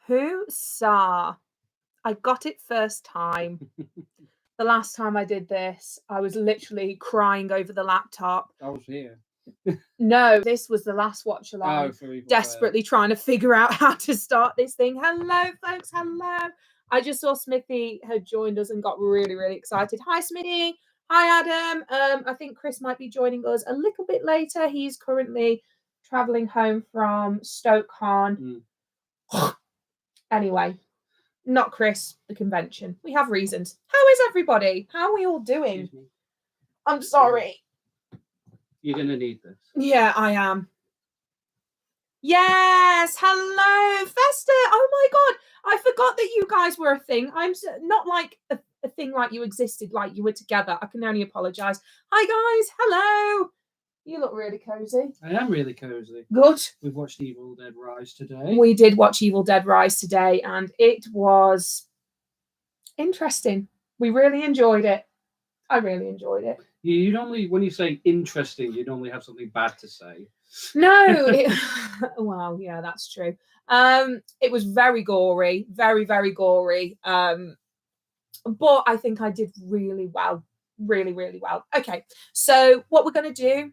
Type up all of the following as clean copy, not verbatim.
Who saw? I got it first time. The last time I did this, I was literally crying over the laptop. I was here. No, this was the last watch along. Desperately trying to figure out how to start this thing. Hello, folks. Hello. I just saw Smithy had joined us and got really, really excited. Hi, Smithy. Hi, Adam. I think Chris might be joining us a little bit later. He's currently traveling home from Stoke-on. Anyway, not Chris, the convention. We have reasons. How is everybody? How are we all doing? I'm sorry. You're going to need this. Yeah, I am. Yes, hello, Festa. Oh my God, I forgot that you guys were a thing. I'm not like a thing like you existed, like you were together. I can only apologise. Hi guys, hello. You look really cozy. I am really cozy. Good. We've watched Evil Dead Rise today. We did watch Evil Dead Rise today, and it was interesting. We really enjoyed it. I really enjoyed it. You normally, when you say interesting, you normally have something bad to say. No. Well, yeah, that's true. It was very gory, very, very gory. But I think I did really well. Really, really well. Okay, so what we're going to do,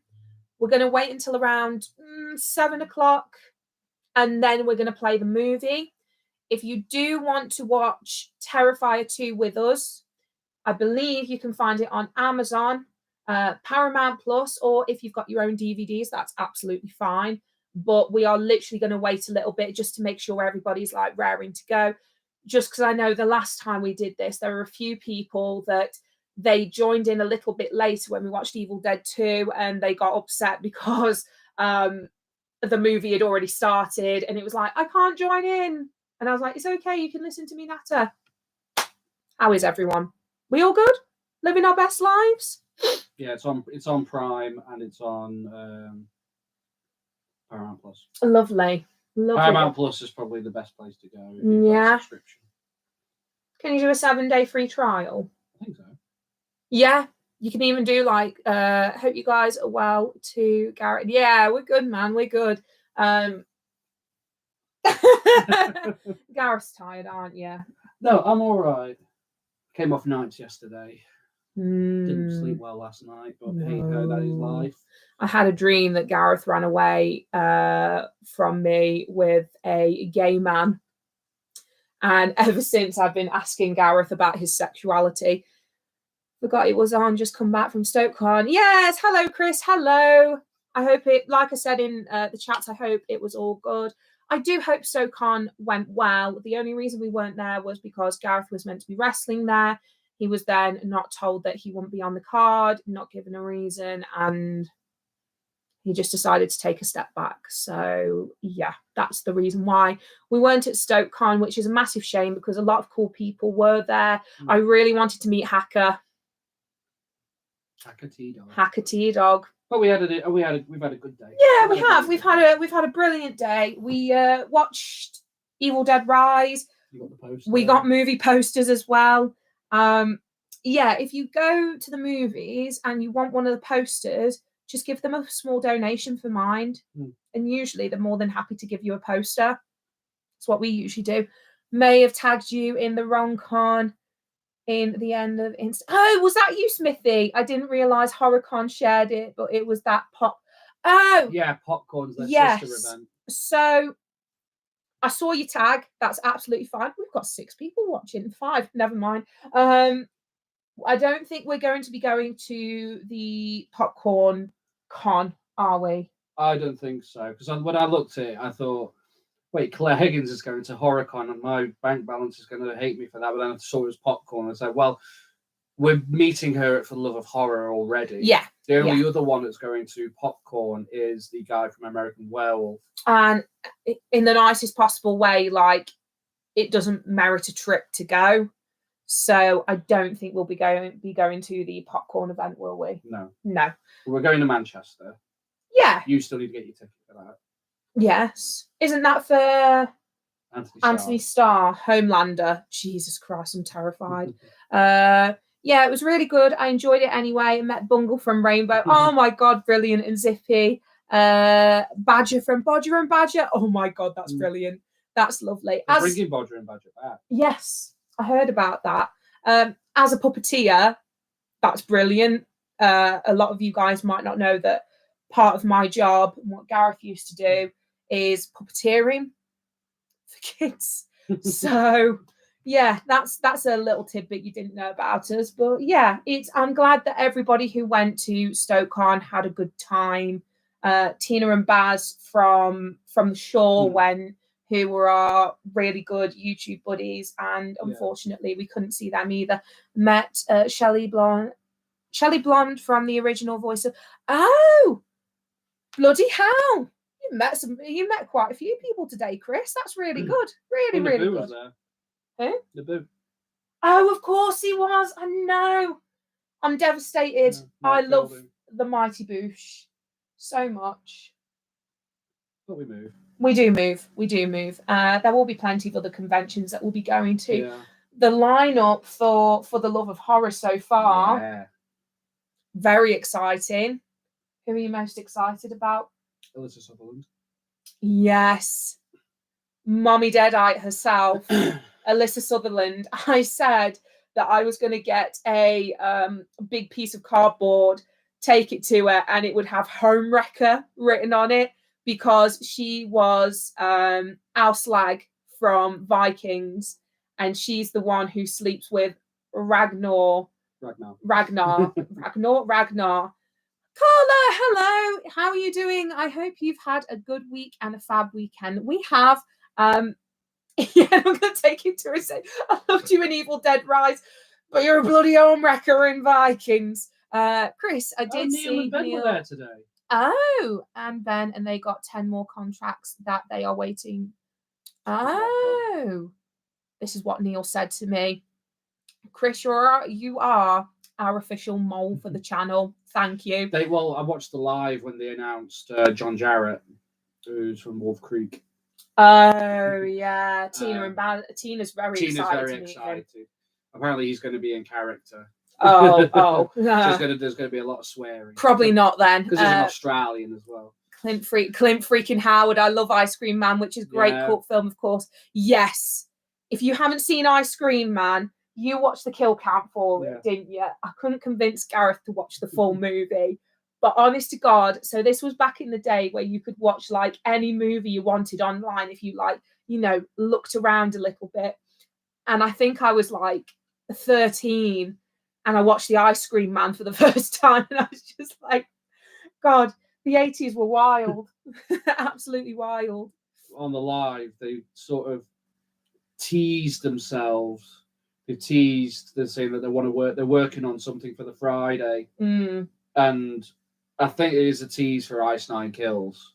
we're going to wait until around 7 o'clock, and then we're going to play the movie. If you do want to watch Terrifier 2 with us, I believe you can find it on Amazon, Paramount Plus, or if you've got your own DVDs, that's absolutely fine. But we are literally going to wait a little bit just to make sure everybody's like raring to go. Just because I know the last time we did this, there were a few people that they joined in a little bit later when we watched Evil Dead 2, and they got upset because the movie had already started, and it was like, I can't join in. And I was like, it's okay, you can listen to me natter. How is everyone? We all good? Living our best lives? Yeah, it's on Prime and it's on Paramount Plus. Lovely. Paramount Plus is probably the best place to go. Yeah. Subscription. Can you do a 7-day free trial? I think so. Yeah. You can even do like, hope you guys are well to Garrett. Yeah, we're good, man. We're good. Gareth's tired, aren't you? No, I'm all right. Came off nights yesterday. Didn't sleep well last night, but hey ho, that is life. I had a dream that Gareth ran away from me with a gay man. And ever since, I've been asking Gareth about his sexuality. Forgot it was on, just come back from Stoke-on. Yes, hello, Chris. Hello. I hope it, like I said in the chats, I hope it was all good. I do hope Stoke-on went well. The only reason we weren't there was because Gareth was meant to be wrestling there. He was then not told that he wouldn't be on the card, not given a reason, and he just decided to take a step back. So, yeah, that's the reason why we weren't at Stoke-on, which is a massive shame because a lot of cool people were there. I really wanted to meet Hacker. Hacker T-Dog. But we've had a good day. Yeah, we have. We've had a brilliant day. We watched Evil Dead Rise. You got the poster. We got movie posters as well. Yeah, if you go to the movies and you want one of the posters, just give them a small donation for Mind. And usually they're more than happy to give you a poster. That's what we usually do. May have tagged you in the wrong con in the end of Oh, was that you, Smithy? I didn't realise HorrorCon shared it, but it was that pop. Oh! Yeah, Popcorn's their sister event. So I saw your tag. That's absolutely fine. We've got 6 people watching. 5, never mind. I don't think we're going to be going to the Popcorn Con, are we? I don't think so. Because when I looked at it, I thought, wait, Claire Higgins is going to HorrorCon and my bank balance is going to hate me for that. But then I saw it was Popcorn. I said, well, we're meeting her for the love of horror already. Yeah. The only other one that's going to Popcorn is the guy from American Werewolf. And in the nicest possible way, like, it doesn't merit a trip to go. So I don't think we'll be going to the Popcorn event, will we? No. No. We're going to Manchester. Yeah. You still need to get your ticket for that. Yes. Isn't that for Anthony Starr, Homelander? Jesus Christ, I'm terrified. Yeah, it was really good. I enjoyed it anyway. I met Bungle from Rainbow. Oh my God, brilliant. And Zippy. Badger from Bodger and Badger. Oh my God, that's brilliant. That's lovely. They're bringing Bodger and Badger back. Yes, I heard about that. As a puppeteer, that's brilliant. A lot of you guys might not know that part of my job and what Gareth used to do is puppeteering for kids. So yeah, that's a little tidbit you didn't know about us. But yeah, I'm glad that everybody who went to StokeCon had a good time. Tina and Baz from the shore went, who were our really good YouTube buddies, and unfortunately we couldn't see them either. Met Shelley Blonde from the original voice of bloody hell. You met quite a few people today, Chris. That's really good. Really, really good. Was there. Who? Naboo. Oh, of course he was. I know. I'm devastated. I love the Mighty Boosh so much. But we move. We do move. There will be plenty of other conventions that we'll be going to. Yeah. The lineup for the love of horror so far, very exciting. Who are you most excited about? Alyssa Sutherland. Yes. Mommy Deadite herself, Alyssa Sutherland. I said that I was going to get a big piece of cardboard, take it to her, and it would have Homewrecker written on it, because she was Auslag from Vikings, and she's the one who sleeps with Ragnar. Carla, hello. How are you doing? I hope you've had a good week and a fab weekend. We have. Yeah, I'm going to take you to a say, I loved you in Evil Dead Rise, but you're a bloody homewrecker in Vikings. Chris, I did see Neil and Ben were there today. Oh, and Ben, and they got 10 more contracts that they are waiting. Oh, this is what Neil said to me. Chris, you are our official mole for the channel. Thank you. I watched the live when they announced John Jarrett, who's from Wolf Creek. Oh yeah, Tina's very excited. Apparently, he's going to be in character. Oh. There's going to be a lot of swearing. Probably not then, because he's an Australian as well. Clint freaking Howard. I love Ice Cream Man, which is a great cult film, of course. Yes, if you haven't seen Ice Cream Man, you watched the kill count for it, didn't you? I couldn't convince Gareth to watch the full movie. But honest to God, so this was back in the day where you could watch like any movie you wanted online if you looked around a little bit. And I think I was like 13 and I watched the Ice Cream Man for the first time. And I was just like, God, the 80s were wild. Absolutely wild. On the live, they sort of teased themselves. They're saying that they want to work. They're working on something for the Friday. And I think it is a tease for Ice Nine Kills,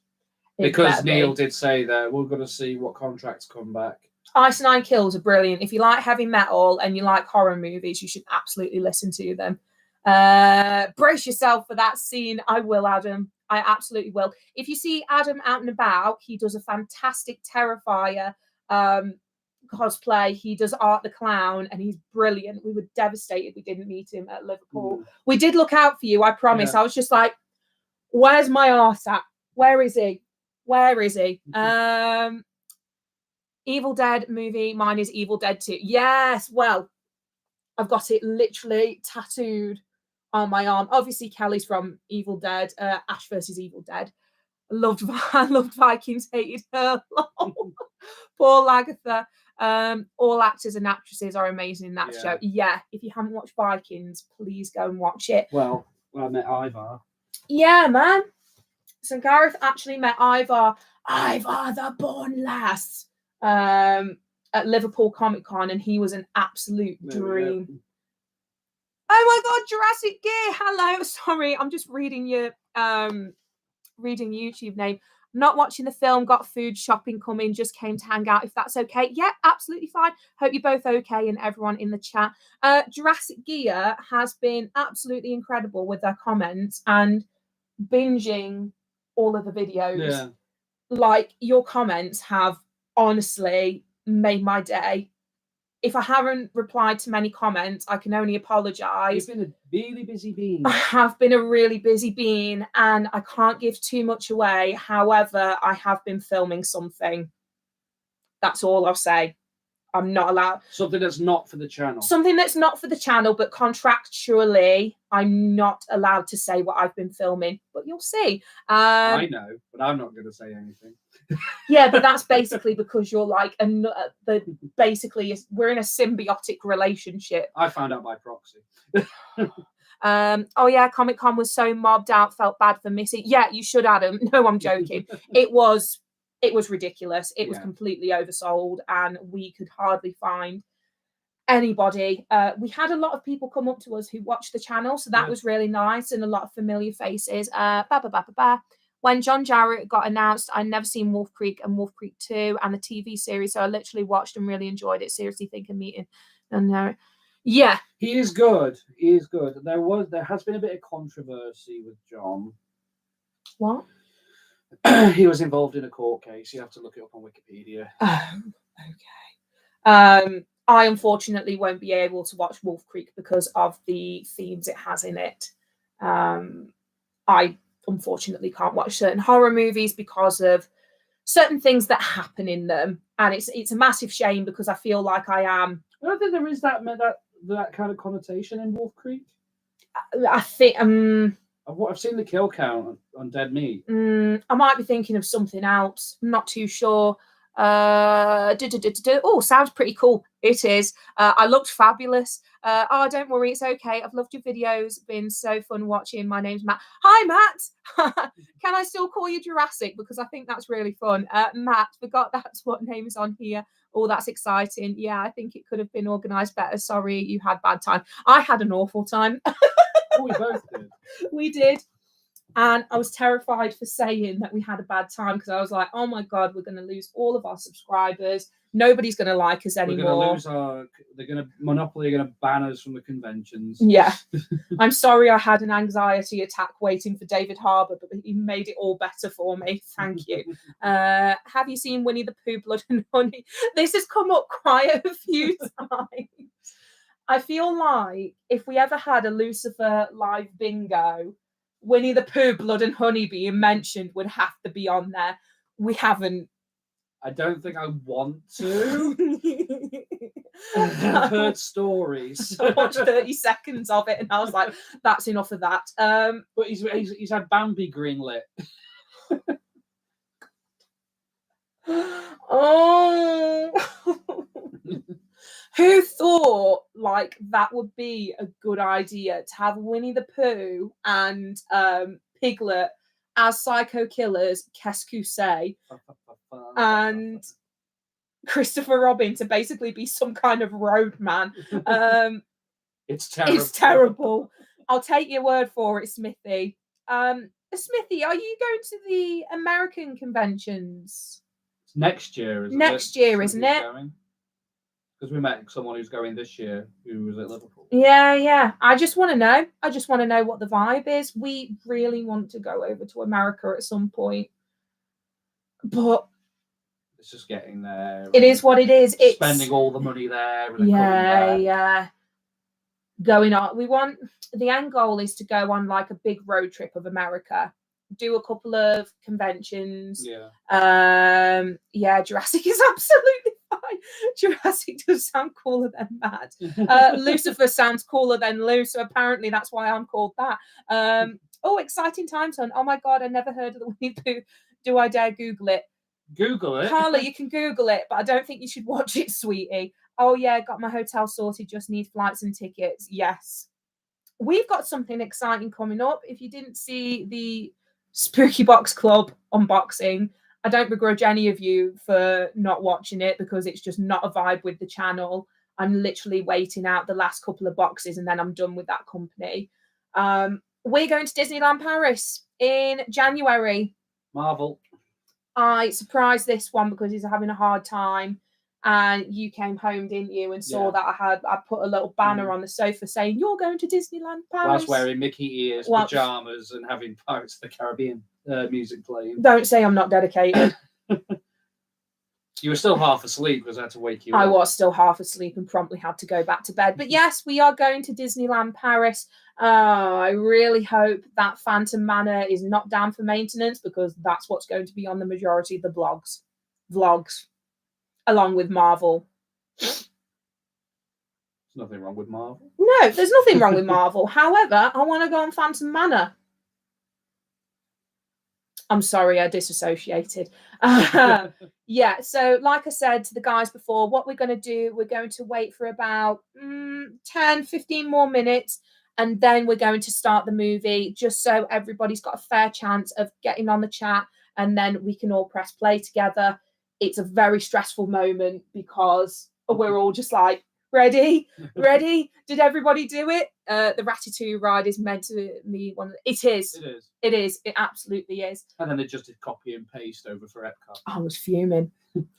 because Neil did say that we're going to see what contracts come back. Ice Nine Kills are brilliant. If you like heavy metal and you like horror movies, you should absolutely listen to them. Brace yourself for that scene. I will, Adam. I absolutely will. If you see Adam out and about, he does a fantastic Terrifier cosplay. He does Art the Clown, and he's brilliant. We were devastated we didn't meet him at Liverpool. We did look out for you, I promise. I was just like, where's my arse at? Where is he? Evil Dead movie. Mine is Evil Dead 2. Yes, well, I've got it literally tattooed on my arm. Obviously, Kelly's from Evil Dead. Ash versus Evil Dead. I loved Vikings, hated her. Poor Lagatha. All actors and actresses are amazing in that show. Yeah, if you haven't watched Vikings, please go and watch it. Well, I met Ivar. Yeah, man. So Gareth actually met Ivar the Born Lass, at Liverpool Comic Con, and he was an absolute dream. Oh my God, Jurassic Gear. Hello. Sorry, I'm just reading your reading YouTube name. Not watching the film, got food shopping coming, just came to hang out, if that's okay. Yeah, absolutely fine. Hope you're both okay, and everyone in the chat. Jurassic Gear has been absolutely incredible with their comments and binging all of the videos. Like, your comments have honestly made my day. If I haven't replied to many comments, I can only apologise. You've been a really busy bean. I have been a really busy bean, and I can't give too much away. However, I have been filming something. That's all I'll say. I'm not allowed. Something that's not for the channel. Something that's not for the channel, but contractually, I'm not allowed to say what I've been filming. But you'll see. I know, but I'm not going to say anything. Yeah, but that's basically because you're like, basically, we're in a symbiotic relationship. I found out by proxy. Oh yeah, Comic-Con was so mobbed out, felt bad for Missy. Yeah, you should, Adam. No, I'm joking. It was ridiculous. It was completely oversold, and we could hardly find anybody. We had a lot of people come up to us who watched the channel, so that was really nice, and a lot of familiar faces. When John Jarrett got announced, I'd never seen Wolf Creek and Wolf Creek 2 and the TV series, so I literally watched and really enjoyed it. Seriously think of meeting. And yeah, he is good. He is good. There has been a bit of controversy with John. What? He was involved in a court case. You have to look it up on Wikipedia. Oh, okay. I unfortunately won't be able to watch Wolf Creek because of the themes it has in it. I unfortunately can't watch certain horror movies because of certain things that happen in them, and it's a massive shame because I feel like I am. I don't think there is that kind of connotation in Wolf Creek. I think I've seen the kill count on Dead Meat. I might be thinking of something else. I'm not too sure. Oh, sounds pretty cool. It is. I looked fabulous. Oh, don't worry, it's okay. I've loved your videos. Been so fun watching. My name's Matt. Hi, Matt. Can I still call you Jurassic? Because I think that's really fun. Matt, forgot that's what name is on here. Oh, that's exciting. Yeah, I think it could have been organised better. Sorry, you had bad time. I had an awful time. Oh, we both did. We did. And I was terrified for saying that we had a bad time because I was like, oh my God, we're going to lose all of our subscribers. Nobody's going to like us anymore. We're going to lose Monopoly are going to ban us from the conventions. Yeah. I'm sorry I had an anxiety attack waiting for David Harbour, but he made it all better for me. Thank you. Have you seen Winnie the Pooh, Blood and Honey? This has come up quite a few times. I feel like if we ever had a Loucifer live bingo, Winnie the Pooh, Blood and Honey being mentioned would have to be on there. We haven't. I don't think I want to. I've heard stories. I watched 30 seconds of it and I was like, that's enough of that. But he's had Bambi greenlit. Oh. Who thought like that would be a good idea to have Winnie the Pooh and Piglet as psycho killers, qu'est-ce que c'est, and Christopher Robin to basically be some kind of roadman. It's terrible. It's terrible. I'll take your word for it, Smithy. Smithy, are you going to the American conventions? It's next year, isn't it? Next year, isn't it? Because we met someone who's going this year who was at Liverpool. Yeah. I just want to know. I just want to know what the vibe is. We really want to go over to America at some point. But it's just getting there. It is what it is. It's spending all the money there. And yeah. Going on. The end goal is to go on like a big road trip of America. Do a couple of conventions. Yeah. Jurassic is absolutely fine. Jurassic does sound cooler than Mad. Loucifer sounds cooler than Lou, so apparently that's why I'm called that. Oh, exciting times, hon. Oh my God, I never heard of the Winnie the Pooh. Do I dare Google it? Google it. Carla, you can Google it, but I don't think you should watch it, sweetie. Oh yeah, got my hotel sorted, just need flights and tickets. Yes. We've got something exciting coming up. If you didn't see the Spooky Box Club unboxing, I don't begrudge any of you for not watching it because it's just not a vibe with the channel. I'm literally waiting out the last couple of boxes and then I'm done with that company. We're going to Disneyland Paris in January. Marvel. I surprised this one because he's having a hard time. And you came home, didn't you, and saw that I put a little banner on the sofa saying, you're going to Disneyland Paris. Whilst wearing Mickey ears, pyjamas, and having Pirates of the Caribbean music playing. Don't say I'm not dedicated. You were still half asleep because I had to wake you up. I was still half asleep and promptly had to go back to bed. But yes, we are going to Disneyland Paris. I really hope that Phantom Manor is not down for maintenance because that's what's going to be on the majority of the vlogs. along with Marvel. There's nothing wrong with Marvel. No, there's nothing wrong with Marvel. However, I want to go on Phantom Manor. I'm sorry, I disassociated. Yeah, so like I said to the guys before, what we're going to do, we're going to wait for about 10, 15 more minutes, and then we're going to start the movie, just so everybody's got a fair chance of getting on the chat, and then we can all press play together. It's a very stressful moment because we're all just like, ready? Did everybody do it? The Ratatouille ride is meant to be one. It is. It absolutely is. And then they just did copy and paste over for Epcot. I was fuming.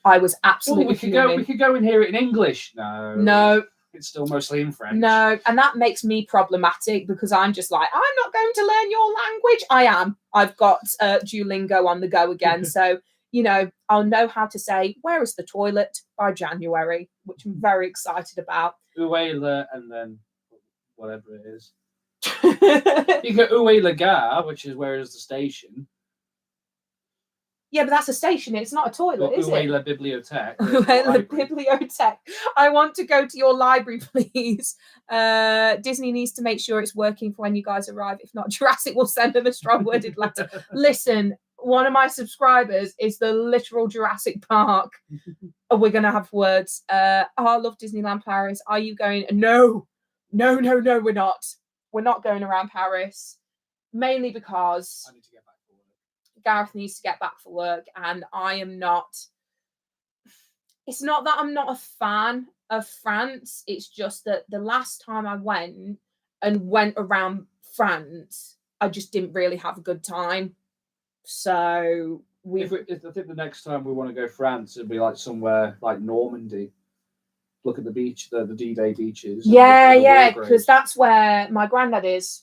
I was absolutely fuming. We could go and hear it in English. No. It's still mostly in French. No, and that makes me problematic because I'm just like, I'm not going to learn your language. I am. I've got Duolingo on the go again. So, I'll know how to say, where is the toilet by January, which I'm very excited about. Uela, and then whatever it is. You go Uela Gare, which is where is the station. Yeah, but that's a station. It's not a toilet, is it? Uela Bibliothèque. Uela Bibliothèque. I want to go to your library, please. Disney needs to make sure it's working for when you guys arrive. If not, Jurassic will send them a strong-worded letter. Listen, one of my subscribers is the literal Jurassic Park. We're going to have words. I love Disneyland Paris. Are you going? No, we're not. We're not going around Paris. Mainly because I need to get back to work. Gareth needs to get back for work, and I am not. It's not that I'm not a fan of France. It's just that the last time I went around France, I just didn't really have a good time. So I think the next time we want to go France, it'd be like somewhere like Normandy. Look at the beach, the D-Day beaches. Yeah, because that's where my granddad is,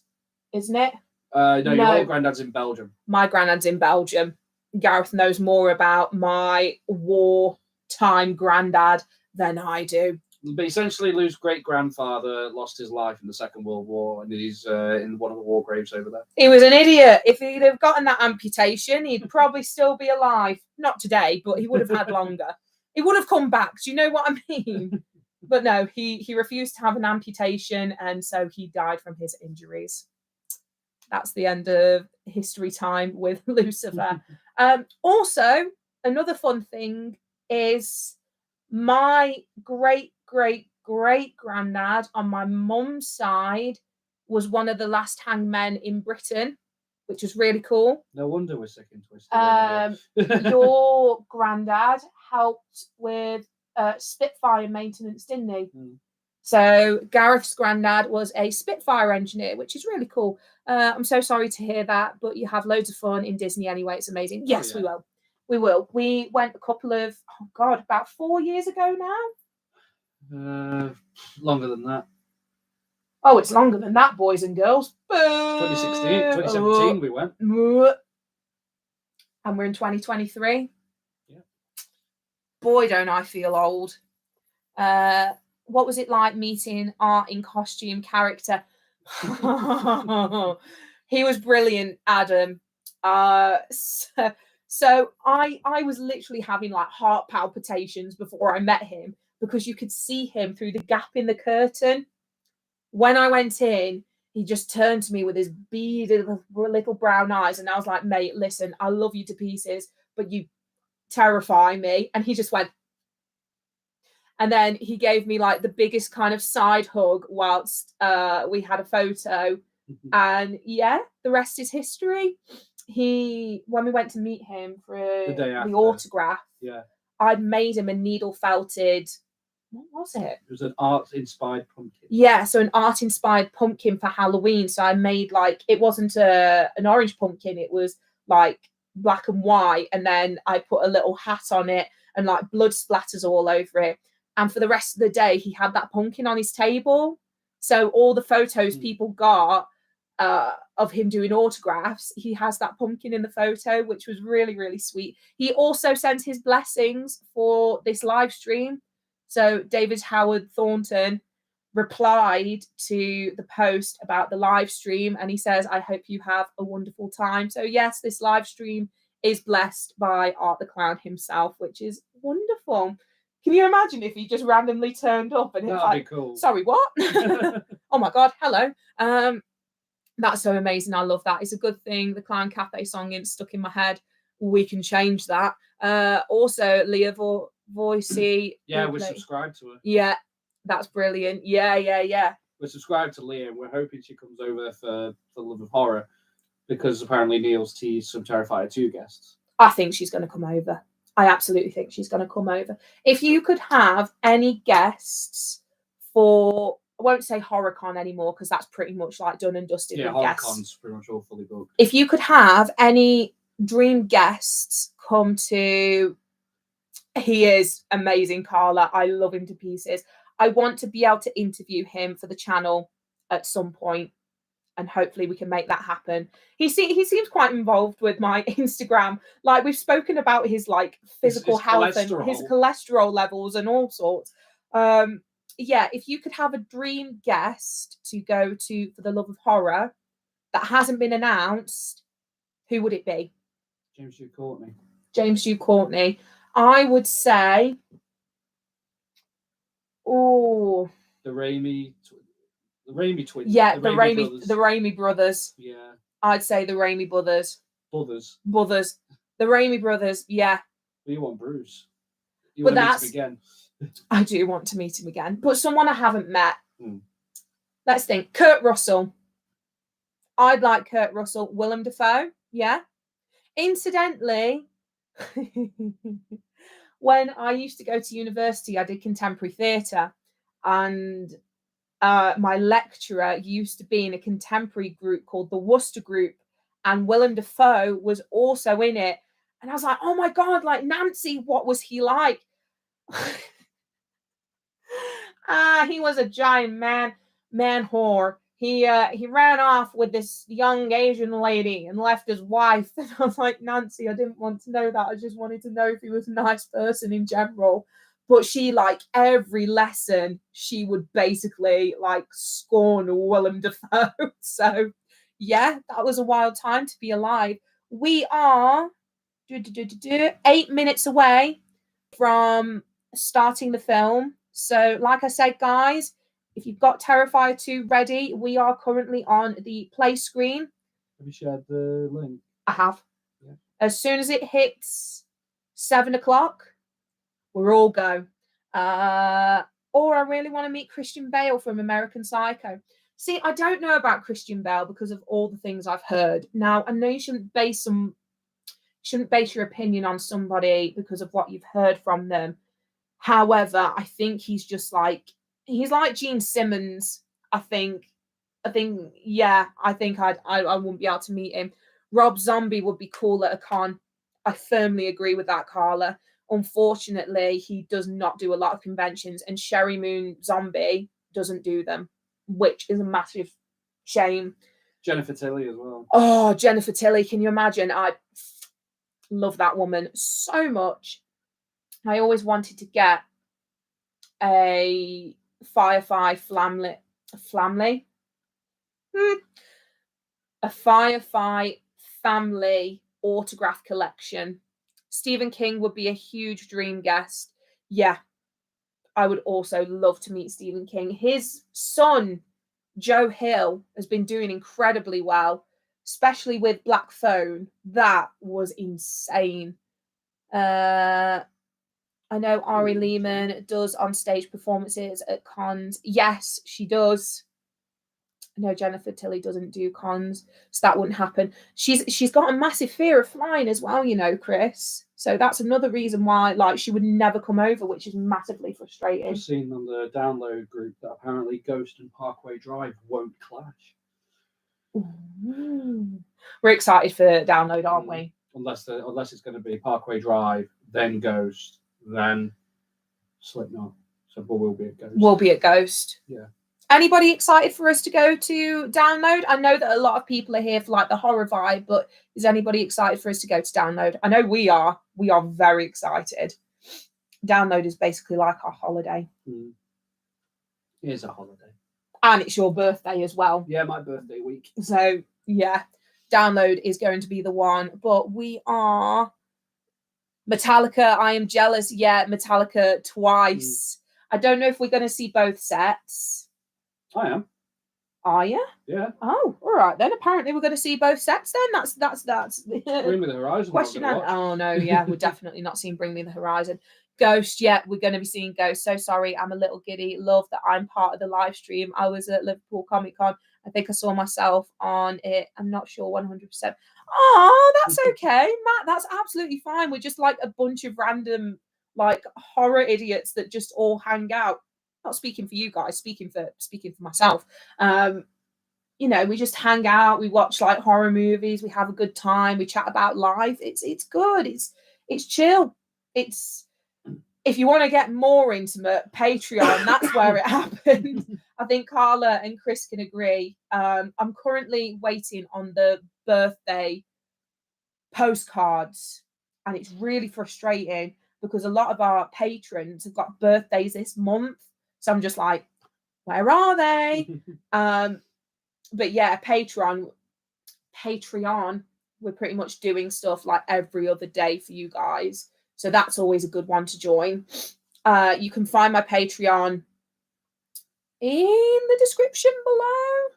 isn't it? No, your old granddad's in Belgium. My granddad's in Belgium. Gareth knows more about my wartime granddad than I do. But essentially, Lou's great-grandfather lost his life in the Second World War, and he's in one of the war graves over there. He was an idiot. If he'd have gotten that amputation, he'd probably still be alive. Not today, but he would have had longer. He would have come back. Do you know what I mean? But no, he refused to have an amputation, and so he died from his injuries. That's the end of history time with Loucifer. Also, another fun thing is my great-great-great-granddad on my mum's side was one of the last hangmen in Britain, which was really cool. No wonder we're sick and twisted. Your granddad helped with Spitfire maintenance, didn't he? So Gareth's granddad was a Spitfire engineer, which is really cool. I'm so sorry to hear that, but you have loads of fun in Disney anyway. It's amazing. Yes, we will. We will. We went a couple of, about 4 years ago now. Longer than that. Oh, it's longer than that, boys and girls. 2017 we went. And we're in 2023. Yeah. Boy, don't I feel old. What was it like meeting Art in costume character? He was brilliant, Adam. So I was literally having like heart palpitations before I met him because you could see him through the gap in the curtain. When I went in, he just turned to me with his beaded little brown eyes, and I was like, mate, listen, I love you to pieces, but you terrify me. And he just went, and then he gave me like the biggest kind of side hug whilst we had a photo. And yeah, the rest is history. When we went to meet him for the autograph, I'd made him a needle felted. What was it? It was an art-inspired pumpkin. Yeah, so an art-inspired pumpkin for Halloween. So I made it wasn't an orange pumpkin. It was like black and white. And then I put a little hat on it and like blood splatters all over it. And for the rest of the day, he had that pumpkin on his table. So all the photos people got of him doing autographs, he has that pumpkin in the photo, which was really, really sweet. He also sent his blessings for this live stream. So David Howard Thornton replied to the post about the live stream, and he says, I hope you have a wonderful time. So yes, this live stream is blessed by Art the Clown himself, which is wonderful. Can you imagine if he just randomly turned up and it's That'd like, be cool. sorry, what? Oh my God, hello. That's so amazing. I love that. It's a good thing. The Clown Cafe song is stuck in my head. We can change that. Also, Leah Voicey. Yeah, we're subscribed to her. Yeah, that's brilliant. Yeah. We're subscribed to Leah, and we're hoping she comes over for Love of Horror, because apparently Neil's teased some Terrifier 2 guests. I think she's going to come over. I absolutely think she's going to come over. If you could have any guests for, I won't say HorrorCon anymore because that's pretty much like done and dusted. Yeah, HorrorCon's pretty much all fully booked. If you could have any dream guests come to, he is amazing, Carla. I love him to pieces. I want to be able to interview him for the channel at some point, and hopefully we can make that happen. He seems quite involved with my Instagram. Like, we've spoken about his like physical health and his cholesterol levels and all sorts. Yeah, if you could have a dream guest to go to for the Love of Horror that hasn't been announced, who would it be? James Hugh Courtney. James Hugh Courtney. I would say, oh, the Raimi twins. Yeah, the Raimi brothers. Yeah. I'd say the Raimi brothers. Brothers. The Raimi brothers, yeah. But you want Bruce. You want to meet him again. I do want to meet him again. But someone I haven't met. Let's think. Kurt Russell. I'd like Kurt Russell. Willem Dafoe, yeah. Incidentally, when I used to go to university, I did contemporary theatre, and my lecturer used to be in a contemporary group called the Worcester Group, and Willem Dafoe was also in it. And I was like, oh my God, like, Nancy, what was he like? He was a giant man whore. He ran off with this young Asian lady and left his wife. And I was like, Nancy, I didn't want to know that. I just wanted to know if he was a nice person in general. But she, like, every lesson, she would basically, like, scorn Willem Dafoe. So, yeah, that was a wild time to be alive. We are 8 minutes away from starting the film. So, like I said, guys, if you've got Terrifier 2 ready, we are currently on the play screen. Have you shared the link? I have. Yeah. As soon as it hits 7 o'clock, we're all go. Or I really want to meet Christian Bale from American Psycho. See, I don't know about Christian Bale because of all the things I've heard. Now, I know you shouldn't base your opinion on somebody because of what you've heard from them. However, I think he's like Gene Simmons. I think I wouldn't be able to meet him. Rob Zombie would be cool at a con. I firmly agree with that, Carla. Unfortunately, he does not do a lot of conventions, and Sherry Moon Zombie doesn't do them, which is a massive shame. Jennifer Tilly as well. Oh, Jennifer Tilly. Can you imagine? I love that woman so much. I always wanted to get a Firefly Flamley. A Firefly family autograph collection. Stephen King would be a huge dream guest. Yeah, I would also love to meet Stephen King. His son, Joe Hill, has been doing incredibly well, especially with Black Phone. That was insane. I know Ari Lehman does on-stage performances at cons. Yes, she does. I know Jennifer Tilly doesn't do cons, so that wouldn't happen. She's got a massive fear of flying as well, you know, Chris. So that's another reason why, like, she would never come over, which is massively frustrating. I've seen on the download group that apparently Ghost and Parkway Drive won't clash. Ooh. We're excited for download, aren't we? Unless it's going to be Parkway Drive, then Ghost, then Slipknot. So, but we'll be at Ghost. We'll be at Ghost. Yeah. Anybody excited for us to go to download? I know that a lot of people are here for like the horror vibe, but is anybody excited for us to go to download? I know we are. We are very excited. Download is basically like our holiday. It is a holiday. And it's your birthday as well. Yeah, my birthday week. So, yeah, download is going to be the one. But we are Metallica, I Am Jealous. Yeah, Metallica twice. I don't know if we're going to see both sets. I am. Are you? Yeah. Oh, all right then. Apparently, we're going to see both sets then. That's Bring Me the Horizon. question. Oh no, yeah, we're definitely not seeing Bring Me the Horizon. Ghost, yeah, we're going to be seeing Ghost. So sorry, I'm a little giddy. Love that I'm part of the live stream. I was at Liverpool Comic Con. I think I saw myself on it. I'm not sure 100%. Oh, that's okay, Matt. That's absolutely fine. We're just like a bunch of random like horror idiots that just all hang out. Not speaking for you guys, speaking for myself. You know, we just hang out, we watch like horror movies, we have a good time, we chat about life. It's good. It's chill. It's if you want to get more intimate, Patreon, that's where it happens. I think Carla and Chris can agree. I'm currently waiting on the birthday postcards, and it's really frustrating because a lot of our patrons have got birthdays this month. So I'm just like, where are they? But yeah, Patreon, we're pretty much doing stuff like every other day for you guys. So that's always a good one to join. You can find my Patreon in the description below.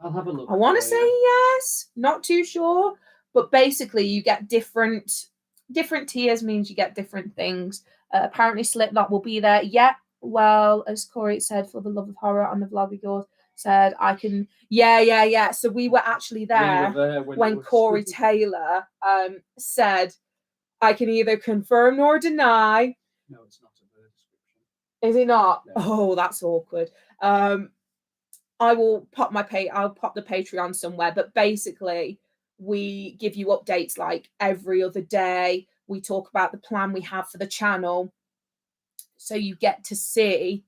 I'll have a look. I want to say yes, not too sure. But basically, you get different tiers means you get different things. Apparently, Slipknot will be there. Yeah, well, as Corey said, for the love of horror on the vlog of yours, said I can. Yeah. So we were actually there, when Corey Taylor said, I can either confirm nor deny. No, it's not a description. Is it not? No. Oh, that's awkward. I will pop I'll pop the Patreon somewhere, but basically we give you updates like every other day. We talk about the plan we have for the channel. So you get to see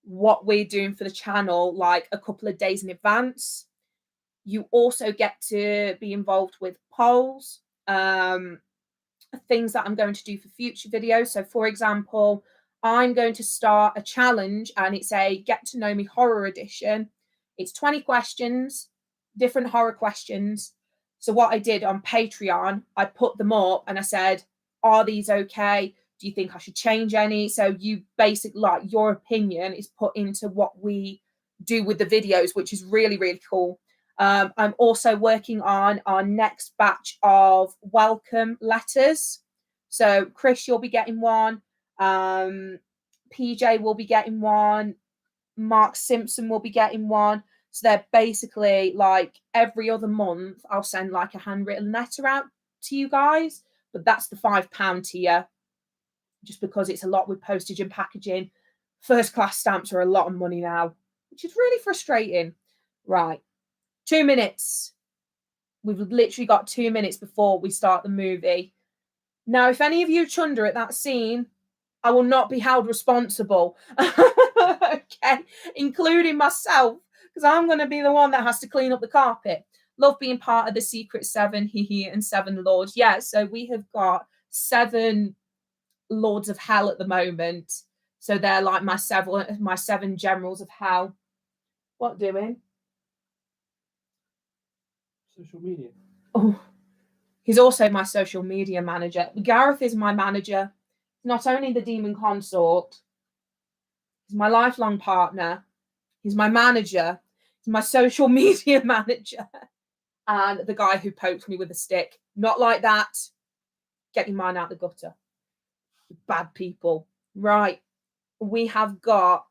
what we're doing for the channel like a couple of days in advance. You also get to be involved with polls, things that I'm going to do for future videos. So for example, I'm going to start a challenge and it's a Get to Know Me Horror Edition. It's 20 questions, different horror questions. So what I did on Patreon, I put them up and I said, are these okay? Do you think I should change any? So you basically, like, your opinion is put into what we do with the videos, which is really, really cool. I'm also working on our next batch of welcome letters. So Chris, you'll be getting one. PJ will be getting one. Mark Simpson will be getting one. So they're basically like every other month, I'll send like a handwritten letter out to you guys. But that's the £5 tier, just because it's a lot with postage and packaging. First class stamps are a lot of money now, which is really frustrating. Right. 2 minutes. We've literally got 2 minutes before we start the movie. Now, if any of you chunder at that scene, I will not be held responsible. Okay, including myself, because I'm going to be the one that has to clean up the carpet. Love being part of the Secret Seven, and 7 Lords. Yeah, so we have got 7 Lords of Hell at the moment. So they're like my 7 generals of hell. What doing? Social media. Oh, he's also my social media manager. Gareth is my manager. Not only the demon consort, he's my lifelong partner. He's my manager. He's my social media manager. And the guy who poked me with a stick. Not like that. Get your mind out the gutter. Bad people. Right. We have got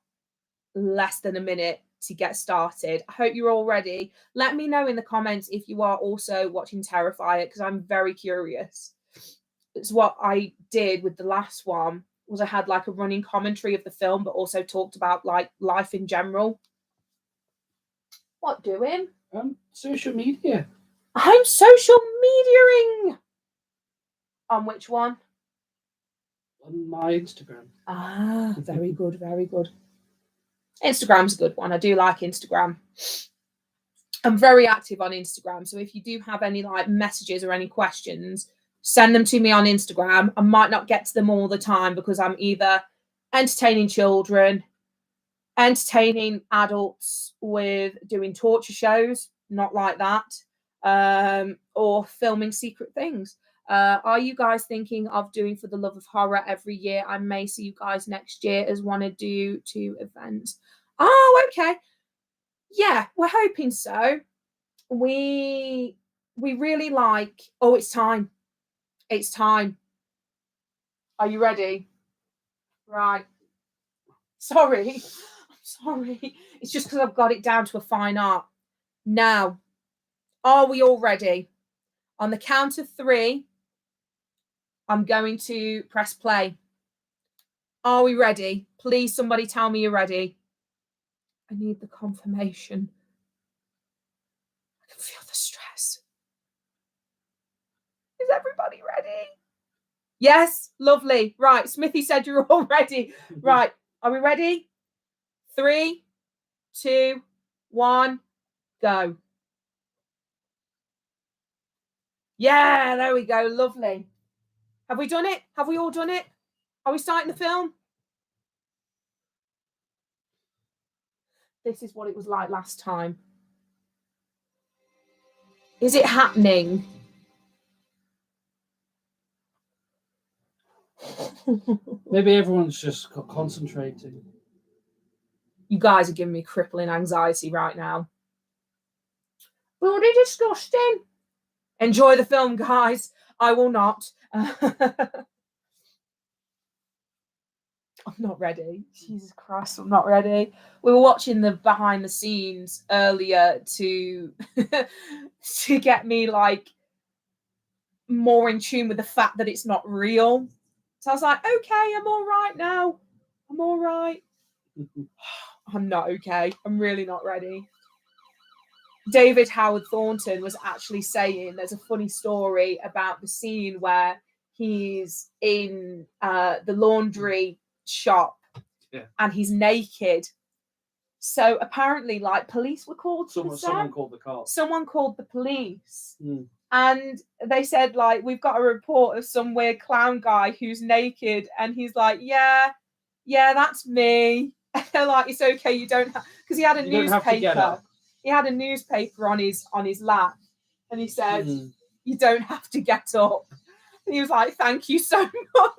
less than a minute to get started. I hope you're all ready. Let me know in the comments if you are also watching Terrifier, because I'm very curious. It's what I did with the last one, was I had like a running commentary of the film, but also talked about like life in general. What doing? Social media. I'm social mediaing. On which one? On my Instagram. Ah, very good, very good. Instagram's a good one. I do like Instagram. I'm very active on Instagram. So if you do have any like messages or any questions, send them to me on Instagram. I might not get to them all the time because I'm either entertaining children, entertaining adults with doing torture shows, not like that, or filming secret things. Are you guys thinking of doing For the Love of Horror every year? I may see you guys next year as want to do 2 events. Oh, okay. Yeah, we're hoping so. We really like. Oh, it's time. It's time. Are you ready? Right. Sorry. I'm sorry. It's just because I've got it down to a fine art. Now, are we all ready? On the count of 3, I'm going to press play. Are we ready? Please, somebody tell me you're ready. I need the confirmation. I can feel the stress. Is everybody ready? Yes, lovely. Right, Smithy said you're all ready. Right, are we ready? 3, 2, 1, go. Yeah, there we go. Lovely. Have we done it? Have we all done it? Are we starting the film? This is what it was like last time. Is it happening? Maybe everyone's just concentrating. You guys are giving me crippling anxiety right now. Bloody disgusting. Enjoy the film, guys. I will not. I'm not ready. Jesus Christ, I'm not ready. We were watching the behind the scenes earlier to to get me like more in tune with the fact that it's not real. So I was like, okay, I'm all right now. I'm all right. I'm not okay. I'm really not ready. David Howard Thornton was actually saying there's a funny story about the scene where he's in the laundry shop and he's naked. So apparently, like, police were called. Someone called the cops. Someone called the police. And they said, like, we've got a report of some weird clown guy who's naked. And he's like, yeah, that's me. And they're like, it's okay, you don't have, because he had a newspaper. He had a newspaper on his lap. And he said, you don't have to get up. And he was like, thank you so much.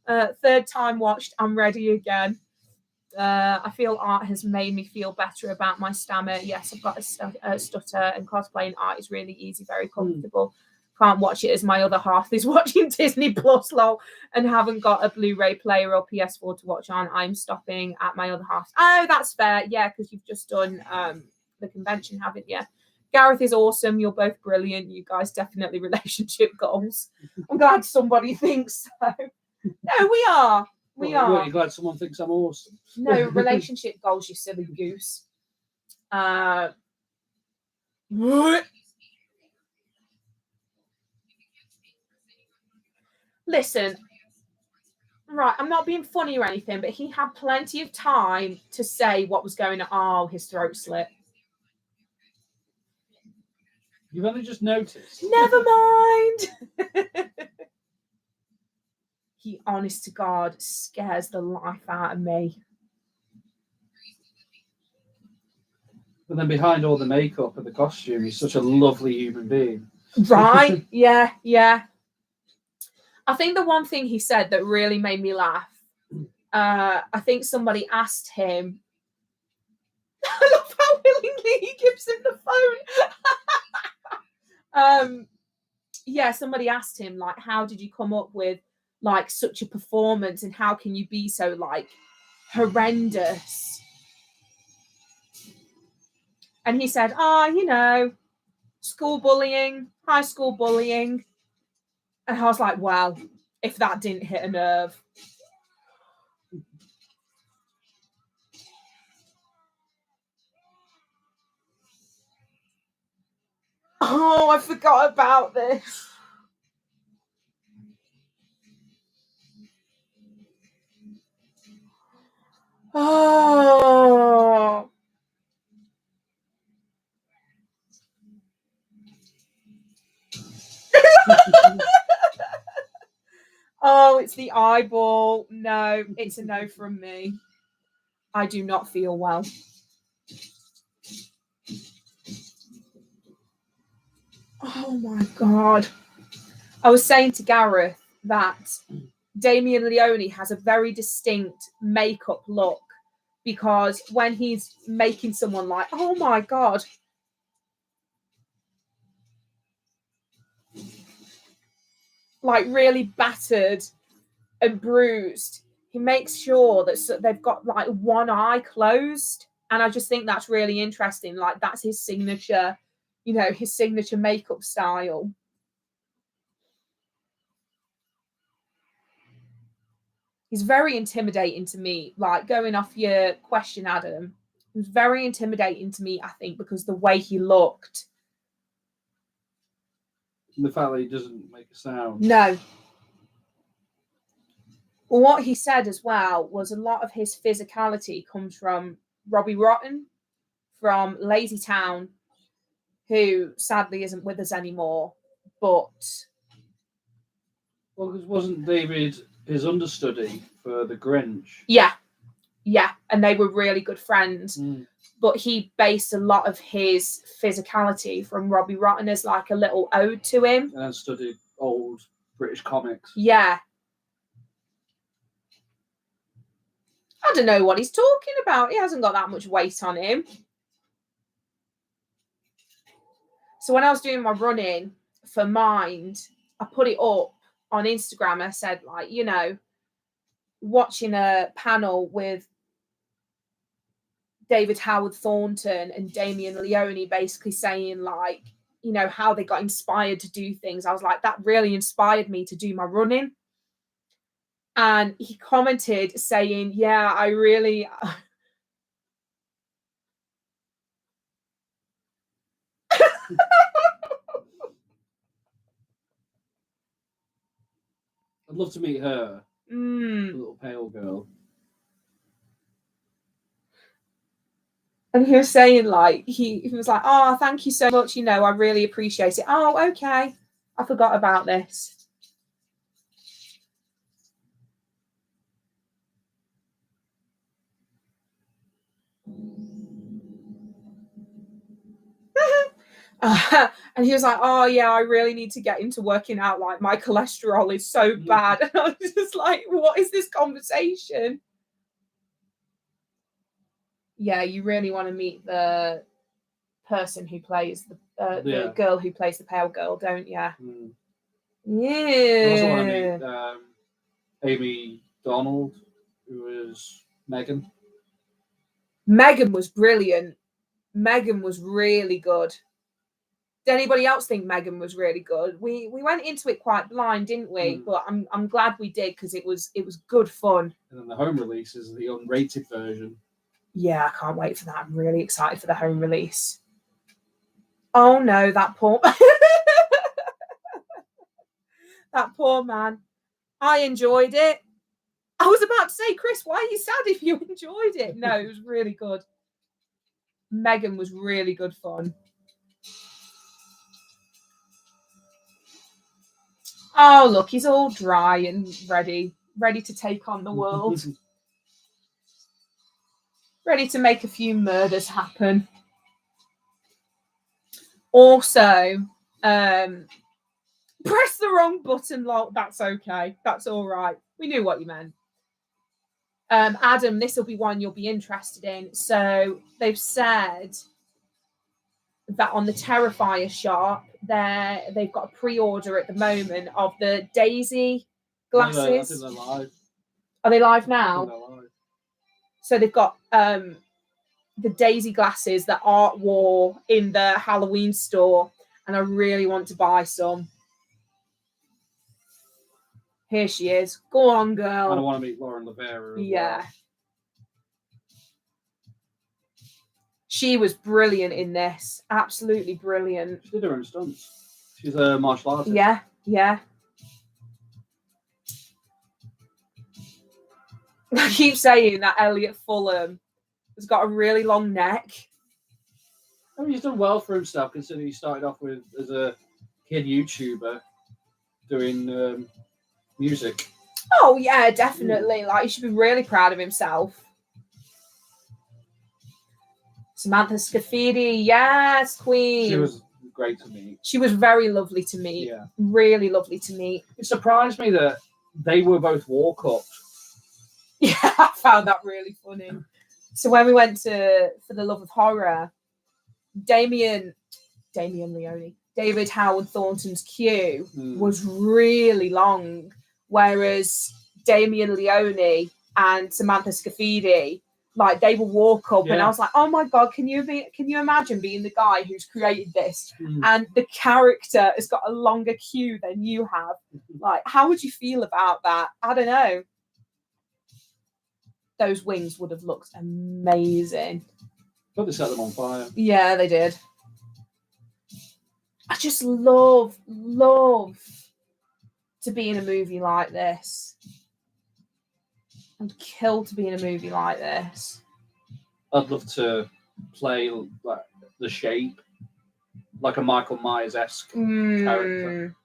3rd time watched, I'm ready again. I feel art has made me feel better about my stammer. Yes, I've got a stutter, and cosplaying art is really easy, very comfortable. Can't watch it as my other half is watching Disney Plus, lol, and haven't got a Blu-ray player or PS4 to watch on. I'm stopping at my other half. Oh, that's fair. Yeah, because you've just done the convention, haven't you? Gareth is awesome. You're both brilliant. You guys definitely relationship goals. I'm glad somebody thinks so. No, we are. We are. What, you're glad someone thinks I'm awesome? No, relationship goals, you silly goose. Listen, right, I'm not being funny or anything, but he had plenty of time to say what was going on. Oh, his throat slit. You've only just noticed. Never mind. He, honest to God, scares the life out of me. But then behind all the makeup and the costume, he's such a lovely human being. Right? Yeah. I think the one thing he said that really made me laugh, I think somebody asked him, I love how willingly he gives him the phone. Yeah, somebody asked him, like, how did you come up with like such a performance, and how can you be so like horrendous? And he said, school bullying, high school bullying. And I was like, wow, if that didn't hit a nerve. Oh, I forgot about this. Oh. Oh, it's the eyeball. No, it's a no from me. I do not feel well. Oh my God. I was saying to Gareth that Damien Leone has a very distinct makeup look, because when he's making someone like, oh my God, like really battered and bruised, he makes sure that they've got like one eye closed. And I just think that's really interesting. Like, that's his signature, his signature makeup style. He's very intimidating to me. Like, going off your question, Adam, he was very intimidating to me, I think, because the way he looked. And the fact that he doesn't make a sound. No. Well, what he said as well was a lot of his physicality comes from Robbie Rotten from Lazy Town, who sadly isn't with us anymore. But well, because wasn't David his understudy for the Grinch? Yeah, and they were really good friends. But he based a lot of his physicality from Robbie Rotten as like a little ode to him. And studied old British comics. Yeah. I don't know what he's talking about. He hasn't got that much weight on him. So when I was doing my running for Mind, I put it up on Instagram. I said, like, watching a panel with David Howard Thornton and Damien Leone basically saying, like, how they got inspired to do things. I was like, that really inspired me to do my running. And he commented saying, yeah, I really... I'd love to meet her. The little pale girl. And he was saying, like, he was like, oh, thank you so much. I really appreciate it. Oh, okay. I forgot about this. And he was like, oh yeah, I really need to get into working out. Like, my cholesterol is so bad. And I was just like, what is this conversation? Yeah, you really want to meet the person who plays the girl who plays the pale girl, don't you? Yeah. I also want to meet Amy Donald, who is Megan. Megan was brilliant. Megan was really good. Did anybody else think Megan was really good? We went into it quite blind, didn't we? But I'm glad we did, because it was good fun. And then the home release is the unrated version. Yeah, I can't wait for that. I'm really excited for the home release. Oh no, that poor that poor man. I enjoyed it. I was about to say, Chris, why are you sad if you enjoyed it? No, it was really good. Megan was really good fun. Oh, look, he's all dry and ready to take on the world. Ready to make a few murders happen. Also, press the wrong button, lol. That's okay. That's all right. We knew what you meant. Adam, this will be one you'll be interested in. So they've said that on the Terrifier shop, they've got a pre-order at the moment of the Daisy glasses. I think they're live. Are they live now? I think they're live. So they've got the Daisy glasses that Art wore in the Halloween store, and I really want to buy some. Here she is. Go on, girl. And I want to meet Lauren Lavera. Yeah. Well. She was brilliant in this. Absolutely brilliant. She did her own stunts. She's a martial artist. Yeah. I keep saying that Elliot Fulham has got a really long neck. I mean, he's done well for himself, considering he started off as a kid YouTuber doing music. Oh yeah, definitely. Like, he should be really proud of himself. Samantha Scafidi, yes, queen. She was great to meet. She was very lovely to meet. Yeah. Really lovely to meet. It surprised me that they were both walk-ups. Yeah, I found that really funny. So when we went to For the Love of Horror, David Howard Thornton's queue was really long, whereas Damien Leone and Samantha Scafidi, like, they will walk up, and I was like, oh my god, can you imagine being the guy who's created this and the character has got a longer queue than you have? Like, how would you feel about that? I don't know. Those wings would have looked amazing. But they set them on fire. Yeah, they did. I just love to be in a movie like this. I'd kill to be in a movie like this. I'd love to play like the Shape, like a Michael Myers-esque character.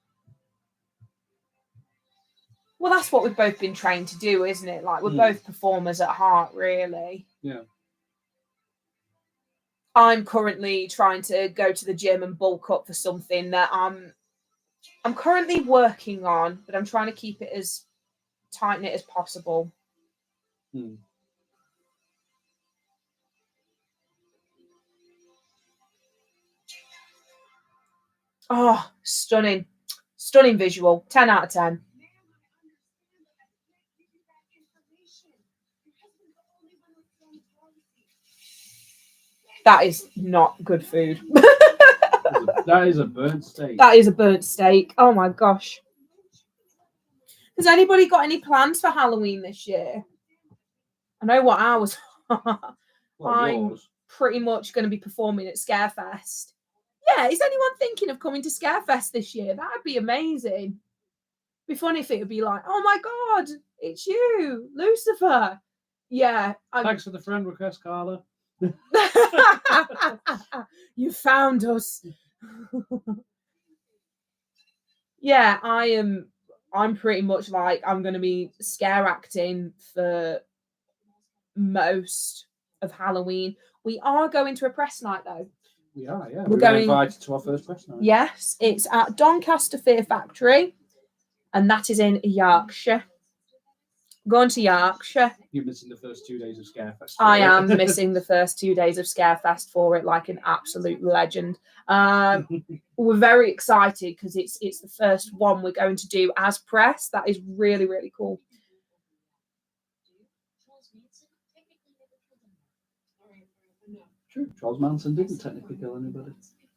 Well, that's what we've both been trained to do, isn't it? Like, we're both performers at heart, really. Yeah. I'm currently trying to go to the gym and bulk up for something that I'm currently working on, but I'm trying to keep it as tight-knit as possible. Oh, stunning. Stunning visual. 10 out of 10. That is not good food. That is a burnt steak. That is a burnt steak. Oh my gosh. Has anybody got any plans for Halloween this year? I know what ours are. I'm pretty much going to be performing at Scarefest. Yeah, is anyone thinking of coming to Scarefest this year? That would be amazing. It'd be funny if it would be like, oh my god, it's you, Loucifer. Yeah. Thanks for the friend request, Carla. You found us. Yeah, I'm pretty much like, I'm going to be scare acting for most of Halloween. We are going to a press night though. We are, yeah. We're going invited to our first press night. Yes, it's at Doncaster Fear Factory, and that is in Yorkshire. Going to Yorkshire. You're missing the first 2 days of Scarefest. I am missing the first 2 days of Scarefest for it, like an absolute legend. We're very excited because it's the first one we're going to do as press. That is really, really cool. True. Charles Manson didn't technically kill anybody.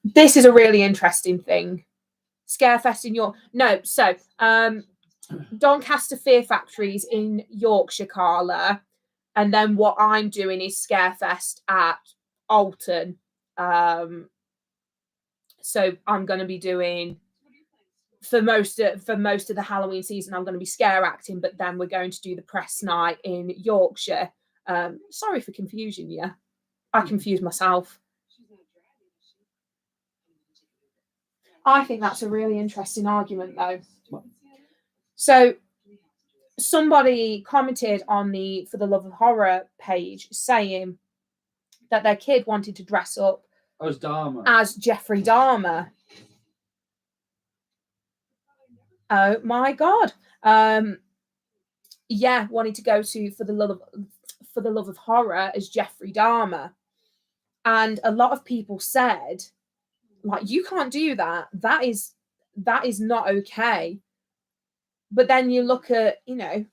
This is a really interesting thing. Scarefest in York. No, so Doncaster Fear Factories in Yorkshire, Carla, and then what I'm doing is Scarefest at Alton. So I'm going to be doing for most of the Halloween season. I'm going to be scare acting, but then we're going to do the press night in Yorkshire. Sorry for confusing you. I confuse myself. I think that's a really interesting argument, though. So somebody commented on the For the Love of Horror page saying that their kid wanted to dress up as Jeffrey Dahmer. Oh my god. Yeah, wanted to go to For the Love of Horror as Jeffrey Dahmer. And a lot of people said, like, you can't do that. That is not okay. But then you look at,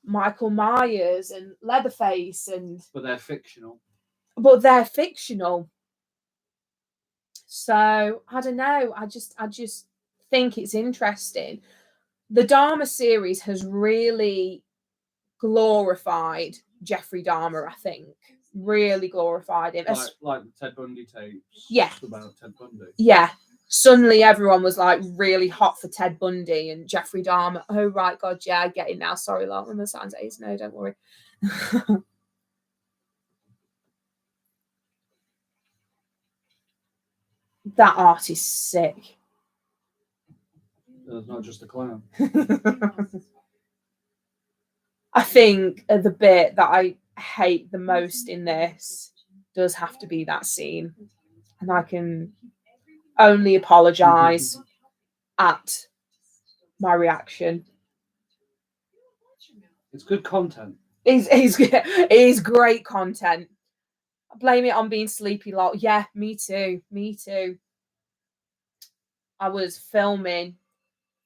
Michael Myers and Leatherface But they're fictional. So I don't know. I just think it's interesting. The Dahmer series has really glorified Jeffrey Dahmer, I think. Really glorified him. Like the Ted Bundy tapes. Yeah. About Ted Bundy. Yeah. Suddenly everyone was like really hot for Ted Bundy and Jeffrey Dahmer. Oh, right, God, yeah, I get it now. Sorry, Lauren, the sounds ace. No, don't worry. That art is sick. It's not just a clown. I think the bit that I hate the most in this does have to be that scene. And only apologise at my reaction. It's good content. It's great content. I blame it on being sleepy lot. Yeah, me too. Me too. I was filming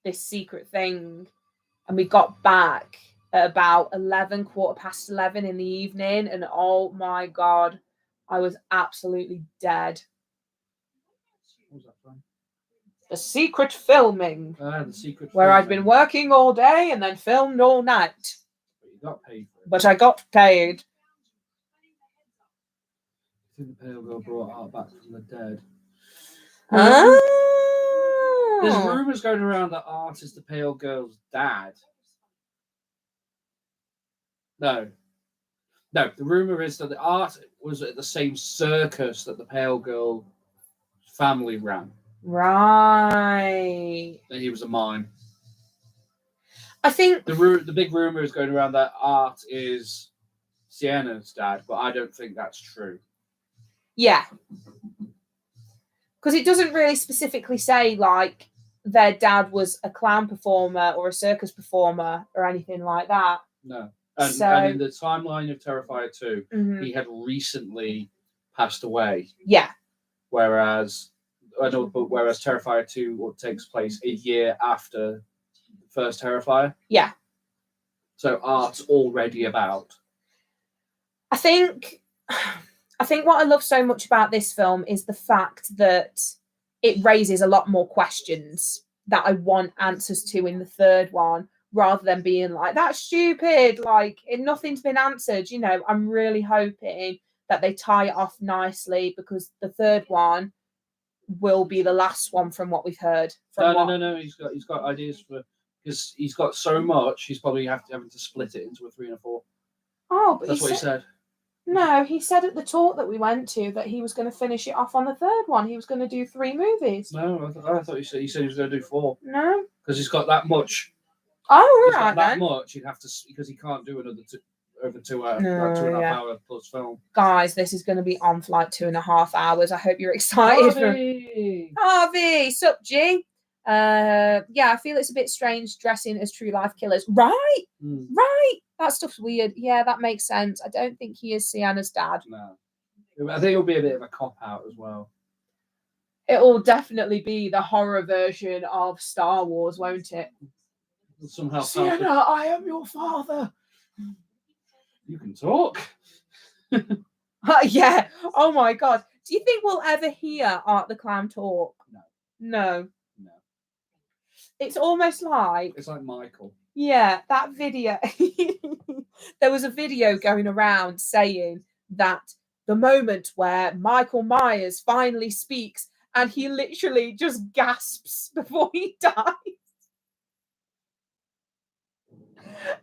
this secret thing and we got back at about 11, 11:15 in the evening, and oh my god, I was absolutely dead. What was that from? The secret filming. The secret where filming. I'd been working all day and then filmed all night. But you got paid for it. But I got paid. I think the pale girl brought Art back from the dead. There's rumours going around that Art is the pale girl's dad. No. The rumour is that the Art was at the same circus that the pale girl family ran. Right. That he was a mime. I think the big rumour is going around that Art is Sienna's dad, but I don't think that's true. Yeah. Because it doesn't really specifically say like their dad was a clown performer or a circus performer or anything like that. No. And in the timeline of Terrifier 2, he had recently passed away. Yeah. Whereas Terrifier 2 takes place a year after the first Terrifier. Yeah. So Art's already about. I think what I love so much about this film is the fact that it raises a lot more questions that I want answers to in the third one, rather than being like, that's stupid, like nothing's been answered. You know, I'm really hoping that they tie it off nicely, because the third one will be the last one from what we've heard. No. He's got ideas for, because he's got so much. He's probably having to split it into a 3 and a 4. Oh, but that's what he said. No, he said at the talk that we went to that he was going to finish it off on the third one. He was going to do 3 movies. No, I thought he said he was going to do 4. No, because he's got that much. Oh, right, that much. He'd have to, because he can't do another over 2 hour, 2.5 hour plus film. Guys, this is going to be on for like 2.5 hours. I hope you're excited. Harvey, sup, G? Yeah, I feel it's a bit strange dressing as true life killers. Right, right. That stuff's weird. Yeah, that makes sense. I don't think he is Sienna's dad. No, I think it'll be a bit of a cop out as well. It'll definitely be the horror version of Star Wars, won't it? Somehow, Sienna, I am your father. You can talk. Yeah. Oh my god. Do you think we'll ever hear Art the Clown talk? No. It's almost like... It's like Michael. Yeah, that video. There was a video going around saying that the moment where Michael Myers finally speaks and he literally just gasps before he dies.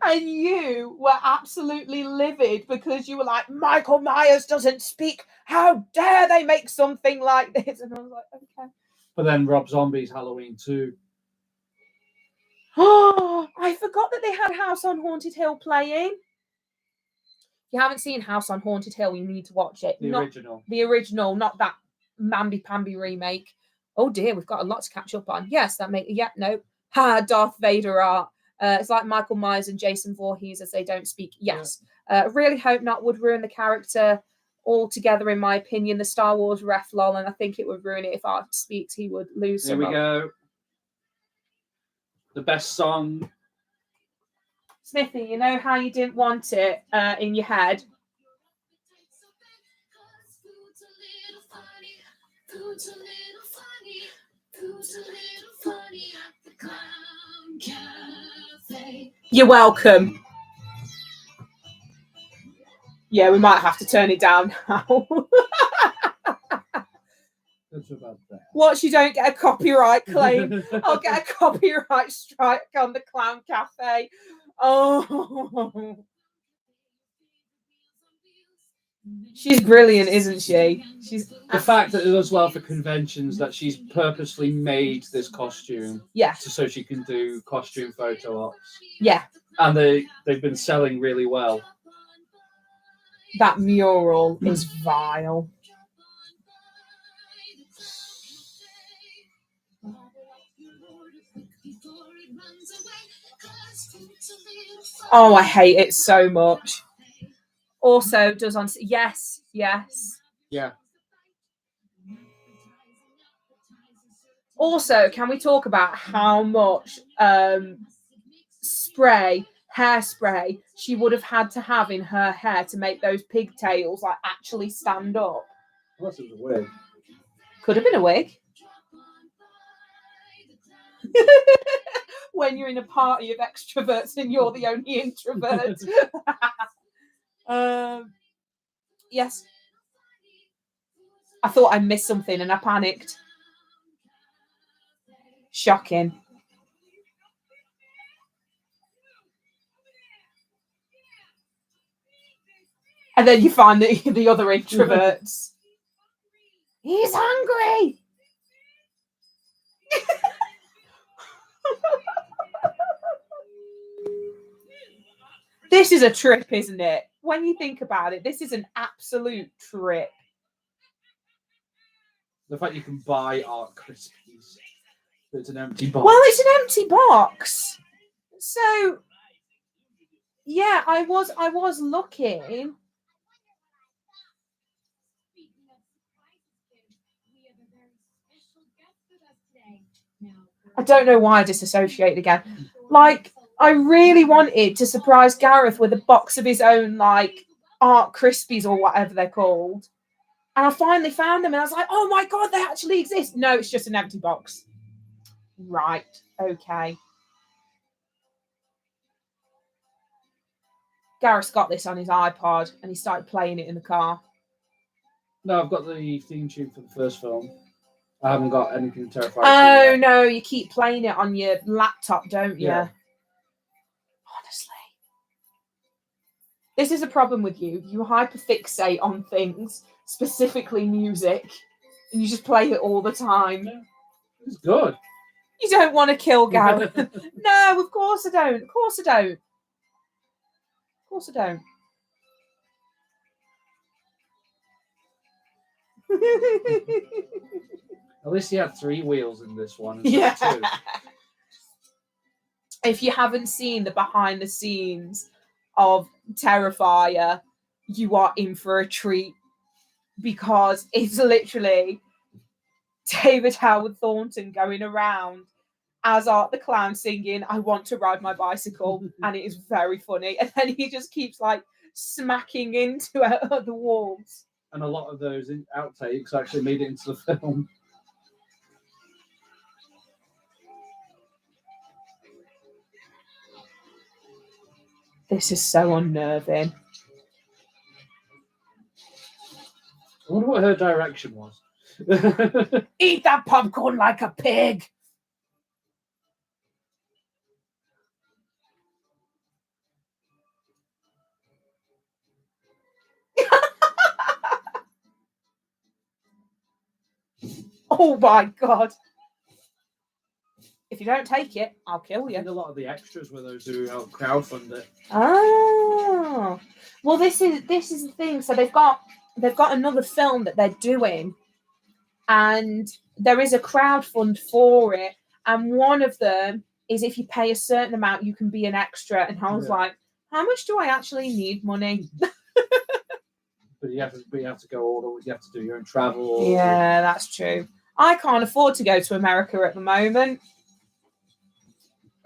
And you were absolutely livid because you were like, Michael Myers doesn't speak. How dare they make something like this? And I was like, okay. But then Rob Zombie's Halloween 2. Oh, I forgot that they had House on Haunted Hill playing. If you haven't seen House on Haunted Hill, you need to watch it. Original. The original, not that mamby-pamby remake. Oh dear, we've got a lot to catch up on. Yes, Darth Vader art. It's like Michael Myers and Jason Voorhees as they don't speak. Yes. Really hope not. Would ruin the character altogether, in my opinion. The Star Wars ref lol, and I think it would ruin it if Art speaks. He would lose. Here we go. The best song. Smithy, you know how you didn't want it in your head? You're welcome. Yeah, we might have to turn it down now. Watch you don't get a copyright claim. I'll get a copyright strike on the Clown Cafe. Oh. She's brilliant, isn't she? She's the fact that it does well for conventions, that she's purposely made this costume. Yeah. So she can do costume photo ops. Yeah. And they've been selling really well. That mural is vile. Oh, I hate it so much. Also does on yes. Yeah. Also, can we talk about how much hairspray she would have had to have in her hair to make those pigtails like actually stand up? Unless it was a wig. Could have been a wig. When you're in a party of extroverts and you're the only introvert. Yes. I thought I missed something and I panicked. Shocking. And then you find the other introverts. He's hungry. This is a trip, isn't it? When you think about it, this is an absolute trip. The fact you can buy art Krispies. It's an empty box. Well, it's an empty box. So yeah, I was looking. I don't know why I disassociated again. Like, I really wanted to surprise Gareth with a box of his own, like, art Krispies or whatever they're called. And I finally found them and I was like, oh my God, they actually exist. No, it's just an empty box. Right. Okay. Gareth's got this on his iPod and he started playing it in the car. No, I've got the theme tune for the first film. I haven't got anything Terrifier. Oh, no, you keep playing it on your laptop, don't you? Yeah. Honestly. This is a problem with you. You hyperfixate on things, specifically music, and you just play it all the time. Yeah. It's good. You don't want to kill Gareth. No, of course I don't. Of course I don't. Of course I don't. At least he had 3 wheels in this one. Yeah. 2. If you haven't seen the behind the scenes of Terrifier, you are in for a treat because it's literally David Howard Thornton going around as Art the Clown singing I Want to Ride My Bicycle, and it is very funny. And then he just keeps like smacking into the walls. And a lot of those outtakes actually made it into the film. This is so unnerving. I wonder what her direction was. Eat that popcorn like a pig. Oh my God. If you don't take it, I'll kill you. A lot of the extras were those who helped crowdfund it. Oh. Well, this is the thing. So they've got another film that they're doing, and there is a crowdfund for it. And one of them is if you pay a certain amount, you can be an extra. And I was like, how much do I actually need money? But you have to go all. You have to do your own travel. Yeah, that's true. I can't afford to go to America at the moment.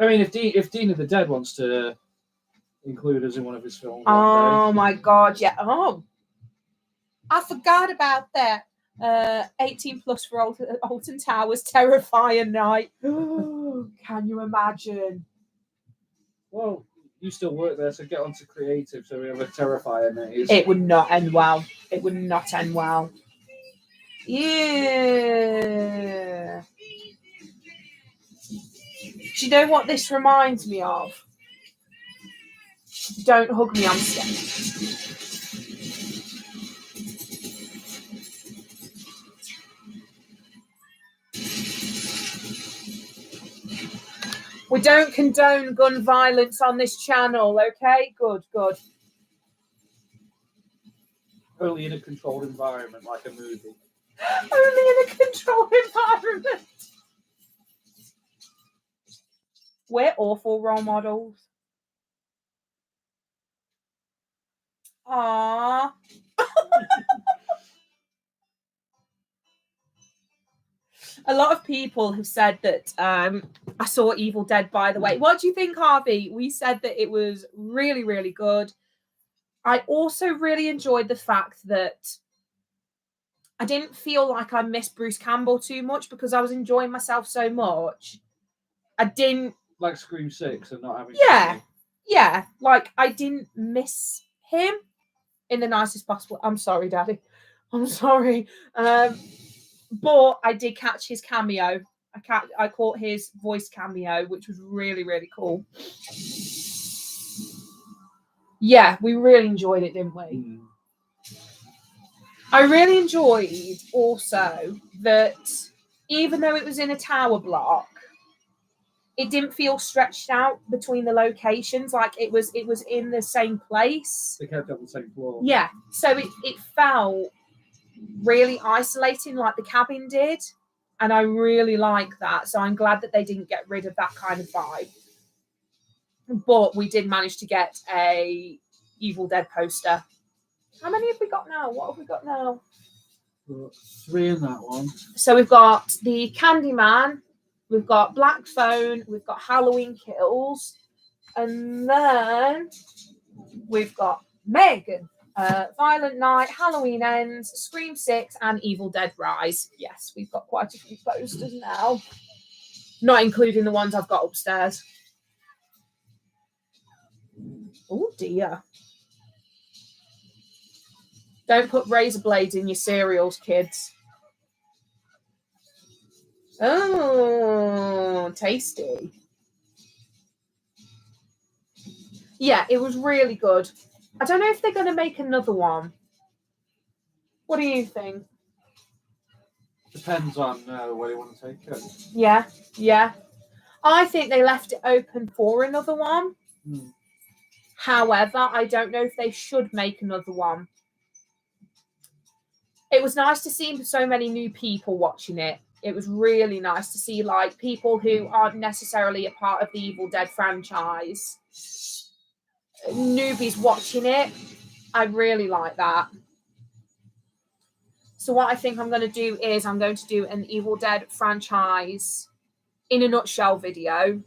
I mean, if Dean of the Dead wants to include us in one of his films. Oh my God, yeah. Oh, I forgot about that. 18 plus for Alton Towers Terrifier night. Can you imagine? Well, you still work there, so get onto creative. So we have a Terrifier night. It would not end well. It would not end well. Yeah. Do you know what this reminds me of? Don't hug me, I'm scared. We don't condone gun violence on this channel, okay? Good. Only in a controlled environment, like a movie. Only in a controlled environment. We're awful role models. Aww. A lot of people have said that I saw Evil Dead, by the way. What do you think, Harvey? We said that it was really, really good. I also really enjoyed the fact that I didn't feel like I missed Bruce Campbell too much because I was enjoying myself so much. I didn't... Like Scream 6 and not having... Yeah. Like, I didn't miss him in the nicest possible... I'm sorry, Daddy. I'm sorry. But I did catch his cameo. I caught his voice cameo, which was really, really cool. Yeah, we really enjoyed it, didn't we? Mm. I really enjoyed also that even though it was in a tower block, it didn't feel stretched out between the locations. Like it was in the same place. They kept it on the same floor. Yeah, so it felt really isolating, like the cabin did, and I really like that. So I'm glad that they didn't get rid of that kind of vibe. But we did manage to get a Evil Dead poster. How many have we got now? What have we got now? 3 in that one. So we've got the Candyman, we've got Black Phone, we've got Halloween Kills, and then we've got Megan, Violent Night, Halloween Ends, Scream 6, and Evil Dead Rise. Yes, we've got quite a few posters now, not including the ones I've got upstairs. Oh dear. Don't put razor blades in your cereals, kids. Oh, tasty. Yeah, it was really good. I don't know if they're going to make another one. What do you think? Depends on where you want to take it. Yeah. I think they left it open for another one. However, I don't know if they should make another one. It was nice to see so many new people watching it. It was really nice to see like people who aren't necessarily a part of the Evil Dead franchise. Newbies watching it. I really like that. So what I think I'm going to do is I'm going to do an Evil Dead franchise in a nutshell video,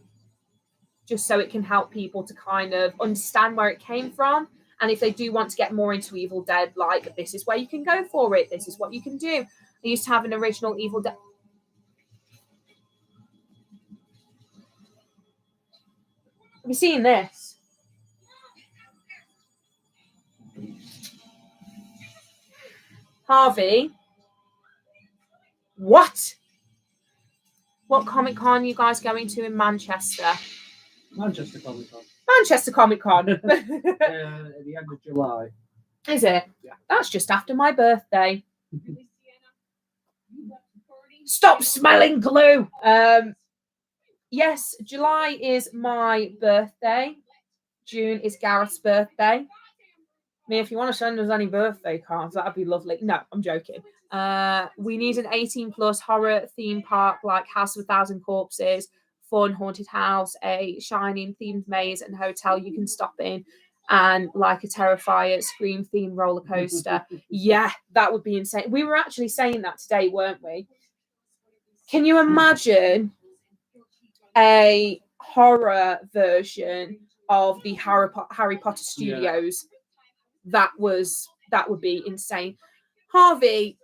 just so it can help people to kind of understand where it came from. And if they do want to get more into Evil Dead, like, this is where you can go for it. This is what you can do. I used to have an original Evil Dead. Have you seen this? Harvey? What? What Comic Con are you guys going to in Manchester? Manchester Comic Con. Manchester Comic Con. At the end of July. Is it? Yeah. That's just after my birthday. Stop smelling glue. Yes, July is my birthday. June is Gareth's birthday. I mean, if you want to send us any birthday cards, that'd be lovely. No, I'm joking. We need an 18+ horror theme park like House of a Thousand Corpses, fun haunted house, a Shining themed maze and hotel you can stop in, and like a Terrifier Scream themed roller coaster. Yeah, that would be insane. We were actually saying that today, weren't we? Can you imagine a horror version of the Harry Potter Studios? Yeah. That would be insane. Harvey,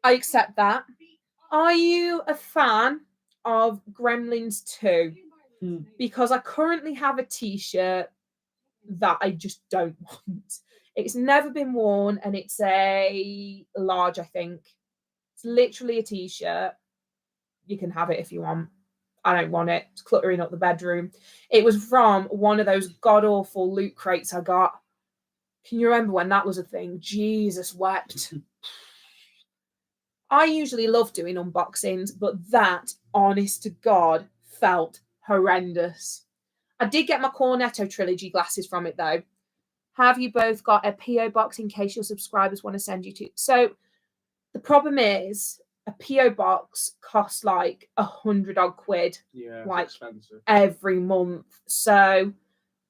I accept that. Are you a fan of Gremlins 2? Because I currently have a t-shirt that I just don't want. It's never been worn and it's a large, I think. It's literally a t-shirt. You can have it if you want. I don't want it. It's cluttering up the bedroom. It was from one of those god-awful loot crates I got. Can you remember when that was a thing? Jesus wept. I usually love doing unboxings, but that, honest to God, felt horrendous. I did get my Cornetto trilogy glasses from it, though. Have you both got a P.O. box in case your subscribers want to send you to? So the problem is, a PO box costs like 100 odd quid. Yeah, like it's expensive. Every month. So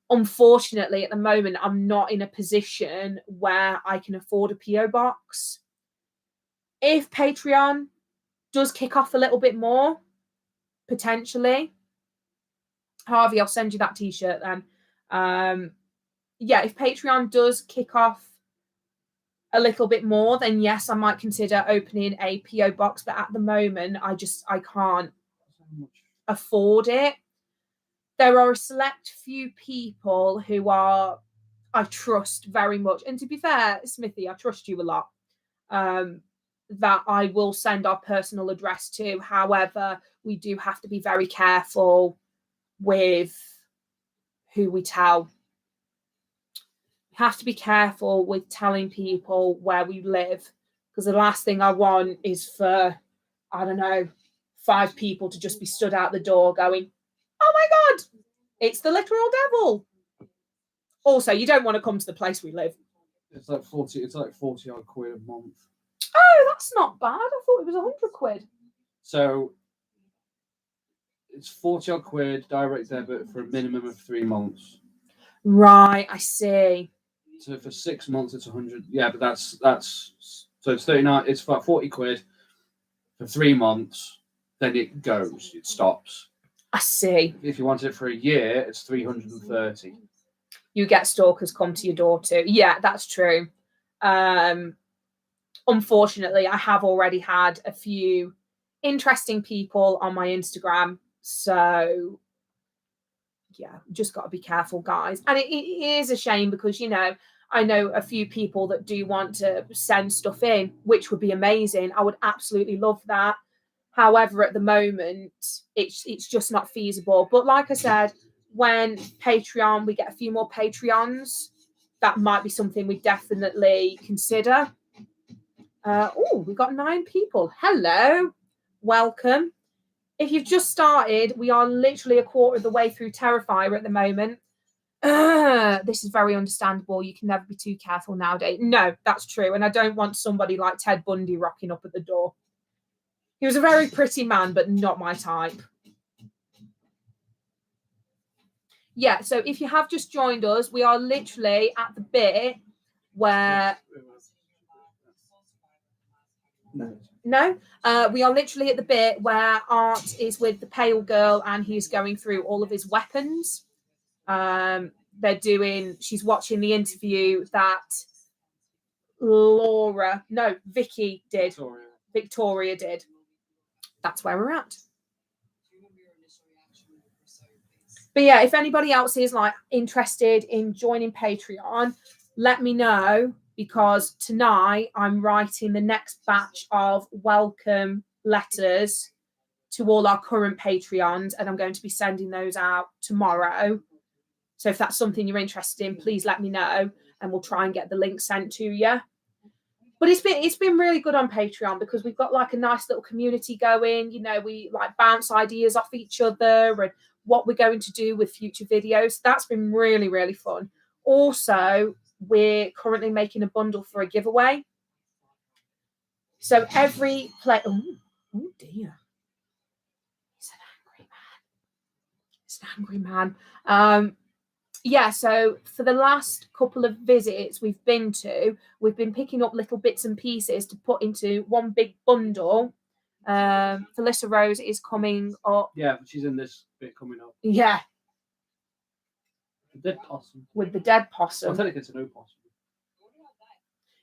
unfortunately, at the moment, I'm not in a position where I can afford a PO box. If Patreon does kick off a little bit more, potentially, Harvey, I'll send you that t-shirt then. Yeah, if Patreon does kick off a little bit more, then yes, I might consider opening a PO box. But at the moment, I can't afford it. There are a select few people who I trust very much, and to be fair, Smithy, I trust you a lot. That I will send our personal address to. However, we do have to be very careful with who we tell. We have to be careful with telling people where we live, because the last thing I want is for, I don't know, 5 people to just be stood out the door going, "Oh my God, it's the literal devil." Also, you don't want to come to the place we live. It's like 40. It's like 40 odd quid a month. Oh, that's not bad. I thought it was 100 quid. So it's 40 odd quid direct debit for a minimum of 3 months. Right, I see. So for 6 months, it's 100. Yeah, but that's so it's 39. It's about 40 quid for 3 months. Then it goes. It stops. I see. If you want it for a year, it's 330. You get stalkers come to your door too. Yeah, that's true. Unfortunately, I have already had a few interesting people on my Instagram. So yeah, just got to be careful, guys. And it is a shame because, I know a few people that do want to send stuff in, which would be amazing. I would absolutely love that. However, at the moment, it's just not feasible. But like I said, when Patreon, we get a few more Patreons, that might be something we definitely consider. We've got 9 people. Hello. Welcome. If you've just started, we are literally a quarter of the way through Terrifier at the moment. This is very understandable. You can never be too careful nowadays. No, that's true. And I don't want somebody like Ted Bundy rocking up at the door. He was a very pretty man, but not my type. Yeah, so if you have just joined us, we are literally at the bit where... No, we are literally at the bit where Art is with the pale girl and he's going through all of his weapons. She's watching the interview that Vicky did. Victoria did. That's where we're at. But yeah, if anybody else is interested in joining Patreon, let me know, because tonight I'm writing the next batch of welcome letters to all our current Patreons, and I'm going to be sending those out tomorrow. So if that's something you're interested in, please let me know and we'll try and get the link sent to you. But it's been really good on Patreon because we've got a nice little community going. We bounce ideas off each other and what we're going to do with future videos. That's been really, really fun. Also, we're currently making a bundle for a giveaway. So every play... Oh dear. It's an angry man. Yeah, so for the last couple of visits we've been picking up little bits and pieces to put into one big bundle. Felissa Rose is coming up. Yeah, she's in this bit coming up. Yeah. The dead possum. With the dead possum. I think it's a new possum.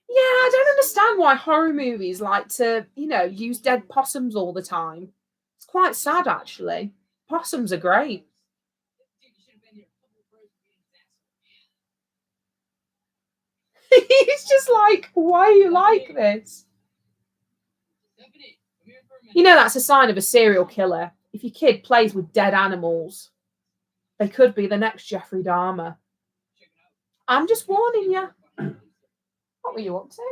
Yeah, I don't understand why horror movies like to, use dead possums all the time. It's quite sad, actually. Possums are great. He's just like, why are you like this? That's a sign of a serial killer. If your kid plays with dead animals, they could be the next Jeffrey Dahmer. I'm just warning you. What were you up to?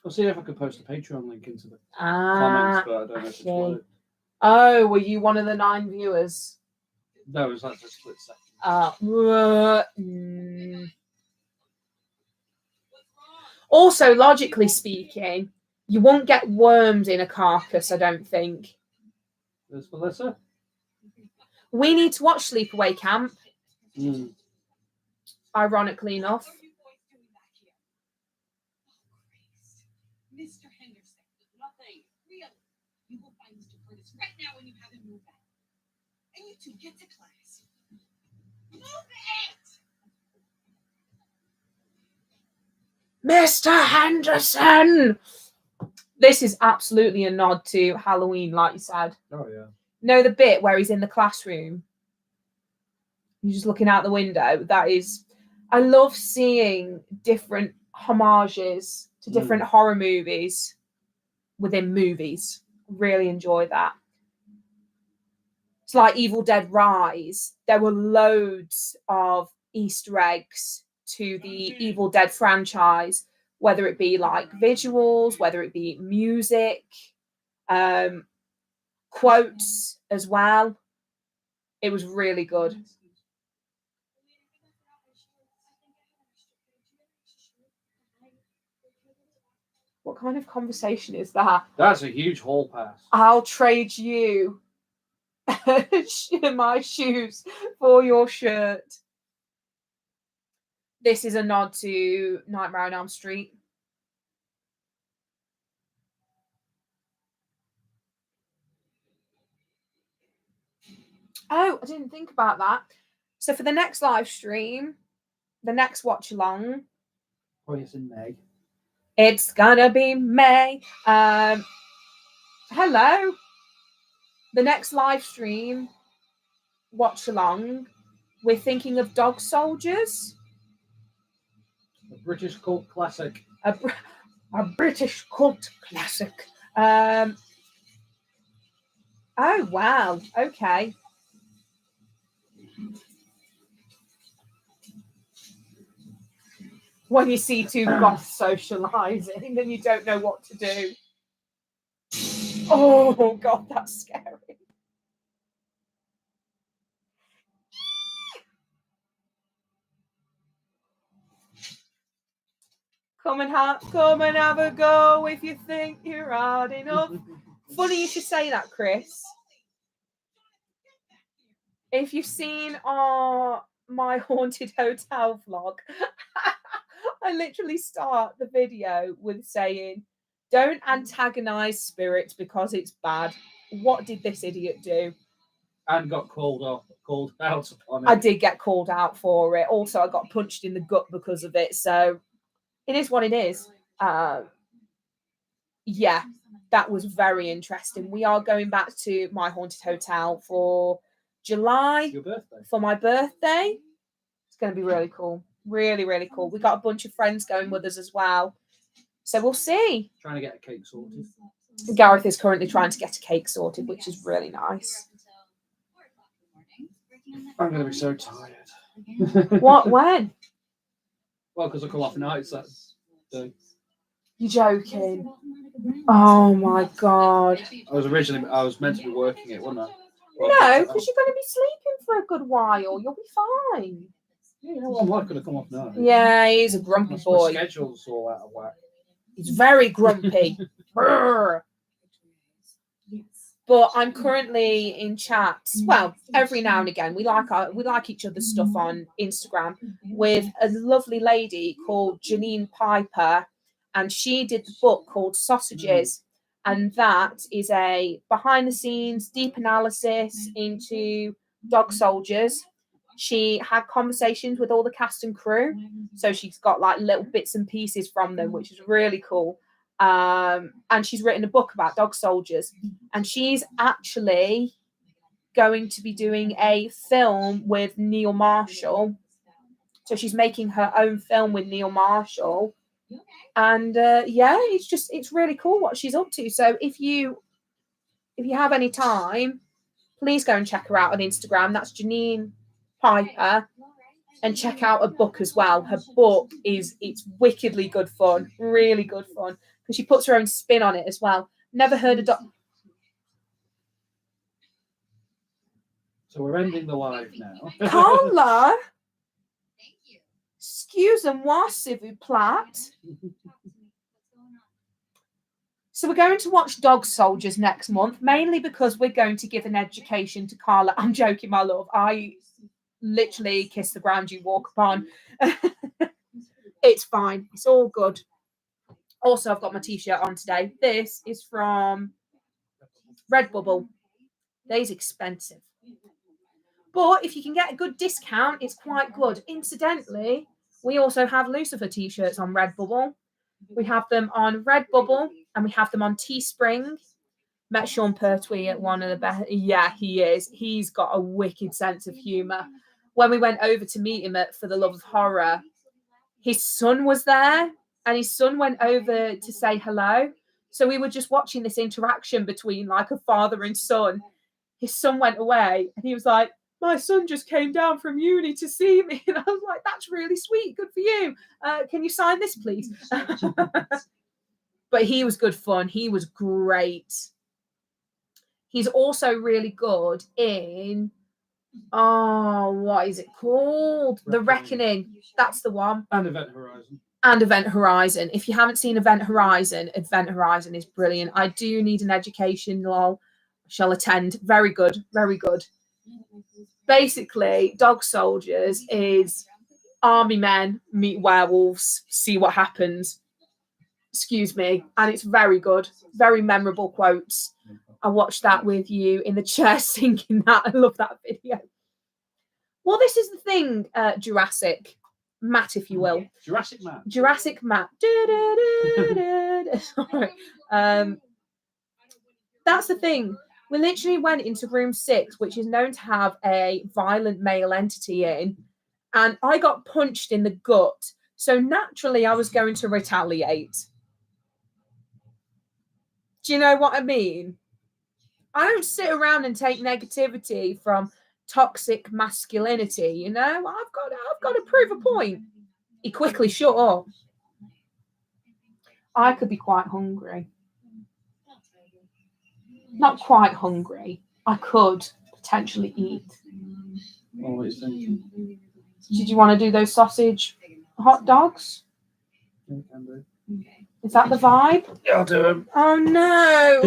I'll see if I could post a Patreon link into the comments, but I don't know if it's worth it. Oh, were you one of the 9 viewers? No, it was like a split second. Also, logically speaking, You won't get worms in a carcass, I don't think. There's Melissa. We need to watch Sleepaway Camp. Ironically enough. Mr. Henderson, nothing. Really. You will find Mr. Curtis right now when you have him move back. And you two get to class. Move it! Mr. Henderson! This is absolutely a nod to Halloween, like you said. Oh, yeah. Know the bit where he's in the classroom? He's just looking out the window. That is... I love seeing different homages to different horror movies within movies. Really enjoy that. It's like Evil Dead Rise. There were loads of Easter eggs to the Evil Dead franchise, whether it be like visuals, whether it be music, quotes as well. It was really good. What kind of conversation is that? That's a huge hall pass. I'll trade you my shoes for your shirt. This is a nod to Nightmare on Elm Street. Oh, I didn't think about that. So for the next live stream, the next watch along. Oh, it's in May. It's gonna be May. Hello. The next live stream, watch along. We're thinking of Dog Soldiers. A British cult classic. A British cult classic. Oh wow. Okay. When you see two goths socializing and you don't know what to do. Oh God, that's scary. Come and have a go if you think you're hard enough. Funny you should say that, Chris. If you've seen my haunted hotel vlog, I literally start the video with saying, "Don't antagonize spirits because it's bad." What did this idiot do? And got called out upon it. I did get called out for it. Also, I got punched in the gut because of it. So it is what it is. Yeah, that was very interesting. We are going back to my haunted hotel for July. Your birthday. For my birthday. It's going to be really cool. Really, really cool. We got a bunch of friends going with us as well. So we'll see. Trying to get a cake sorted. Gareth is currently trying to get a cake sorted, which is really nice. I'm going to be so tired. What? When? Well, because I come off nights that day. You're joking. Oh my God. I was meant to be working it, wasn't I? Well, No, because you're going to be sleeping for a good while. You'll be fine. Yeah, well, I'm not going to come off now. Yeah, he's a grumpy boy. My schedule's all out of whack. He's very grumpy. But I'm currently in chats. Well, every now and again, we like each other's stuff on Instagram with a lovely lady called Janine Piper, and she did the book called Sausages, and that is a behind-the-scenes deep analysis into Dog Soldiers. She had conversations with all the cast and crew, so she's got like little bits and pieces from them, which is really cool. And she's written a book about Dog Soldiers, and she's actually going to be doing a film with Neil Marshall. So she's making her own film with Neil Marshall, and yeah, it's really cool what she's up to. So if you have any time, please go and check her out on Instagram. That's Janine Piper. And check out her book as well. Her book it's wickedly good fun, really good fun, because she puts her own spin on it as well. Never heard of So we're ending the live now. Carla. Excusez-moi, s'il vous plaît. So we're going to watch Dog Soldiers next month, mainly because we're going to give an education to Carla. I'm joking, my love. I literally kiss the ground you walk upon. It's fine. It's all good. Also, I've got my t-shirt on today. This is from Redbubble. They's expensive. But if you can get a good discount, it's quite good. Incidentally, we also have Loucifer t-shirts on Redbubble. We have them on Redbubble and we have them on Teespring. Met Sean Pertwee at one of the best. Yeah, he is. He's got a wicked sense of humour. When we went over to meet him at For the Love of Horror, his son was there and his son went over to say hello. So we were just watching this interaction between like a father and son. His son went away and he was like, my son just came down from uni to see me. And I was like, that's really sweet. Good for you. Can you sign this, please? But he was good fun. He was great. He's also really good in, what is it called? The Reckoning. That's the one. And Event Horizon. And Event Horizon. If you haven't seen Event Horizon is brilliant. I do need an education, lol. Shall attend. Very good. Very good. Basically, Dog Soldiers is army men meet werewolves, see what happens. Excuse me. And it's very good. Very memorable quotes. I watched that with you in the chair singing that. I love that video. Well, this is the thing, Jurassic Matt, if you will. Jurassic Matt. Jurassic Matt. That's the thing. We literally went into room 6, which is known to have a violent male entity in, and I got punched in the gut. So naturally, I was going to retaliate. Do you know what I mean? I don't sit around and take negativity from toxic masculinity, you know? I've got to prove a point. He quickly shut up. I could be quite hungry. Not quite hungry. I could potentially eat. Always thinking. Did you want to do those sausage hot dogs? Yeah, can do. Is that the vibe? Yeah, I'll do them. Oh no!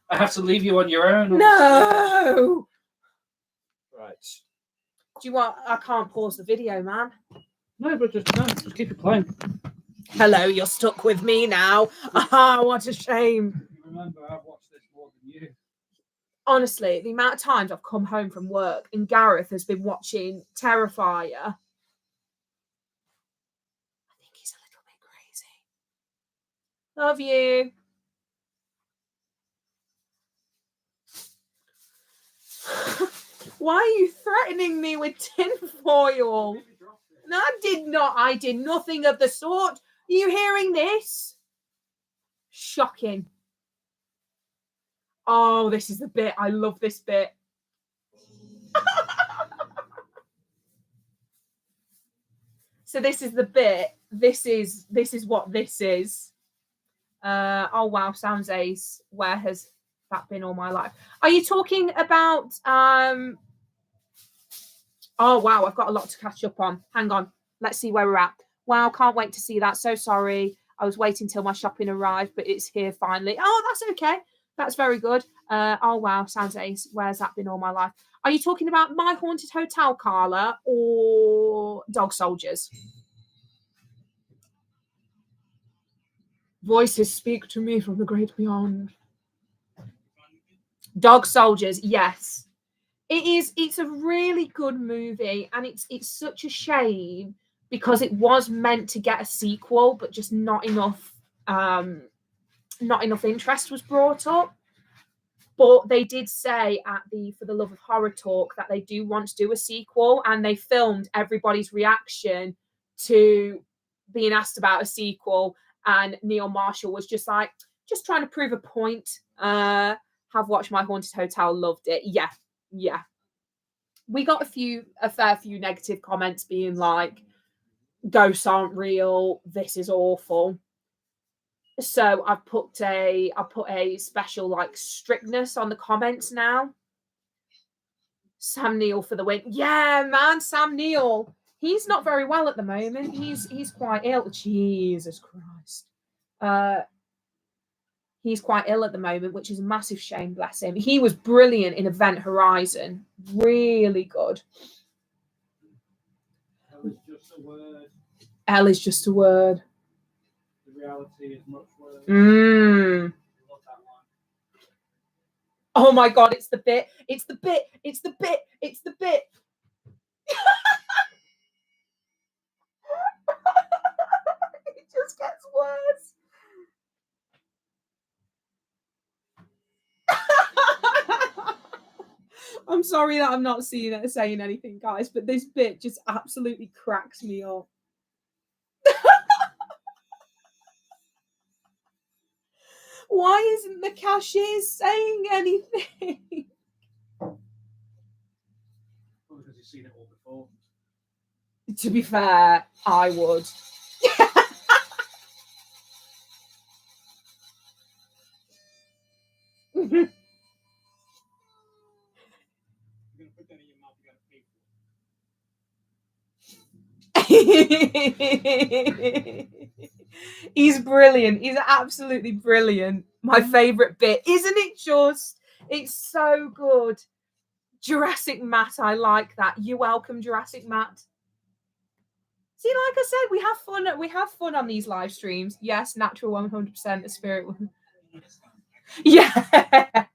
I have to leave you on your own. No! Right. Do you want? I can't pause the video, man. No, but just keep it playing. Hello, you're stuck with me now. Ah, what a shame. Remember, I've watched this more than you. Honestly, the amount of times I've come home from work and Gareth has been watching Terrifier. I think he's a little bit crazy. Love you. Why are you threatening me with tinfoil? No, I did not. I did nothing of the sort. Are you hearing this? Shocking. Oh, this is the bit. I love this bit. So this is the bit. This is what this is. Oh wow, sounds ace. Where has that been all my life? Are you talking about oh wow, I've got a lot to catch up on. Hang on. Let's see where we're at. Wow, can't wait to see that. So sorry. I was waiting till my shopping arrived, but it's here finally. Oh, that's okay. That's very good. Oh wow, sounds ace. Where's that been all my life? Are you talking about My Haunted Hotel, Carla, or Dog Soldiers? Voices speak to me from the great beyond. Dog Soldiers, yes. It's a really good movie, and it's such a shame because it was meant to get a sequel, but just not enough interest was brought up. But they did say at the For the Love of Horror talk that they do want to do a sequel, and they filmed everybody's reaction to being asked about a sequel. And Neil Marshall was just like, just trying to prove a point. Have watched My Haunted Hotel, loved it. Yeah. We got a fair few negative comments being like, ghosts aren't real, this is awful. So I put a special like strictness on the comments now. Sam Neill for the win. Yeah, man, Sam Neill. He's not very well at the moment. He's quite ill. Jesus Christ. He's quite ill at the moment, which is a massive shame, bless him. He was brilliant in Event Horizon. Really good. Hell is just a word. Hell is just a word. The reality is much worse. Mm. Love that one. Oh my God, it's the bit. It's the bit. It's the bit. It's the bit. It just gets worse. I'm sorry that I'm not saying anything, guys, but this bit just absolutely cracks me up. Why isn't the cashier saying anything? Probably because you've seen it all before. To be fair, I would. You're going to put that in your mouth, you got to pay for it. He's brilliant. He's absolutely brilliant. My favourite bit. Isn't it just? It's so good. Jurassic Matt, I like that. You're welcome, Jurassic Matt. See, like I said, we have fun. We have fun on these live streams. Yes, natural 100%. The spirit. Yeah. Right,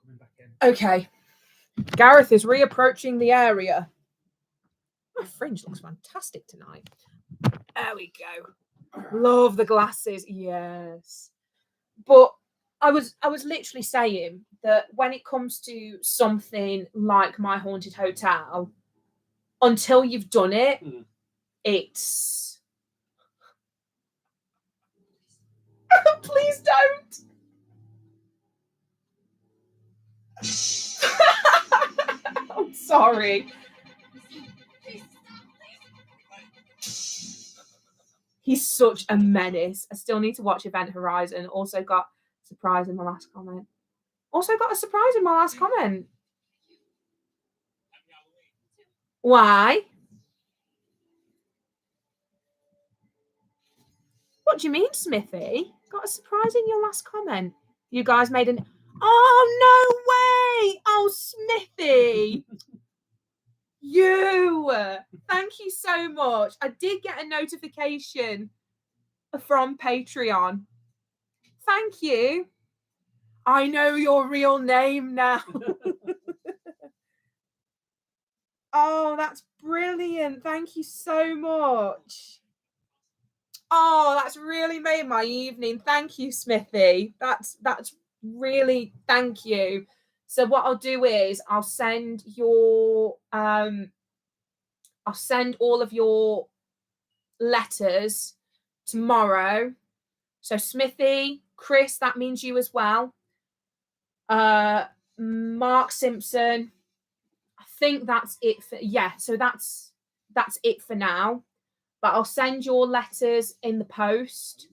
coming back in. Okay. Gareth is reapproaching the area. My fringe looks fantastic tonight. There we go. Love the glasses. Yes. But I was literally saying that when it comes to something like My Haunted Hotel, until you've done it, it's please don't. I'm sorry. He's such a menace. I still need to watch Event Horizon. Also got a surprise in my last comment. Why? What do you mean, Smithy? Got a surprise in your last comment. You guys made an... Oh, no way! Oh, Smithy! You! Thank you so much. I did get a notification from Patreon. Thank you. I know your real name now. Oh, that's brilliant. Thank you so much. Oh, that's really made my evening. Thank you, Smithy. That's really, thank you. So what I'll do is I'll send all of your letters tomorrow. So Smithy, Chris, that means you as well. Mark Simpson, I think that's it for so that's it for now. But I'll send your letters in the post.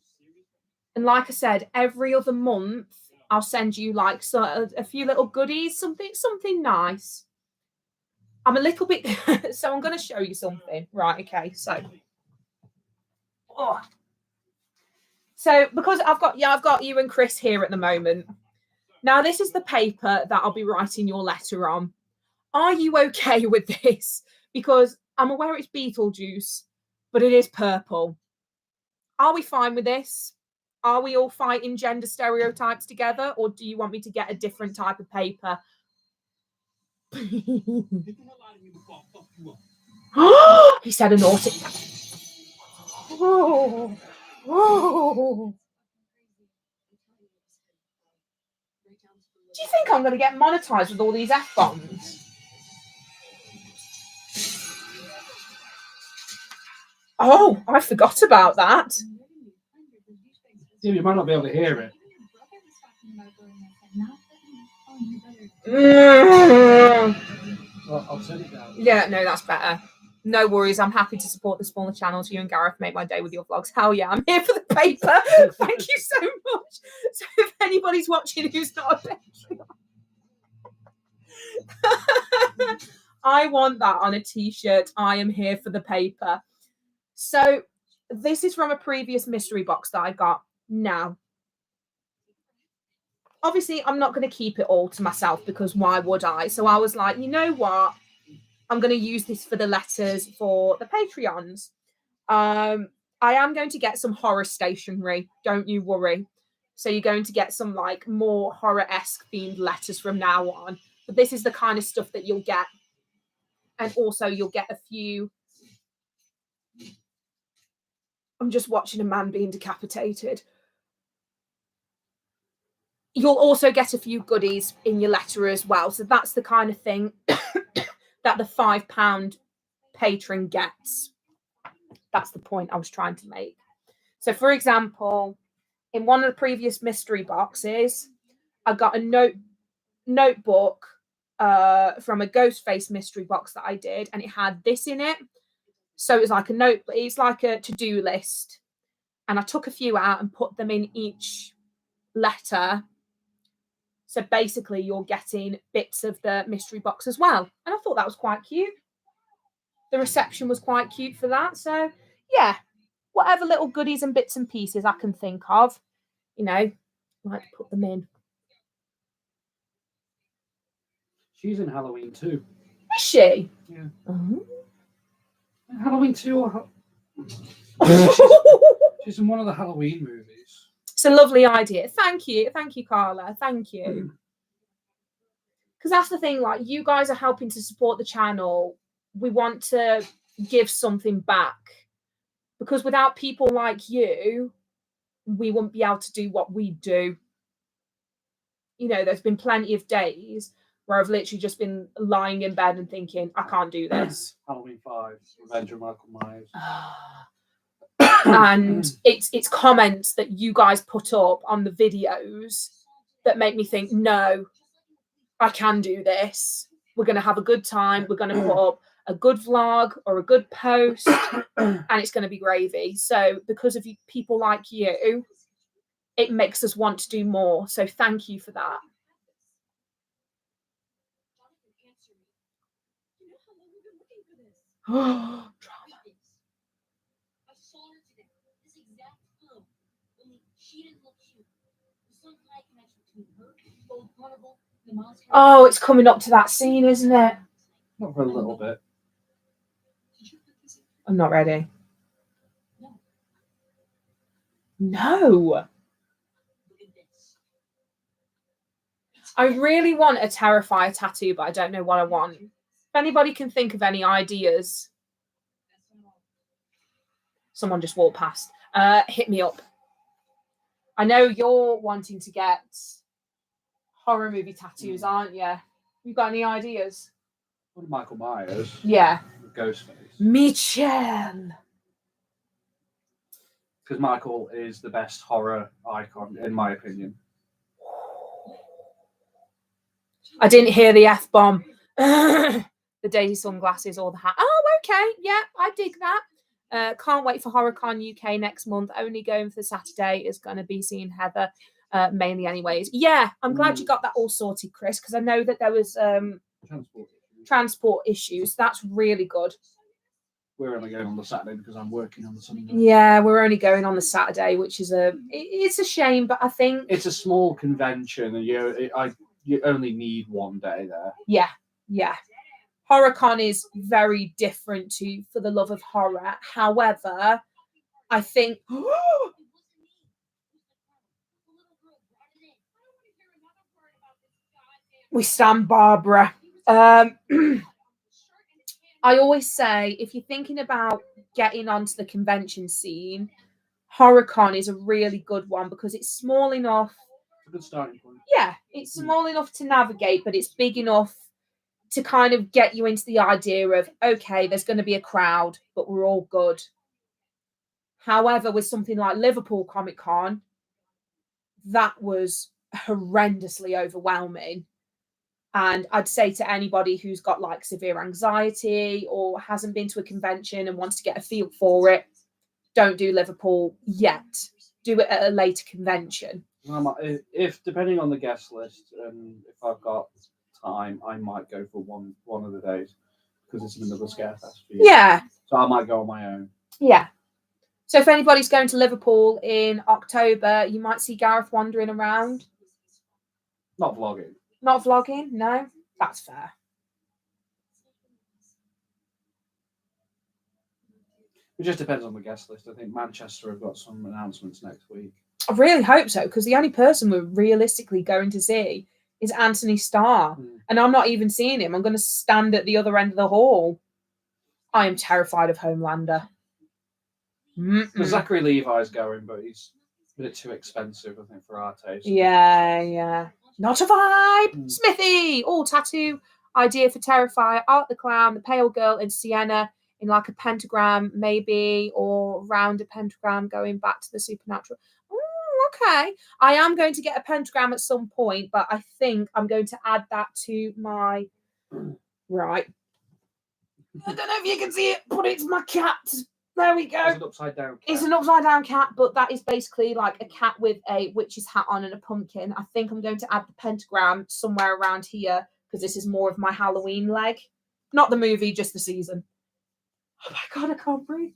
And like I said, every other month I'll send you like a few little goodies, something nice. I'm a little bit so I'm going to show you something. Right, okay. So because I've got you and Chris here at the moment. Now this is the paper that I'll be writing your letter on. Are you okay with this? Because I'm aware it's Beetlejuice, but it is purple. Are we fine with this? Are we all fighting gender stereotypes together, or do you want me to get a different type of paper? He said a naughty. Oh. Do you think I'm going to get monetized with all these F-bombs? Oh, I forgot about that. Yeah, you might not be able to hear it. Well, I'll turn it down. Yeah, no, that's better. No worries. I'm happy to support the smaller channels. You and Gareth make my day with your vlogs. Hell yeah, I'm here for the paper. Thank you so much. So if anybody's watching who's not a Patreon, I want that on a t-shirt. I am here for the paper. So this is from a previous mystery box that I got. Now, obviously, I'm not going to keep it all to myself because why would I? So I was like, you know what? I'm going to use this for the letters for the Patreons. I am going to get some horror stationery. Don't you worry. So you're going to get some like more horror-esque themed letters from now on. But this is the kind of stuff that you'll get. And also you'll get a few. I'm just watching a man being decapitated. You'll also get a few goodies in your letter as well. So that's the kind of thing that the £5 patron gets. That's the point I was trying to make. So, for example, in one of the previous mystery boxes, I got a notebook from a Ghostface mystery box that I did, and it had this in it. So it was like a note, it's like a to-do list. And I took a few out and put them in each letter. So basically, you're getting bits of the mystery box as well. And I thought that was quite cute. The reception was quite cute for that. So, yeah, whatever little goodies and bits and pieces I can think of, you know, I like to put them in. She's in Halloween too. Is she? Yeah. Oh. Halloween 2 or she's in one of the Halloween movies. It's a lovely idea. Thank you, Carla. Thank you. Because that's the thing, like, you guys are helping to support the channel. We want to give something back. Because without people like you, we wouldn't be able to do what we do. You know, there's been plenty of days where I've literally just been lying in bed and thinking, I can't do this. Halloween 5, Revenge of Michael Myers. And it's comments that you guys put up on the videos that make me think, no, I can do this. We're going to have a good time. We're going to put up a good vlog or a good post, and it's going to be gravy. So because of you, people like you, it makes us want to do more. So thank you for that. Drama. I saw her today. This exact photo. Only she didn't look cute. There's some high connection between her, both vulnerable, the monster. Oh, it's coming up to that scene, isn't it? Not for a little bit. I'm not ready. No. No. Look at this. I really want a Terrifier tattoo, but I don't know what I want. If anybody can think of any ideas, someone just walked past. Hit me up. I know you're wanting to get horror movie tattoos, aren't you? You got any ideas? What Michael Myers? Yeah. Ghostface. Michelle. Because Michael is the best horror icon, in my opinion. I didn't hear the F-bomb. The daisy sunglasses or the hat. Oh, okay. Yeah, I dig that. Can't wait for HorrorCon UK next month. Only going for the Saturday is going to be seeing Heather mainly anyways. Yeah, I'm glad you got that all sorted, Chris, because I know that there was transport issues. That's really good. We're only going on the Saturday because I'm working on the Sunday. Yeah, we're only going on the Saturday, which is it's a shame, but I think it's a small convention and you only need one day there. Yeah. HorrorCon is very different to For the Love of Horror. However, I think we stand Barbara. I always say, if you're thinking about getting onto the convention scene, HorrorCon is a really good one because it's small enough. It's a good starting point. Yeah, it's small enough to navigate, but it's big enough to kind of get you into the idea of, okay, there's going to be a crowd, but we're all good. However, with something like Liverpool Comic Con, that was horrendously overwhelming. And I'd say to anybody who's got like severe anxiety or hasn't been to a convention and wants to get a feel for it, don't do Liverpool yet. Do it at a later convention. If depending on the guest list and if I've got time, I might go for one of the days because it's another scare fest for you. Yeah. So I might go on my own. Yeah. So if anybody's going to Liverpool in October, you might see Gareth wandering around. Not vlogging. Not vlogging? No, that's fair. It just depends on the guest list. I think Manchester have got some announcements next week. I really hope so, because the only person we're realistically going to see is Anthony Starr. And I'm not even seeing him. I'm going to stand at the other end of the hall. I am terrified of Homelander. Zachary Levi's going, but he's a bit too expensive, I think, for our taste. Yeah. Not a vibe. Smithy. Oh, tattoo idea for Terrifier. Art the Clown, the Pale Girl, and Sienna in like a pentagram, maybe, or round a pentagram going back to the supernatural. Okay. I am going to get a pentagram at some point, but I think I'm going to add that to my... Right. I don't know if you can see it, but it's my cat. There we go. It's an upside down cat. It's an upside down cat, but that is basically like a cat with a witch's hat on and a pumpkin. I think I'm going to add the pentagram somewhere around here because this is more of my Halloween leg. Not the movie, just the season. Oh my God, I can't breathe.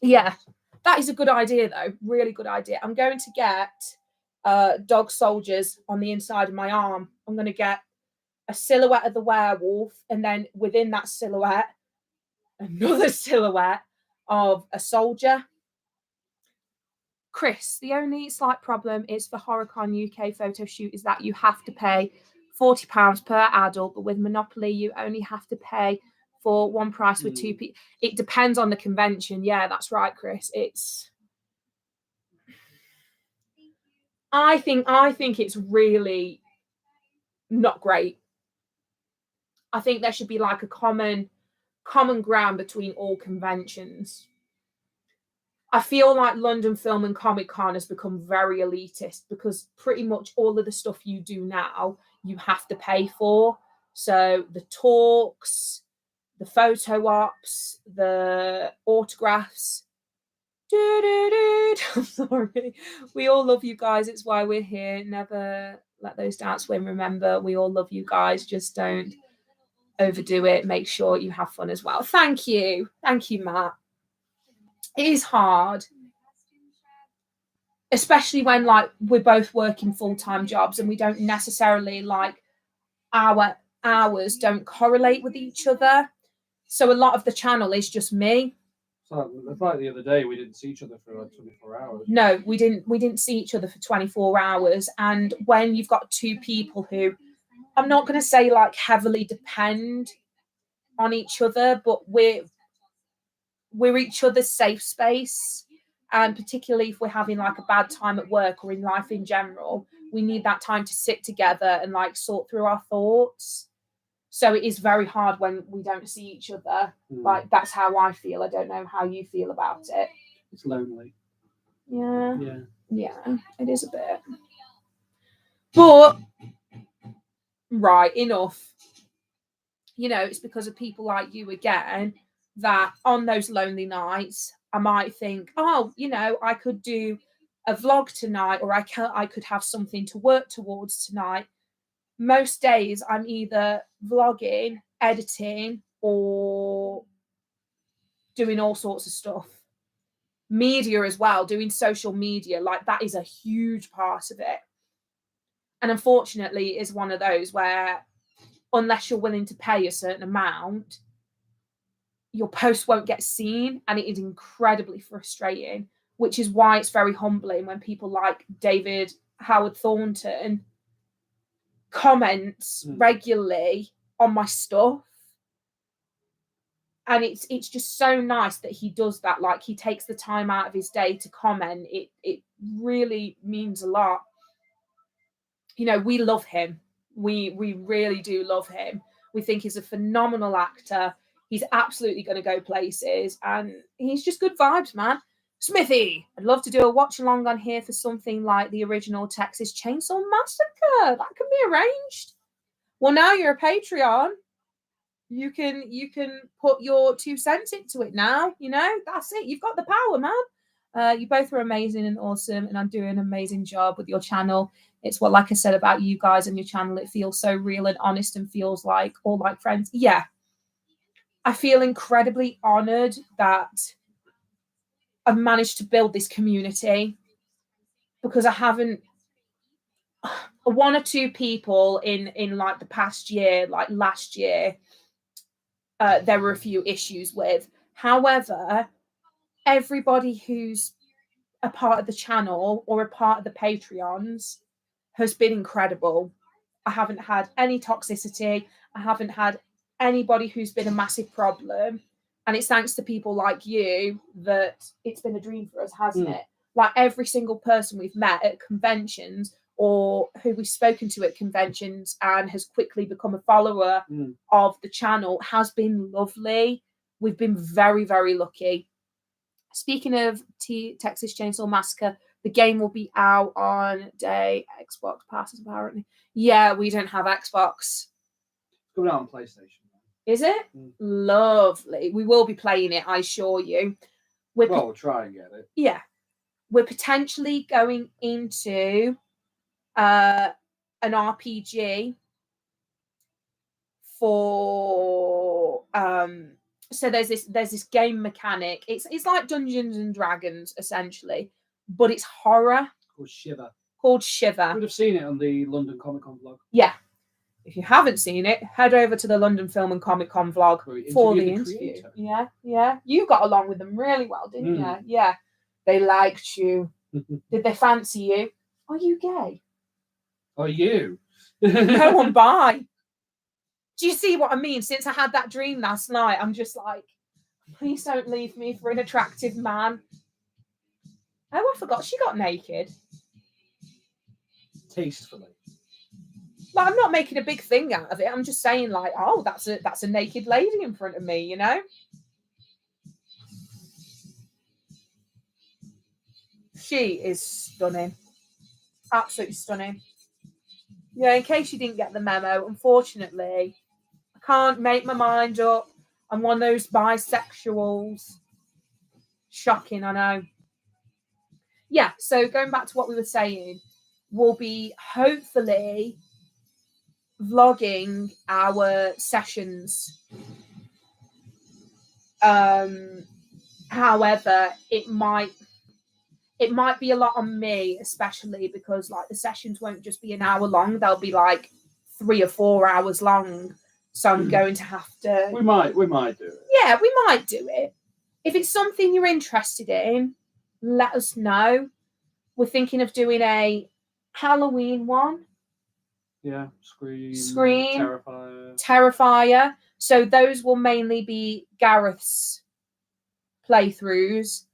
Yeah, that is a good idea though. Really good idea. I'm going to get dog soldiers on the inside of my arm. I'm going to get a silhouette of the werewolf, and then within that silhouette, another silhouette of a soldier. Chris, the only slight problem is for HorrorCon UK photo shoot is that you have to pay £40 per adult, but with Monopoly you only have to pay for one price with two people. It depends on the convention. Yeah, that's right, Chris. I think it's really not great. I think there should be like a common ground between all conventions. I feel like London Film and Comic Con has become very elitist because pretty much all of the stuff you do now, you have to pay for. So the talks, the photo ops, the autographs. I'm sorry. We all love you guys. It's why we're here. Never let those doubts win. Remember, we all love you guys. Just don't overdo it. Make sure you have fun as well. Thank you, Matt. It is hard, especially when like we're both working full-time jobs and we don't necessarily like our hours don't correlate with each other. So a lot of the channel is just me. So it's like the other day we didn't see each other for like 24 hours. No, we didn't see each other for 24 hours. And when you've got two people who, I'm not going to say like heavily depend on each other, but we're each other's safe space. And particularly if we're having like a bad time at work or in life in general, we need that time to sit together and like sort through our thoughts. So it is very hard when we don't see each other. Like that's how I feel. I don't know how you feel about it. It's lonely. Yeah, it is a bit. But right, enough. You know, it's because of people like you again that on those lonely nights, I might think, oh, you know, I could do a vlog tonight, or I could have something to work towards tonight. Most days I'm either vlogging, editing, or doing all sorts of stuff. Media as well, doing social media, like that is a huge part of it. And unfortunately, it is one of those where unless you're willing to pay a certain amount, your post won't get seen, and it is incredibly frustrating, which is why it's very humbling when people like David Howard Thornton comments regularly on my stuff. And it's just so nice that he does that. Like he takes the time out of his day to comment. It really means a lot. You know, we love him. We really do love him. We think he's a phenomenal actor. He's absolutely going to go places, and he's just good vibes, man. Smithy, I'd love to do a watch along on here for something like the original Texas Chainsaw Massacre. That can be arranged. Well, now you're a Patreon. You can put your 2 cents into it now. You know, that's it. You've got the power, man. You both are amazing and awesome, and I'm doing an amazing job with your channel. It's what, like I said about you guys and your channel, it feels so real and honest and feels like all like friends. Yeah. I feel incredibly honored that I've managed to build this community, because I haven't. One or two people in like the past year, like last year, there were a few issues with. However, everybody who's a part of the channel or a part of the Patreons has been incredible. I haven't had any toxicity. I haven't had anybody who's been a massive problem. And it's thanks to people like you that it's been a dream for us, hasn't it? Like every single person we've met at conventions or who we've spoken to at conventions and has quickly become a follower of the channel has been lovely. We've been very, very lucky. Speaking of Texas Chainsaw Massacre, the game will be out on day Xbox passes apparently. Yeah, we don't have Xbox. It's coming out on PlayStation. Is it? Lovely. We will be playing it, I assure you. We'll try and get it. Yeah. We're potentially going into an RPG for so there's this game mechanic. It's like Dungeons and Dragons essentially, but it's horror. Called Shiver. You would have seen it on the London Comic Con vlog. Yeah. If you haven't seen it, head over to the London Film and Comic Con vlog for the interview. Yeah. You got along with them really well, didn't you? Yeah. They liked you. Did they fancy you? Are you gay? Are you? No one by. Do you see what I mean? Since I had that dream last night, I'm just like, please don't leave me for an attractive man. Oh, I forgot she got naked. Tastefully. Like, I'm not making a big thing out of it. I'm just saying, like, oh, that's a naked lady in front of me, you know? She is stunning. Absolutely stunning. Yeah, in case you didn't get the memo, unfortunately, I can't make my mind up. I'm one of those bisexuals. Shocking, I know. Yeah, so going back to what we were saying, we'll be hopefully vlogging our sessions. However, it might be a lot on me, especially because like the sessions won't just be an hour long, they'll be like 3 or 4 hours long. So I'm going to have to We might do it. Yeah, we might do it. If it's something you're interested in, let us know. We're thinking of doing a Halloween one. Yeah, Scream, Terrifier. So those will mainly be Gareth's playthroughs.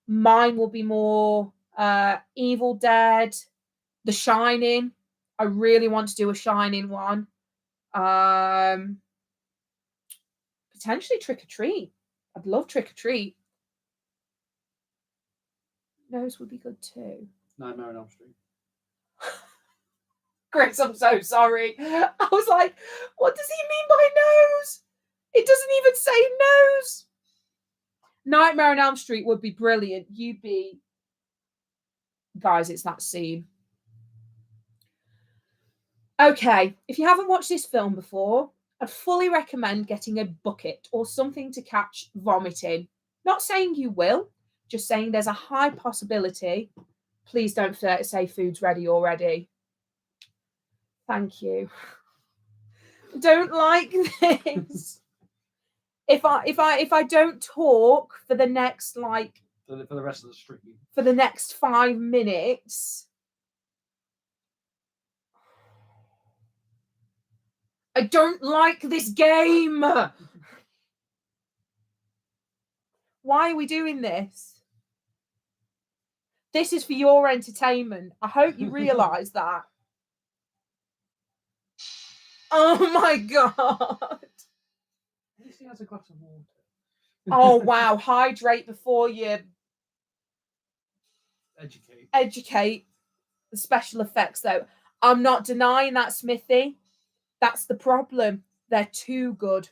Mine will be more Evil Dead, The Shining. I really want to do a Shining one. Potentially Trick or Treat. I'd love Trick or Treat. Nose would be good too. Nightmare on Elm Street. Chris, I'm so sorry. I was like, what does he mean by nose? It doesn't even say nose. Nightmare on Elm Street would be brilliant. You'd be... Guys, it's that scene. Okay, if you haven't watched this film before, I'd fully recommend getting a bucket or something to catch vomiting. Not saying you will, just saying there's a high possibility. Please don't say food's ready already. Thank you. Don't like this. If I don't talk for the next for the rest of the stream, for the next 5 minutes, I don't like this game. Why are we doing this? This is for your entertainment. I hope you realise that. Oh my God. He has a glass of water. Oh wow, hydrate before you educate. The special effects though. I'm not denying that, Smithy. That's the problem. They're too good.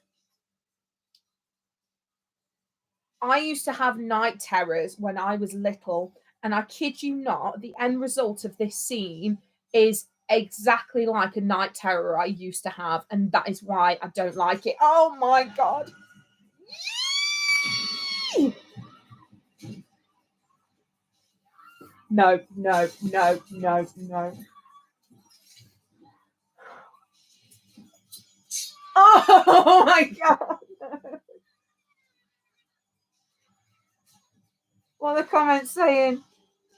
I used to have night terrors when I was little, and I kid you not, the end result of this scene is exactly like a night terror I used to have, and that is why I don't like it. Oh my God. No, no, no, no, no. Oh my God. What are the comments saying?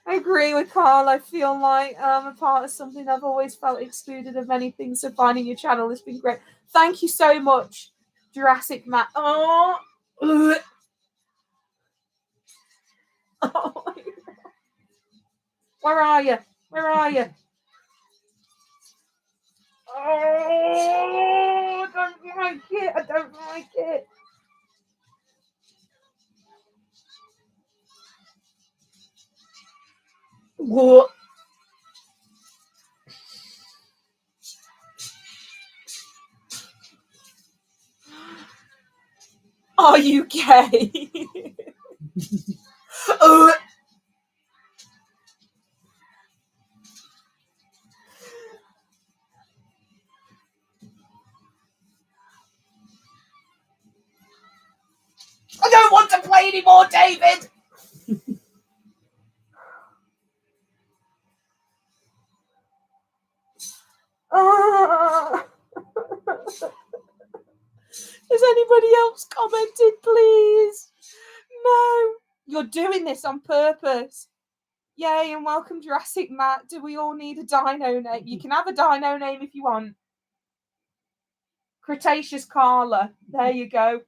I agree with Carl. I feel like I'm a part of something I've always felt excluded of many things. So finding your channel has been great. Thank you so much, Jurassic Matt. Oh, ugh. Oh my God. Where are you? Where are you? Oh, I don't like it. I don't like it. What? Are you gay? Ugh. I don't want to play anymore, David. Ah. Has anybody else commented, please? No. You're doing this on purpose. Yay, and welcome, Jurassic Matt. Do we all need a dino name? You can have a dino name if you want. Cretaceous Carla. There you go.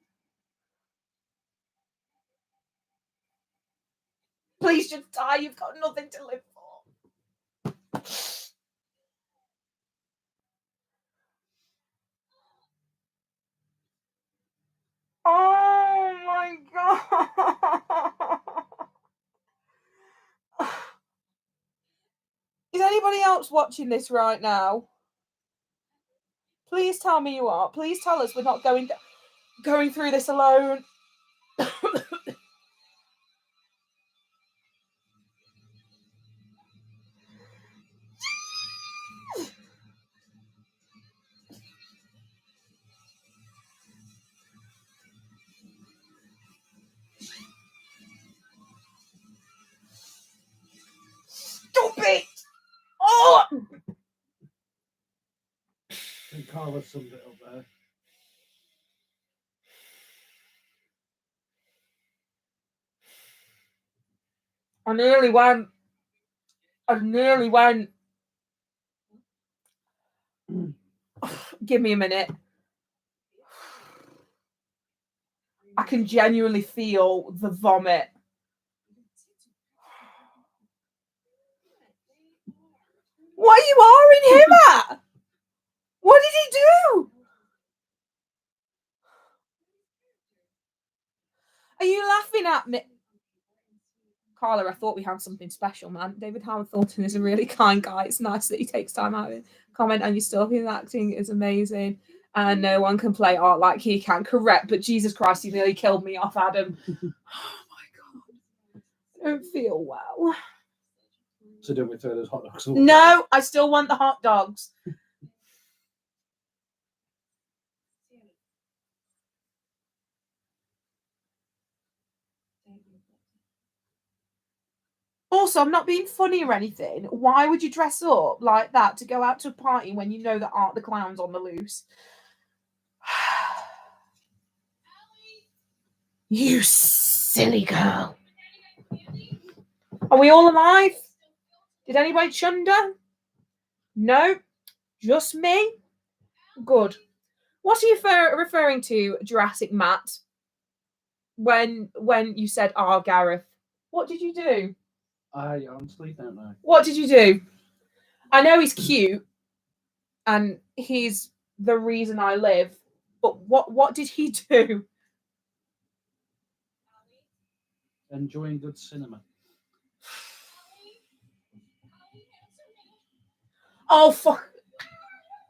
Please just die. You've got nothing to live for. Oh my God. Is anybody else watching this right now? Please tell me you are. Please tell us we're not going through this alone. Stop it! Oh! I think Carla summed it up there. I nearly went. Give me a minute. I can genuinely feel the vomit. What are you ahhing him at? What did he do? Are you laughing at me? Carla, I thought we had something special, man. David Howard Thornton is a really kind guy. It's nice that he takes time out to comment on your stuff. His acting is amazing. And no one can play art like he can. Correct. But Jesus Christ, you nearly killed me off, Adam. Oh my God. I don't feel well. So don't we throw those hot dogs away? No, I still want the hot dogs. Also, I'm not being funny or anything. Why would you dress up like that to go out to a party when you know there aren't the clowns on the loose? You silly girl. Are we all alive? Did anybody chunder? No, just me. Good. What are you referring to, Jurassic Matt? When you said, "Ah, Gareth," what did you do? I honestly don't know. What did you do? I know he's cute, and he's the reason I live. But what did he do? Enjoying good cinema. Oh fuck!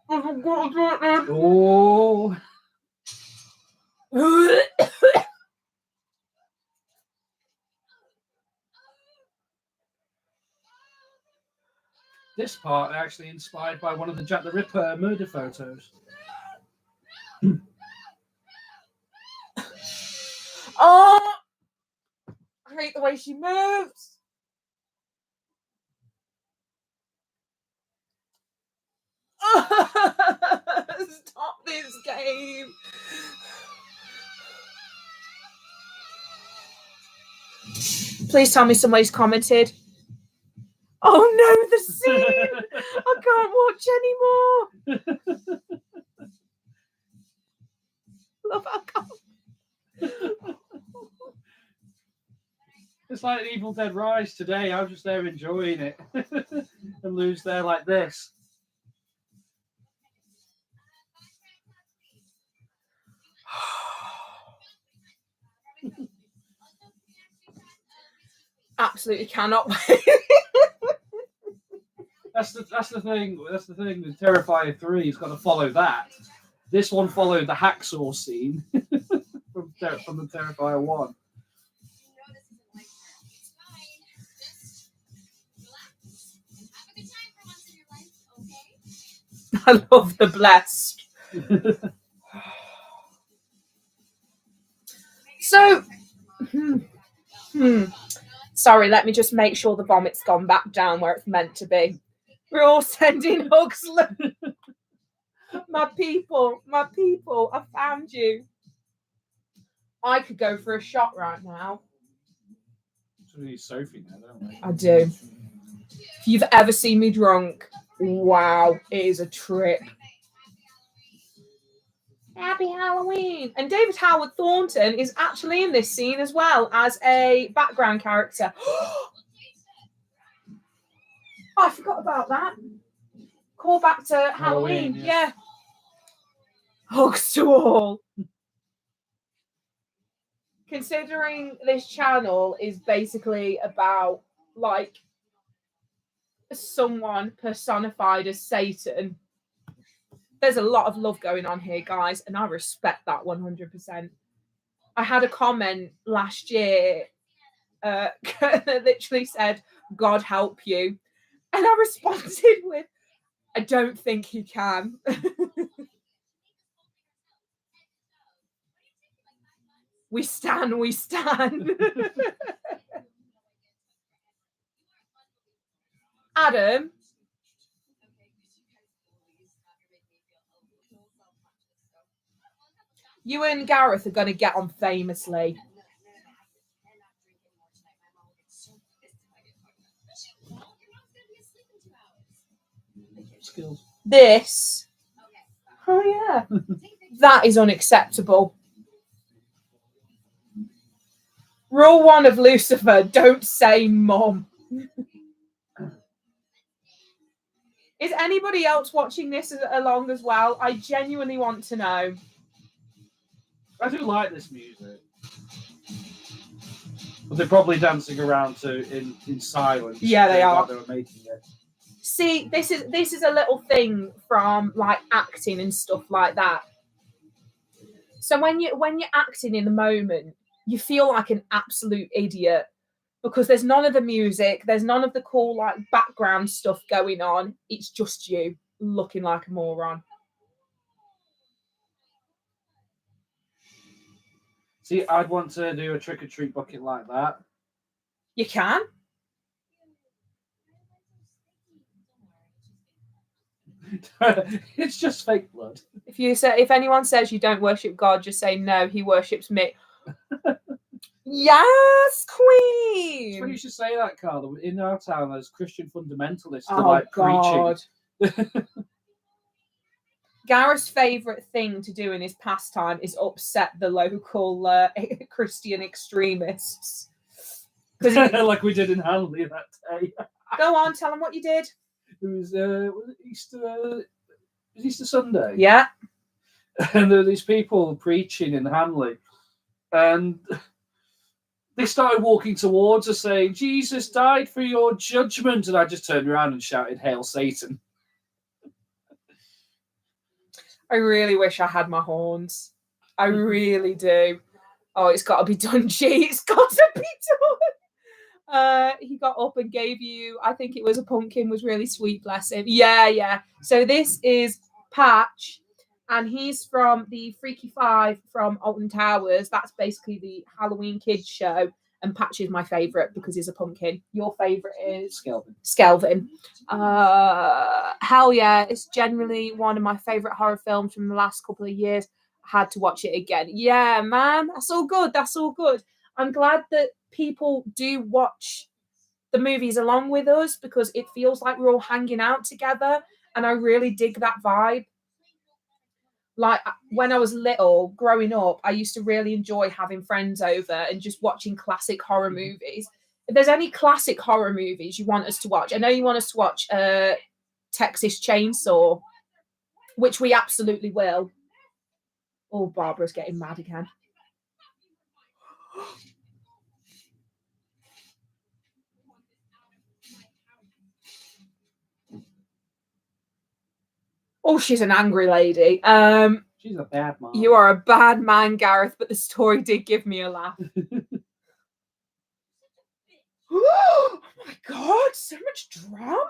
Oh. This part actually inspired by one of the Jack the Ripper murder photos. Oh! I hate the way she moves. Stop this game. Please tell me somebody's commented. Oh no, the scene! I can't watch anymore. Love, I can't. It's like Evil Dead Rise today. I was just there enjoying it. And Lou's there like this. Absolutely cannot wait. That's the thing. That's the thing. The Terrifier 3 has got to follow that. This one followed the hacksaw scene from the Terrifier 1. I love the blessed. So, sorry, let me just make sure the vomit's gone back down where it's meant to be. We're all sending hugs. My people, I found you. I could go for a shot right now. We need Sophie now, don't we? I do. If you've ever seen me drunk, wow, it is a trip. Happy Halloween. And David Howard Thornton is actually in this scene as well as a background character. Oh, I forgot about that. Call back to Halloween. Yeah. Hugs to all. Considering this channel is basically about like someone personified as Satan, there's a lot of love going on here, guys, and I respect that 100%. I had a comment last year that literally said, God help you. And I responded with, I don't think he can. We stand, we stand. Adam. You and Gareth are going to get on famously. Skills. This. Oh, yeah. That is unacceptable. Rule 1 of Loucifer, don't say mom. Is anybody else watching this along as well? I genuinely want to know. I do like this music. But they're probably dancing around to in silence. Yeah, they are. While they were making it. See, this is a little thing from like acting and stuff like that. So when you're acting in the moment, you feel like an absolute idiot because there's none of the music, there's none of the cool like background stuff going on. It's just you looking like a moron. See, I'd want to do a trick-or-treat bucket like that. You can. It's just fake blood. If anyone says you don't worship God, just say no, he worships me. Yes, Queen. It's funny you should say that, Carla. In our town, there's Christian fundamentalists that Oh, like God. preaching. Gareth's favourite thing to do in his pastime is upset the local Christian extremists. Like we did in Hanley that day. Go on, tell them what you did. It was Easter Sunday. Yeah. And there were these people preaching in Hanley. And they started walking towards us saying, Jesus died for your judgment. And I just turned around and shouted, Hail Satan. I really wish I had my horns. I really do. Oh, it's got to be done, G. It's got to be done. He got up and gave you, I think it was a pumpkin, was really sweet, bless him. Yeah. So this is Patch, and he's from the Freaky Five from Alton Towers. That's basically the Halloween kids show. and Patch is my favourite because he's a pumpkin. Your favourite is Skelvin. Skelvin. Hell yeah, it's generally one of my favourite horror films from the last couple of years. I had to watch it again. Yeah, man, that's all good. That's all good. I'm glad that people do watch the movies along with us because it feels like we're all hanging out together, and I really dig that vibe. Like when I was little, growing up, I used to really enjoy having friends over and just watching classic horror movies. If there's any classic horror movies you want us to watch, I know you want us to watch Texas Chainsaw, which we absolutely will. Oh, Barbara's getting mad again. Oh, she's an angry lady. She's a bad mom. You are a bad man, Gareth, but the story did give me a laugh. Oh my god, so much drama.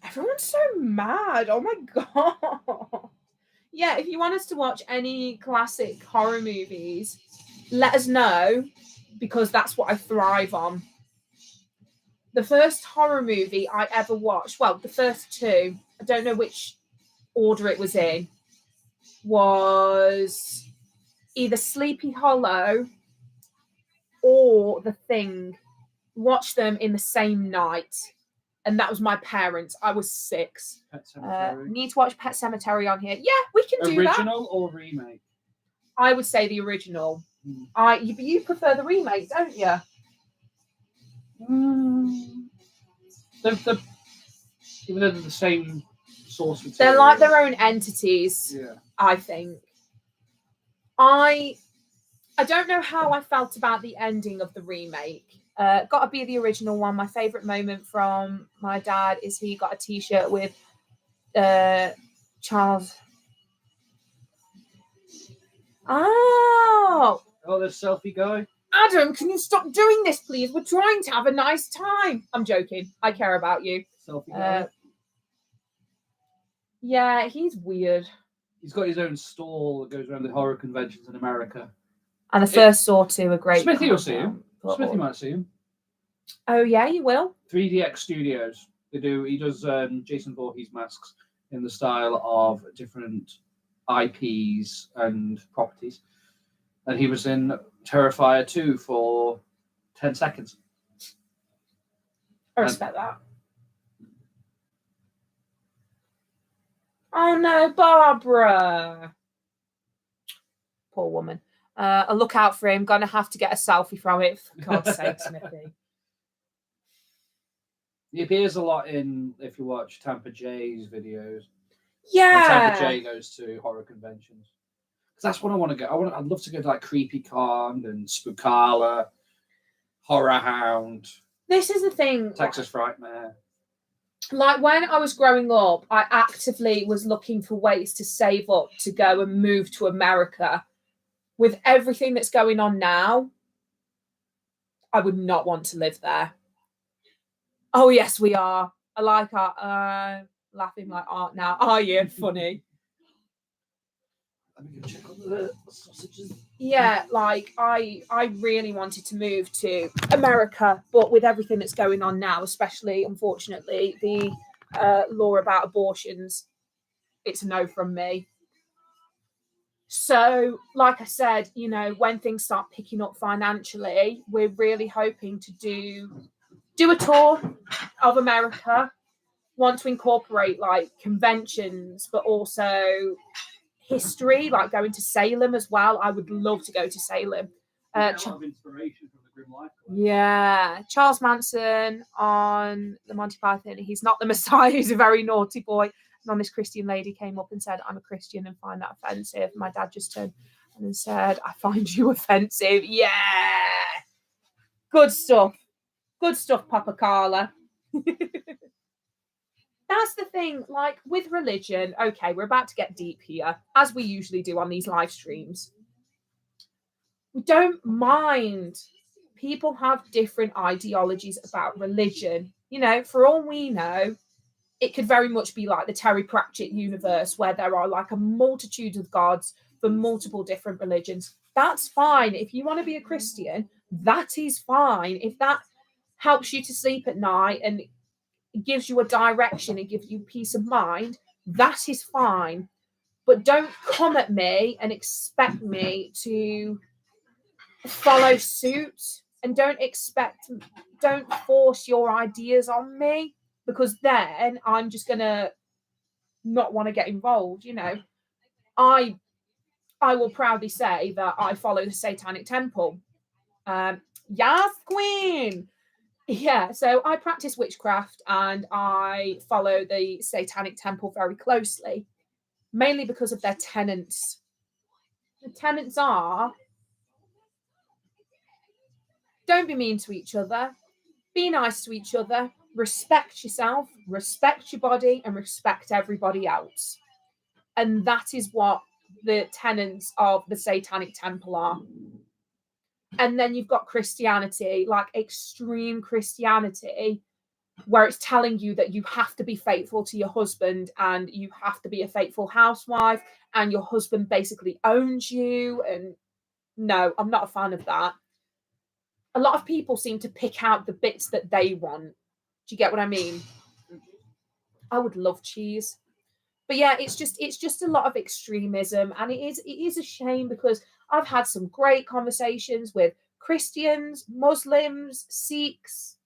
Everyone's so mad. Oh my god. Yeah, if you want us to watch any classic horror movies, let us know because that's what I thrive on. The first horror movie I ever watched, well, the first two, I don't know which order it was in, was either Sleepy Hollow or The Thing. Watched them in the same night. And that was my parents. I was 6. Pet Sematary. Need to watch Pet Sematary on here. Yeah, we can do that. Original or remake? I would say the original. You prefer the remake, don't you? Even though they're the same source material. They're like their own entities. Yeah. I think. I don't know how I felt about the ending of the remake. Gotta be the original one. My favourite moment from my dad is he got a t-shirt with Charles. Oh, the selfie guy. Adam, can you stop doing this, please? We're trying to have a nice time. I'm joking. I care about you. Selfie guy. Yeah, he's weird. He's got his own stall that goes around the horror conventions in America. And the first Saw 2 are great. Smithy will see him. Smithy might see him. Oh yeah, you will. 3DX Studios. He does Jason Voorhees masks in the style of different IPs and properties. And he was in Terrifier 2 for 10 seconds. I respect that. Oh no, Barbara. Poor woman. I'll look out for him. Gonna have to get a selfie from it. For God's sake, Smithy. He appears a lot in, if you watch Tampa J's videos. Yeah. When Tampa J goes to horror conventions. Because that's what I want to go. I'd love to go to like Creepy Con and Spookala, Horror Hound. This is the thing. Texas Frightmare. Like when I was growing up, I actively was looking for ways to save up to go and move to America. With everything that's going on now, I would not want to live there. Oh, yes, we are. I like art. Laughing like art now. Are you? Funny. Let me go check on the sausages. Yeah, like I really wanted to move to America, but with everything that's going on now, especially, unfortunately, the law about abortions, it's a no from me. So, like I said, you know, when things start picking up financially, we're really hoping to do a tour of America. Want to incorporate like conventions, but also history, like going to Salem as well. I would love to go to Salem. A lot of inspiration from the Grim Life. Yeah, Charles Manson on the Monty Python. He's not the Messiah. He's a very naughty boy. And on this Christian lady came up and said, "I'm a Christian and find that offensive." My dad just turned and said, "I find you offensive." Yeah, good stuff. Good stuff, Papa Carla. That's the thing, like with religion, okay, we're about to get deep here, as we usually do on these live streams. We don't mind. People have different ideologies about religion. You know, for all we know, it could very much be like the Terry Pratchett universe, where there are like a multitude of gods for multiple different religions. That's fine. If you want to be a Christian, that is fine. If that helps you to sleep at night and gives you a direction and gives you peace of mind, that is fine. But don't come at me and expect me to follow suit, and don't force your ideas on me, because then I'm just gonna not want to get involved. I will proudly say that I follow the Satanic Temple. Yes, Queen. Yeah, so I practice witchcraft and I follow the Satanic Temple very closely, mainly because of their tenets. The tenets are: don't be mean to each other, be nice to each other, respect yourself, respect your body, and respect everybody else. And that is what the tenets of the Satanic Temple are. And then you've got Christianity, like extreme Christianity, where it's telling you that you have to be faithful to your husband and you have to be a faithful housewife and your husband basically owns you. And no, I'm not a fan of that. A lot of people seem to pick out the bits that they want. Do you get what I mean? I would love cheese. But yeah, it's just a lot of extremism, and it is a shame, because I've had some great conversations with Christians, Muslims, Sikhs,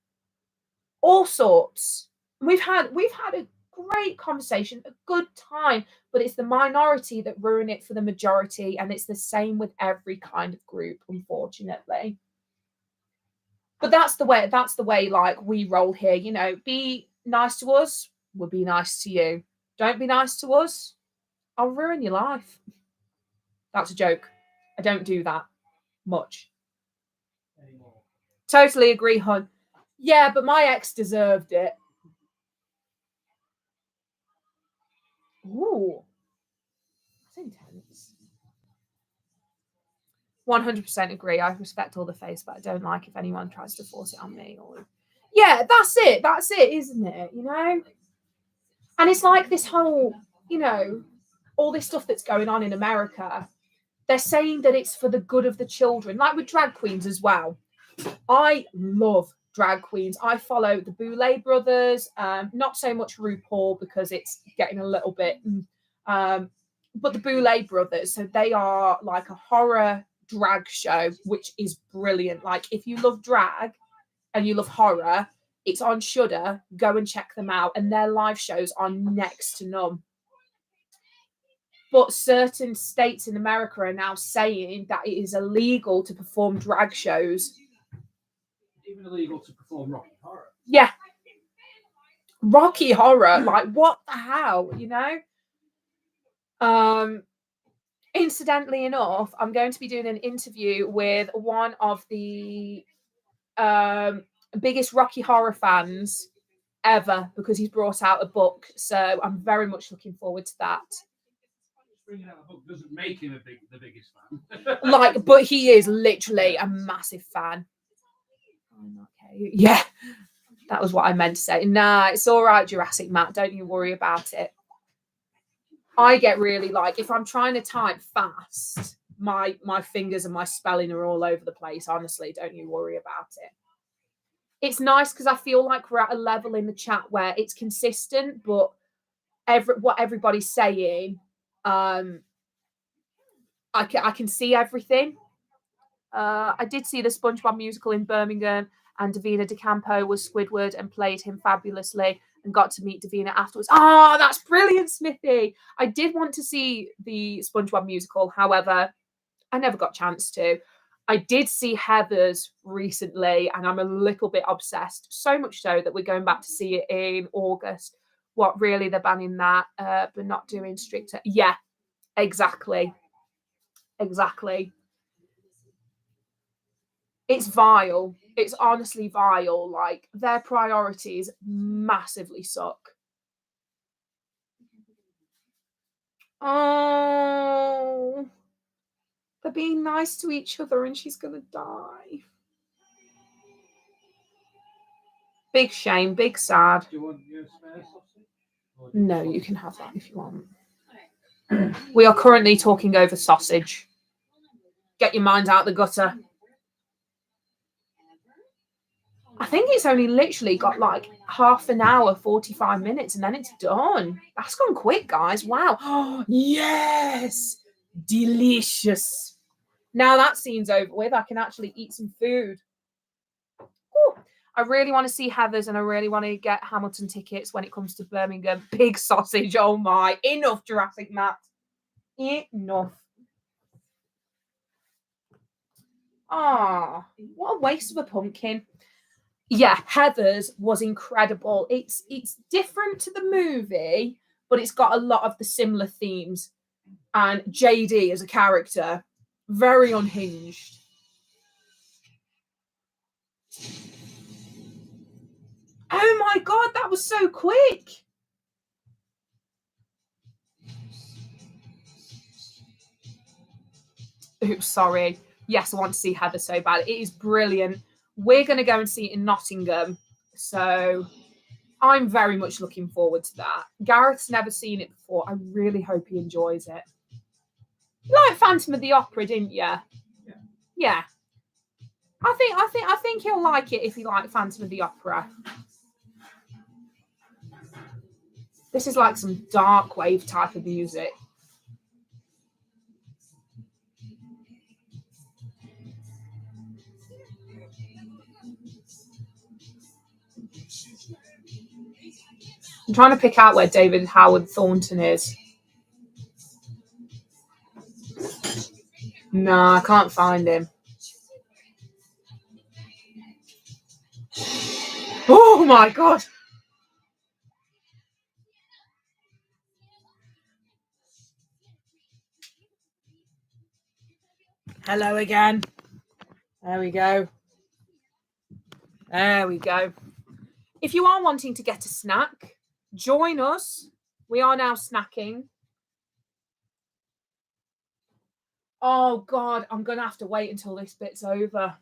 all sorts. We've had a great conversation, a good time, but it's the minority that ruin it for the majority, and it's the same with every kind of group, unfortunately. But that's the way like we roll here. Be nice to us, we'll be nice to you. Don't be nice to us, I'll ruin your life. That's a joke. I don't do that much. Anymore. Totally agree, hon. Yeah, but my ex deserved it. Ooh. That's intense. 100% agree. I respect all the face, but I don't like if anyone tries to force it on me. Yeah, that's it. That's it, isn't it? And it's like this whole, all this stuff that's going on in America. They're saying that it's for the good of the children, like with drag queens as well. I love drag queens. I follow the Boulet brothers, not so much RuPaul because it's getting a little bit, but the Boulet brothers. So they are like a horror drag show, which is brilliant. Like if you love drag and you love horror, it's on Shudder. Go and check them out, and their live shows are next to none. But certain states in America are now saying that it is illegal to perform drag shows. Even illegal to perform Rocky Horror. Yeah. Rocky Horror. Like, what the hell, Incidentally enough, I'm going to be doing an interview with one of the biggest Rocky Horror fans ever, because he's brought out a book. So I'm very much looking forward to that. Bringing out a book doesn't make him the biggest fan. But he is literally a massive fan. Okay, yeah, that was what I meant to say. Nah, it's all right, Jurassic Matt. Don't you worry about it. I get really if I'm trying to type fast, my fingers and my spelling are all over the place. Honestly, don't you worry about it. It's nice because I feel like we're at a level in the chat where it's consistent, but what everybody's saying, I can see everything. I did see the SpongeBob musical in Birmingham, and Davina De Campo was Squidward and played him fabulously, and got to meet Davina afterwards. Oh, that's brilliant, Smithy. I did want to see the SpongeBob musical. However, I never got a chance to. I did see Heathers recently, and I'm a little bit obsessed. So much so that we're going back to see it in August. What, really? They're banning that, but not doing stricter. Yeah, exactly. Exactly. It's vile. It's honestly vile. Like, their priorities massively suck. Oh, they're being nice to each other and she's gonna die. Big shame, big sad. Do you want your spare sausage? No, you can have that if you want. We are currently talking over sausage. Get your mind out the gutter. I think it's only literally got like half an hour, 45 minutes, and then it's done. That's gone quick, guys. Wow. Oh, yes. Delicious. Now that scene's over with, I can actually eat some food. Ooh. I really want to see Heather's and I really want to get Hamilton tickets when it comes to Birmingham. Pig sausage. Oh my. Enough, Jurassic Matt. Enough. Ah, what a waste of a pumpkin. Yeah, Heather's was incredible. It's different to the movie, but it's got a lot of the similar themes. And JD as a character, very unhinged. Oh my god, that was so quick. Oops, sorry. Yes, I want to see Heather so bad. It is brilliant. We're going to go and see it in Nottingham. So I'm very much looking forward to that. Gareth's never seen it before. I really hope he enjoys it. You like Phantom of the Opera, didn't you? Yeah. I think he'll like it if he liked Phantom of the Opera. This is like some dark wave type of music. I'm trying to pick out where David Howard Thornton is. No, I can't find him. Oh my god. Hello again. There we go. There we go. If you are wanting to get a snack, join us. We are now snacking. Oh god, I'm going to have to wait until this bit's over.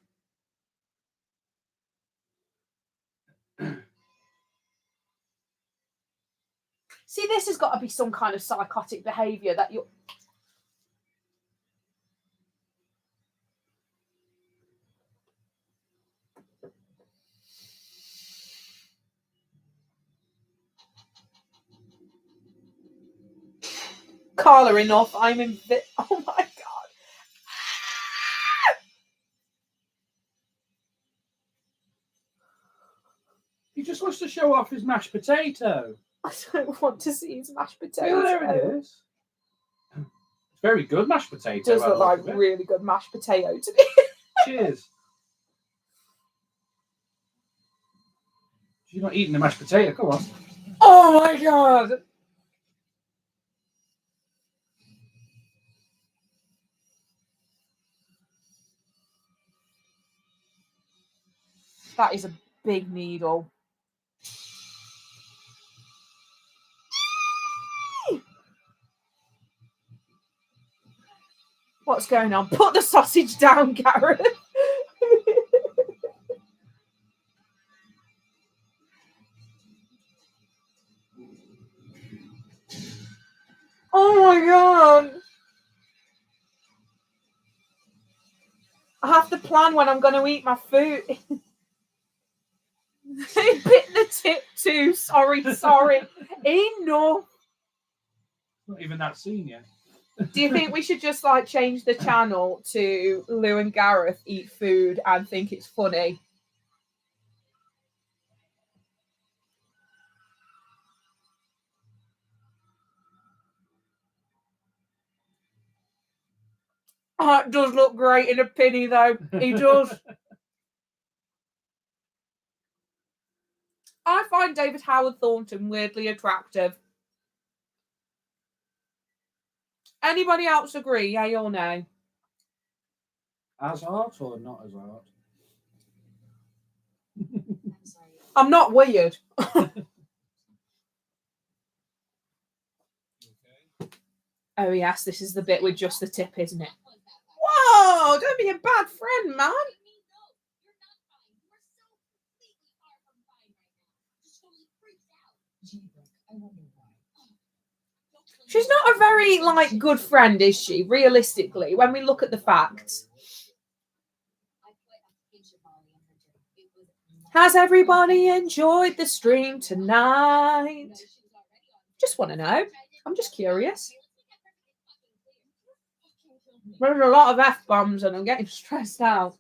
See, this has got to be some kind of psychotic behaviour that you're... Carla, enough. I'm in... Oh my god. He just wants to show off his mashed potato. I don't want to see his mashed potato. Yeah, there it is. It's very good mashed potato. It does look like really good mashed potato to me. Cheers. You're not eating the mashed potato, come on. Oh my god. That is a big needle. What's going on? Put the sausage down, Gareth. Oh my god. I have to plan when I'm going to eat my food. They bit the tip too. Sorry. Enough. Not even that scene yet. Do you think we should just like change the channel to Lou and Gareth eat food and think it's funny? Oh, it does look great in a pinny though. He does. I find David Howard Thornton weirdly attractive. Anybody else agree? Yay or no? As art or not as art? I'm not weird. Oh yes, this is the bit with just the tip, isn't it? Whoa! Don't be a bad friend, man. I wonder why. She's not a very, like, good friend, is she? Realistically, when we look at the facts. Has everybody enjoyed the stream tonight? Just want to know. I'm just curious. There's a lot of F-bombs and I'm getting stressed out.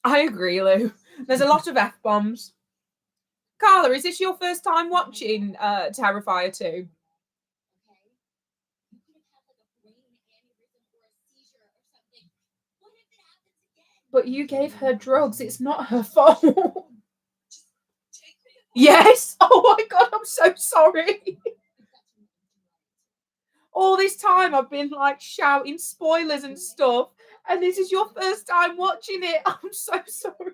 I agree, Lou. There's a lot of F-bombs. Carla, is this your first time watching Terrifier 2? But you gave her drugs. It's not her fault. Yes. Oh my God, I'm so sorry. All this time I've been like shouting spoilers and stuff, and this is your first time watching it. I'm so sorry.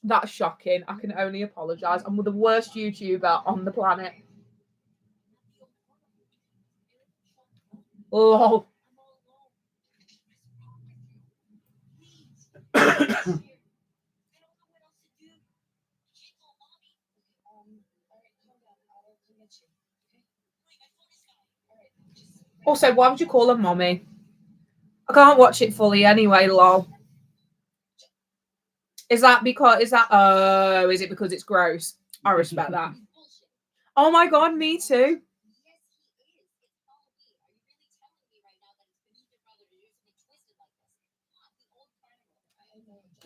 That's shocking. I can only apologise. I'm the worst YouTuber on the planet. Oh. Also, why would you call her mommy? I can't watch it fully anyway, lol. Is it because it's gross? I respect that. Oh my God, me too.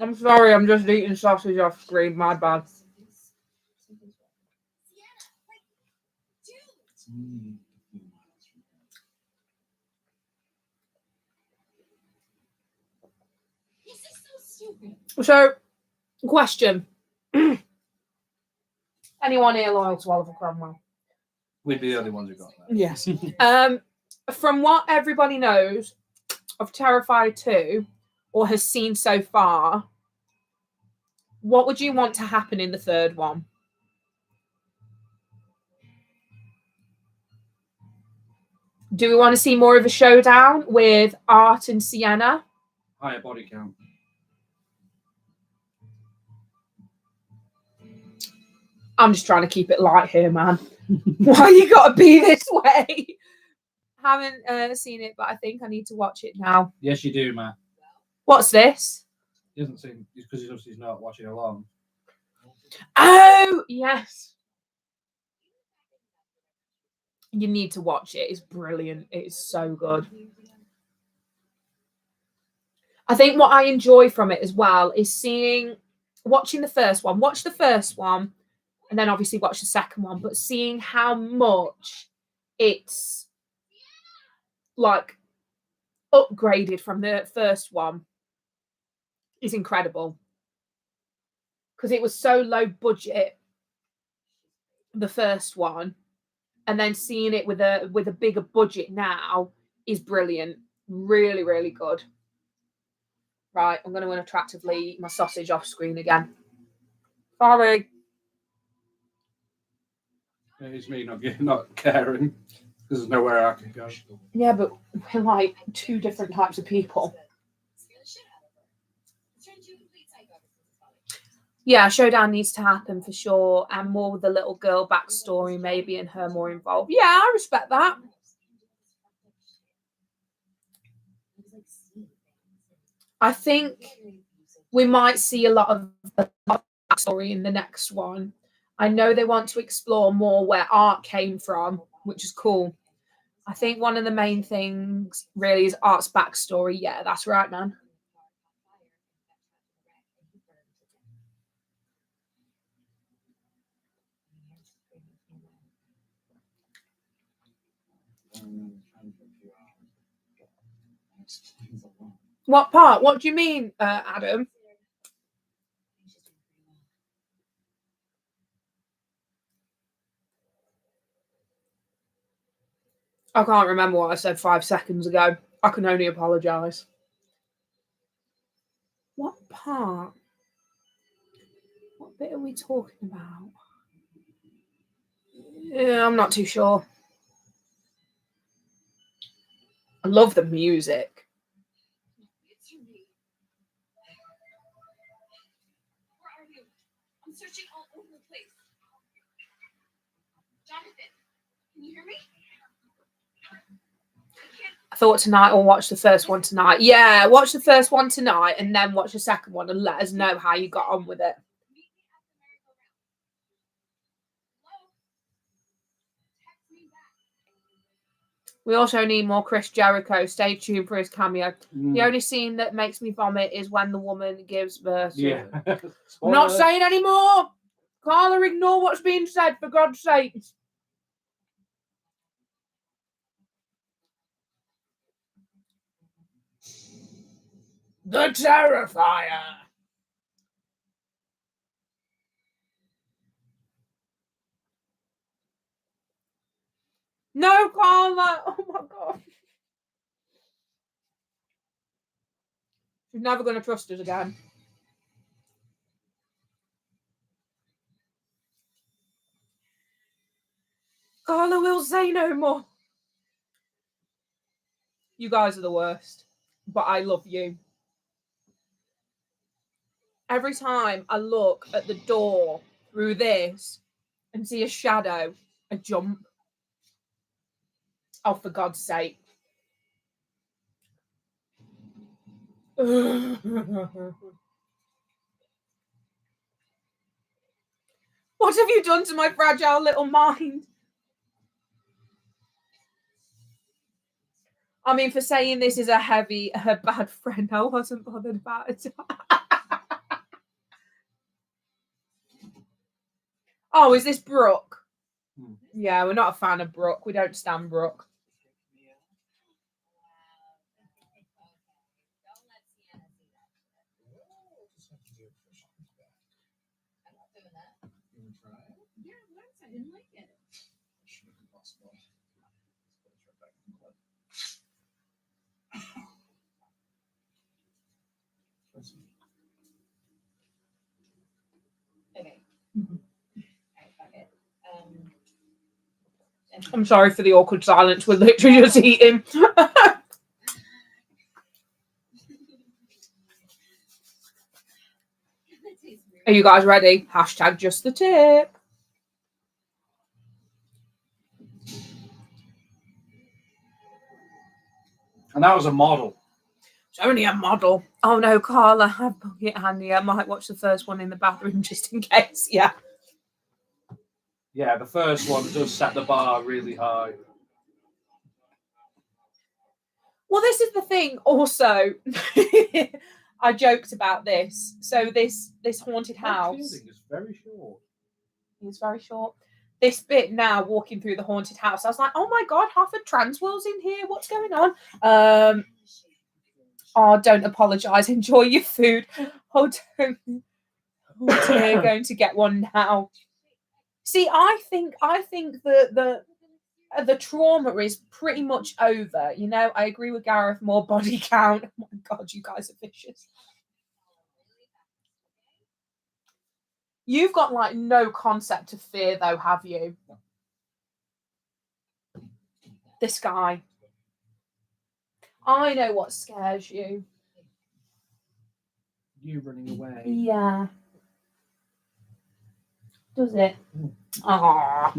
I'm sorry, I'm just eating sausage off screen. My bad. So, question. Anyone here loyal to Oliver Cromwell? We'd be the only ones who got that. Yes. From what everybody knows of Terrifier 2 or has seen so far, what would you want to happen in the third one? Do we want to see more of a showdown with Art and Sienna? Higher body count. I'm just trying to keep it light here, man. Why you gotta be this way? Haven't seen it, but I think I need to watch it now. Yes, you do, Matt. What's this? He hasn't seen because he's not watching along. Oh, yes. You need to watch it. It's brilliant. It is so good. I think what I enjoy from it as well is watching the first one. Watch the first one, and then obviously watch the second one. But seeing how much it's like upgraded from the first one is incredible. Because it was so low budget, the first one, and then seeing it with a bigger budget now is brilliant. Really, really good. Right, I'm going to unattractively eat my sausage off screen again. Sorry. It's me not caring because there's nowhere I can go. Yeah, but we're like two different types of people. Yeah, showdown needs to happen for sure, and more with the little girl backstory maybe and her more involved. Yeah, I respect that. I think we might see a lot of backstory in the next one. I know they want to explore more where Art came from, which is cool. I think one of the main things really is Art's backstory. Yeah, that's right, man. What part? What do you mean, Adam? I can't remember what I said 5 seconds ago. I can only apologise. What part? What bit are we talking about? Yeah, I'm not too sure. I love the music. I'm searching all over the place. Jonathan, can you hear me? I thought tonight I'll watch the first one tonight. Yeah, watch the first one tonight and then watch the second one and let us know how you got on with it. Meet me at the merry-go-round. Hello? Text me back. We also need more Chris Jericho. Stay tuned for his cameo. The only scene that makes me vomit is when the woman gives birth. Yeah. I'm not saying anymore. Carla, ignore what's being said, for God's sake. The Terrifier. No, Carla. Oh my God. She's never going to trust us again. Carla will say no more. You guys are the worst, but I love you. Every time I look at the door through this and see a shadow, I jump. Oh, for God's sake. What have you done to my fragile little mind? I mean, for saying this is a bad friend, I wasn't bothered about it. Oh, is this Brooke? Yeah, we're not a fan of Brooke. We don't stand Brooke. Yeah, once I didn't like it. Okay. Alright, fuck it. I'm sorry for the awkward silence. We're literally just eating. Are you guys ready? Hashtag just the tip. And that was a model. It's only a model. Oh no, Carla, I've got it handy. I might watch the first one in the bathroom just in case. Yeah. Yeah, the first one does set the bar really high. Well, this is the thing. Also, I joked about this. So this haunted house Is very short. is very short. This bit now, walking through the haunted house, I was like, oh my God, half of Transworld's in here. What's going on? Oh, don't apologise. Enjoy your food. Oh, don't. Oh dear, going to get one now. See, I think the trauma is pretty much over. You know, I agree with Gareth. More body count. Oh my God, you guys are vicious. You've got like no concept of fear, though, have you? This guy. I know what scares you. You running away. Yeah. Does it? Ah.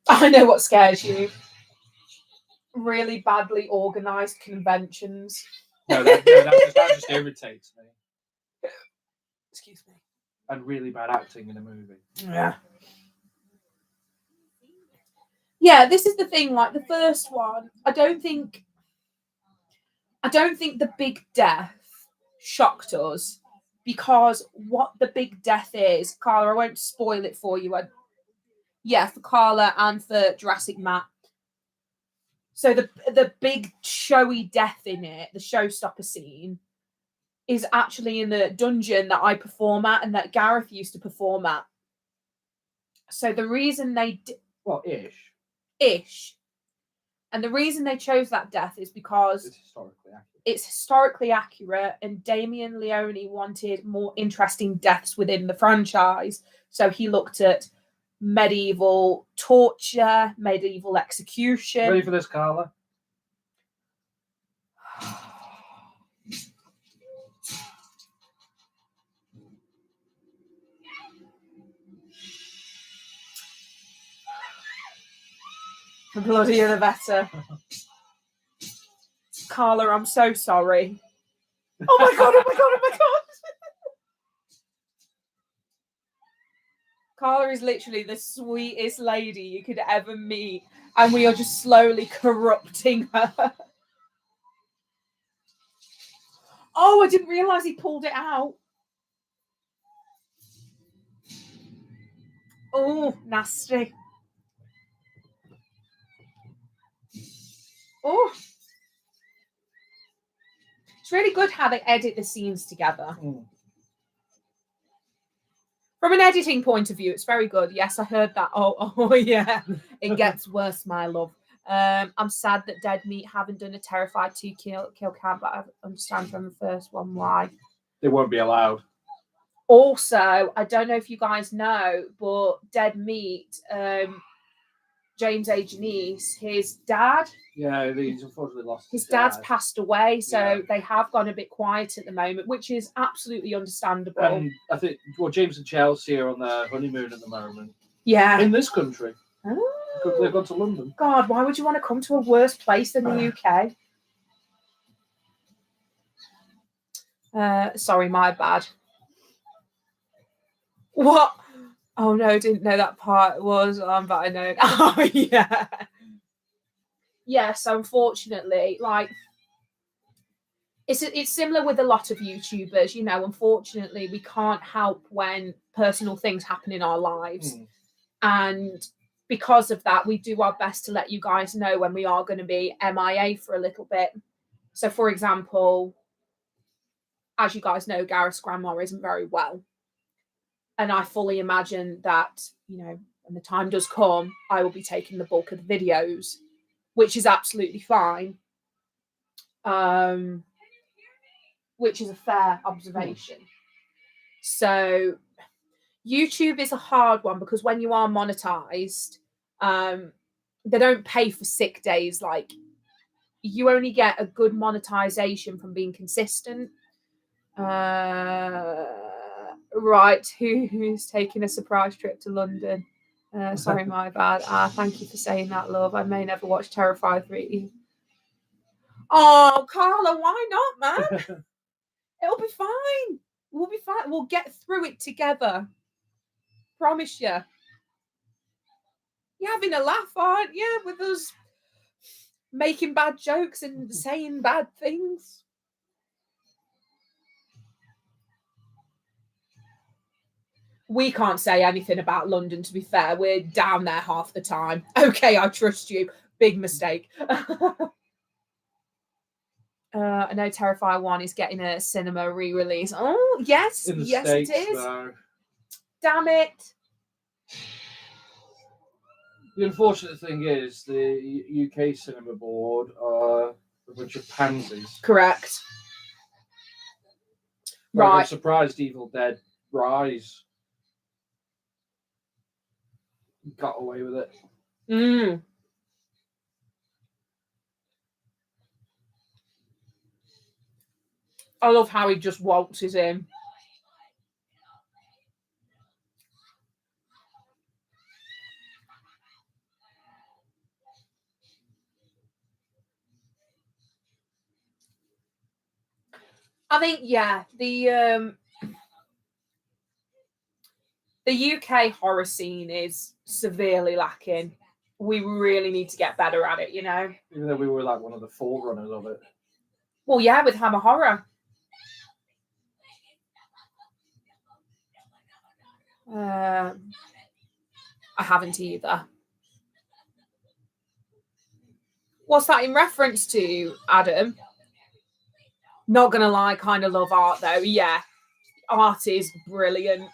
I know what scares you. Really badly organised conventions. No, that just irritates me. Excuse me. And really bad acting in a movie. Yeah. Yeah, this is the thing. Like the first one, I don't think the big death shocked us because what the big death is, Carla, I won't spoil it for you. Yeah, for Carla and for Jurassic Matt. So the big showy death in it, the showstopper scene, is actually in the dungeon that I perform at and that Gareth used to perform at. So the reason they ish. And the reason they chose that death is because it's historically accurate and Damien Leone wanted more interesting deaths within the franchise. So he looked at medieval torture, medieval execution. Ready for this, Carla? The bloodier the better. Carla, I'm so sorry. Oh my god, oh my god, oh my god. Carla is literally the sweetest lady you could ever meet. And we are just slowly corrupting her. Oh, I didn't realise he pulled it out. Oh, nasty. Oh. It's really good how they edit the scenes together. From an editing point of view, it's very good. Yes, I heard that. Oh yeah. It gets worse, my love. I'm sad that Dead Meat haven't done a Terrifier 2 kill cam, but I understand from the first one why. They won't be allowed. Also, I don't know if you guys know, but Dead Meat, James A. Janice, his dad. Yeah, he's unfortunately lost his dad's passed away, so Yeah. they have gone a bit quiet at the moment, which is absolutely understandable. And I think, well, James and Chelsea are on their honeymoon at the moment. Yeah. In this country. Oh. They've gone to London. God, why would you want to come to a worse place than the UK? Sorry, my bad. What? Oh no, didn't know that part was but I know. Oh yeah. Yes, unfortunately, like it's similar with a lot of YouTubers, you know, unfortunately we can't help when personal things happen in our lives. And because of that, we do our best to let you guys know when we are going to be MIA for a little bit. So for example, as you guys know, Gareth's grandma isn't very well. And I fully imagine that, you know, when the time does come, I will be taking the bulk of the videos, which is absolutely fine. Which is a fair observation. So YouTube is a hard one because when you are monetized, they don't pay for sick days. Like, you only get a good monetization from being consistent. Right, who's taking a surprise trip to London? Sorry, my bad. Thank you for saying that, love. I may never watch Terrifier 3. Oh, Carla, why not, man? It'll be fine. We'll be fine. We'll get through it together. Promise you. You're having a laugh, aren't you, with us making bad jokes and saying bad things? We can't say anything about London, to be fair. We're down there half the time. Okay, I trust you. Big mistake. I know Terrifier 1 is getting a cinema re-release. Oh, yes. Yes, States, it is. Though. Damn it. The unfortunate thing is the UK Cinema Board are a bunch of pansies. Correct. Right. I'm surprised Evil Dead Rise got away with it. I love how he just waltzes in. I think, yeah, the UK horror scene is severely lacking. We really need to get better at it, you know? Even though we were like one of the forerunners of it. Well, yeah, with Hammer Horror. I haven't either. What's that in reference to, Adam? Not gonna lie, kind of love art though. Yeah, art is brilliant,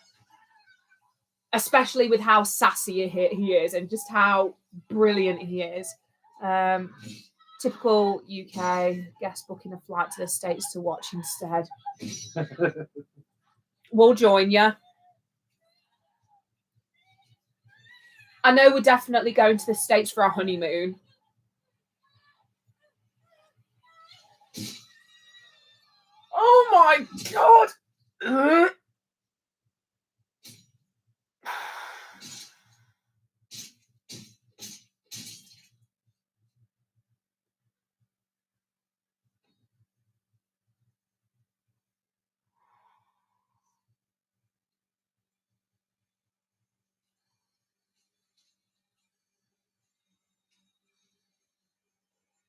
especially with how sassy he is and just how brilliant he is. Typical UK guest booking a flight to the States to watch instead. We'll join you. I know we're definitely going to the States for our honeymoon. Oh my God!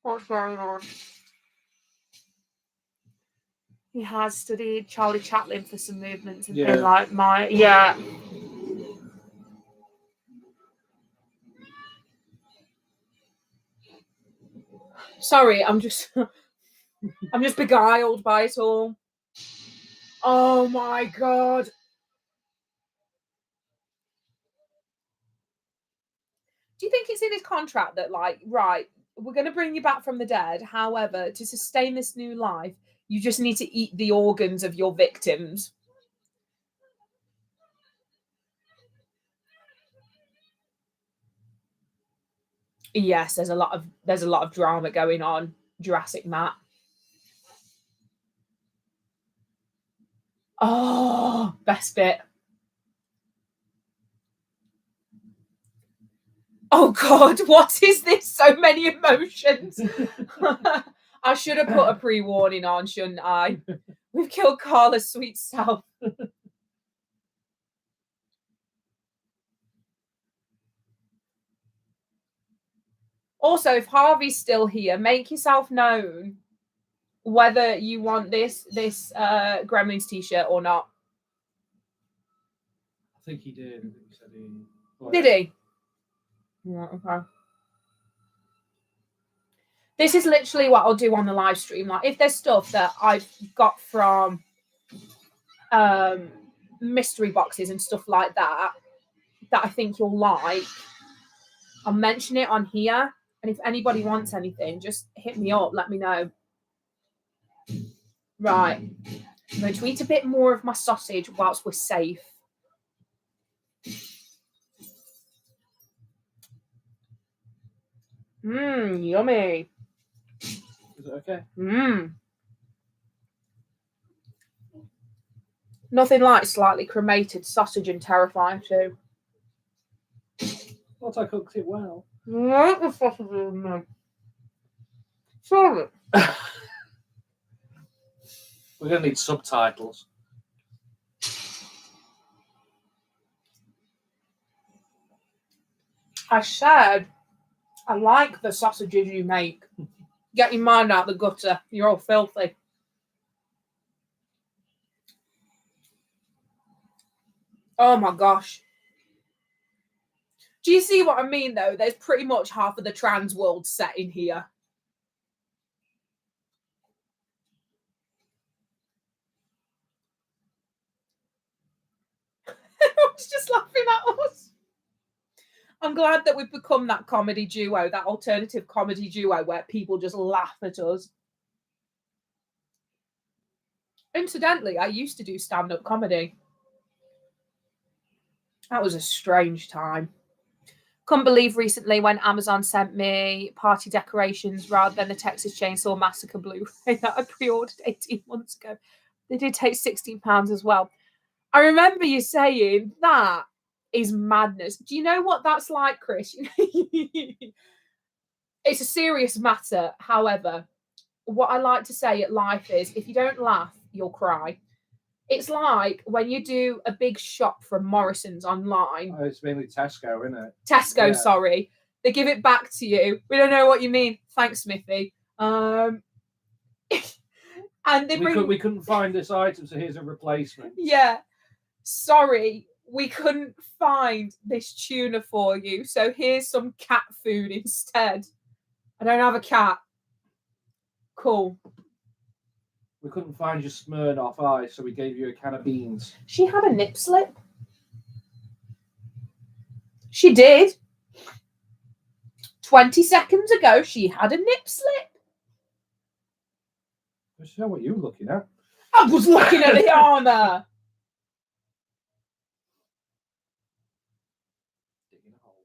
What's going on? He has studied Charlie Chaplin for some movements and been like Sorry, I'm just beguiled by it all. Oh my god. Do you think it's in his contract that, like, right, we're going to bring you back from the dead. However, to sustain this new life, you just need to eat the organs of your victims? Yes, there's a lot of drama going on. Jurassic Matt. Oh, best bit. Oh God, what is this? So many emotions. I should have put a pre-warning on, shouldn't I? We've killed Carla's sweet self. Also, if Harvey's still here, make yourself known whether you want this Gremlins t-shirt or not. I think he did. I think he said he. Oh, Did he? Yeah, okay. This is literally what I'll do on the live stream. Like, if there's stuff that I've got from mystery boxes and stuff like that I think you'll like, I'll mention it on here. And if anybody wants anything, just hit me up. Let me know. Right. I'm going to eat a bit more of my sausage whilst we're safe. Yummy. is it okay? Nothing like slightly cremated sausage and Terrifier too. What, I cooked it well. The sausage in Sorry. We're going to need subtitles. I said, I like the sausages you make. Get your mind out the gutter. You're all filthy. Oh my gosh. Do you see what I mean, though? There's pretty much half of the trans world set in here. Everyone's just laughing at us. I'm glad that we've become that comedy duo, that alternative comedy duo where people just laugh at us. Incidentally, I used to do stand-up comedy. That was a strange time. Couldn't believe recently when Amazon sent me party decorations rather than the Texas Chainsaw Massacre Blu-ray that I pre-ordered 18 months ago. They did take £16 as well. I remember you saying that is madness. Do you know what that's like, Chris? It's a serious matter. However, what I like to say at life is if you don't laugh, you'll cry. It's like when you do a big shop from Morrison's online. Oh, it's mainly Tesco, isn't it? Tesco, Yeah. sorry. They give it back to you. We don't know what you mean. Thanks, Smithy. And they we couldn't find this item, so here's a replacement. Yeah. Sorry, we couldn't find this tuna for you, so here's some cat food instead. I don't have a cat. Cool. We couldn't find your Smirnoff Ice, so we gave you a can of beans. She had a nip slip. She did. 20 seconds ago, she had a nip slip. I don't know what you were looking at. I was looking at the armour. Digging a hole.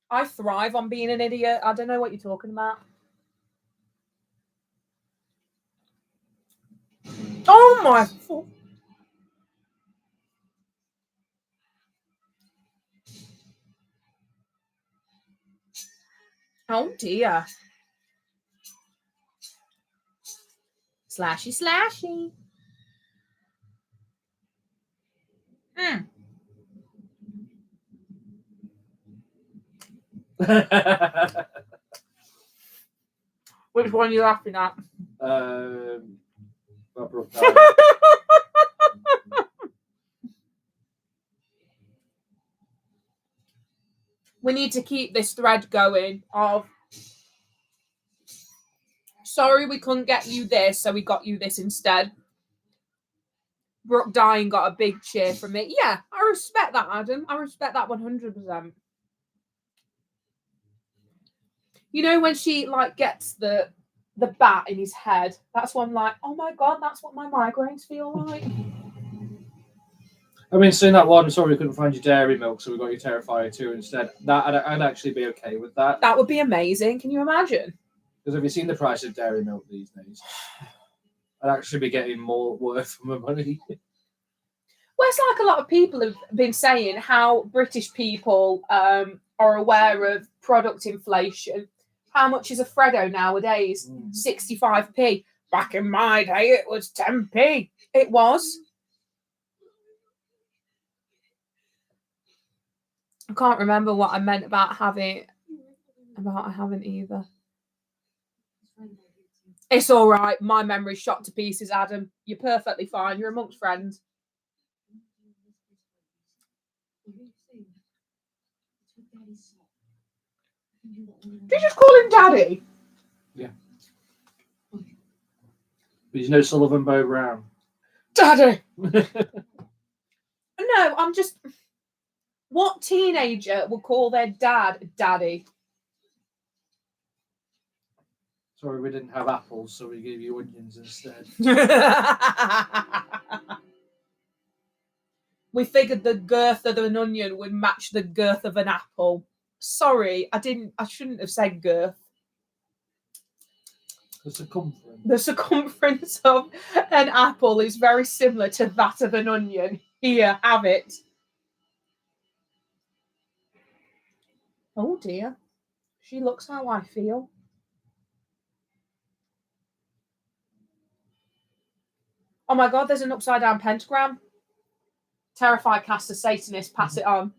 I thrive on being an idiot. I don't know what you're talking about. Oh my... Oh dear. Slashy, slashy. Which one are you laughing at? Brooke dying. We need to keep this thread going of sorry we couldn't get you this, so we got you this instead. Brooke dying got a big cheer from me. Yeah, I respect that, Adam. I respect that 100%. You know when she like gets the bat in his head, that's when I'm like, oh my god, that's what my migraines feel like. I mean, seeing that one, sorry we couldn't find your dairy milk, so we got your Terrifier 2 instead. That I'd actually be okay with that. That would be amazing. Can you imagine? Because have you seen the price of dairy milk these days? I'd actually be getting more worth for my money. Well, it's like a lot of people have been saying how British people are aware of product inflation. How much is a Freddo nowadays? 65p. Back in my day, it was 10p. It was. I can't remember what I meant about having. I haven't either. It's all right. My memory's shot to pieces, Adam. You're perfectly fine. You're amongst friends. Did you just call him Daddy? Yeah. But you know Sullivan Bow Brown. Daddy! No, I'm just... What teenager would call their dad Daddy? Sorry, we didn't have apples, so we gave you onions instead. We figured the girth of an onion would match the girth of an apple. Sorry, I shouldn't have said girth. The circumference. The circumference of an apple is very similar to that of an onion. Here, have it. Oh dear. She looks how I feel. Oh my god, there's an upside down pentagram. Terrifier cast a Satanist, pass it on.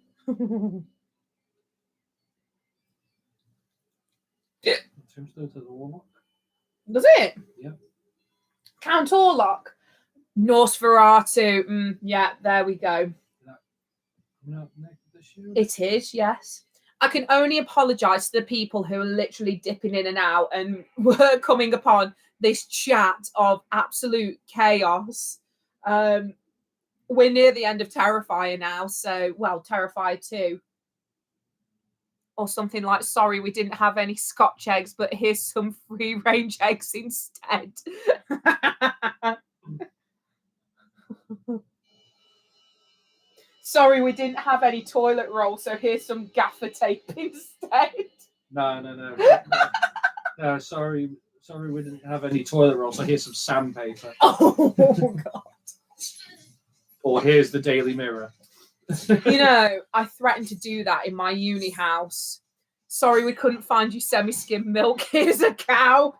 Does it? Yeah. Count Orlok. Nosferatu. Yeah, there we go. It is, yes. I can only apologise to the people who are literally dipping in and out and were coming upon this chat of absolute chaos. We're near the end of Terrifier now, so, well, Terrifier 2. Or something like, sorry, we didn't have any Scotch eggs, but here's some free-range eggs instead. Sorry, we didn't have any toilet roll, so here's some gaffer tape instead. No, sorry, we didn't have any toilet roll, so here's some sandpaper. Oh, God. Or here's the Daily Mirror. You know, I threatened to do that in my uni house. Sorry, we couldn't find you semi-skimmed milk. Here's a cow.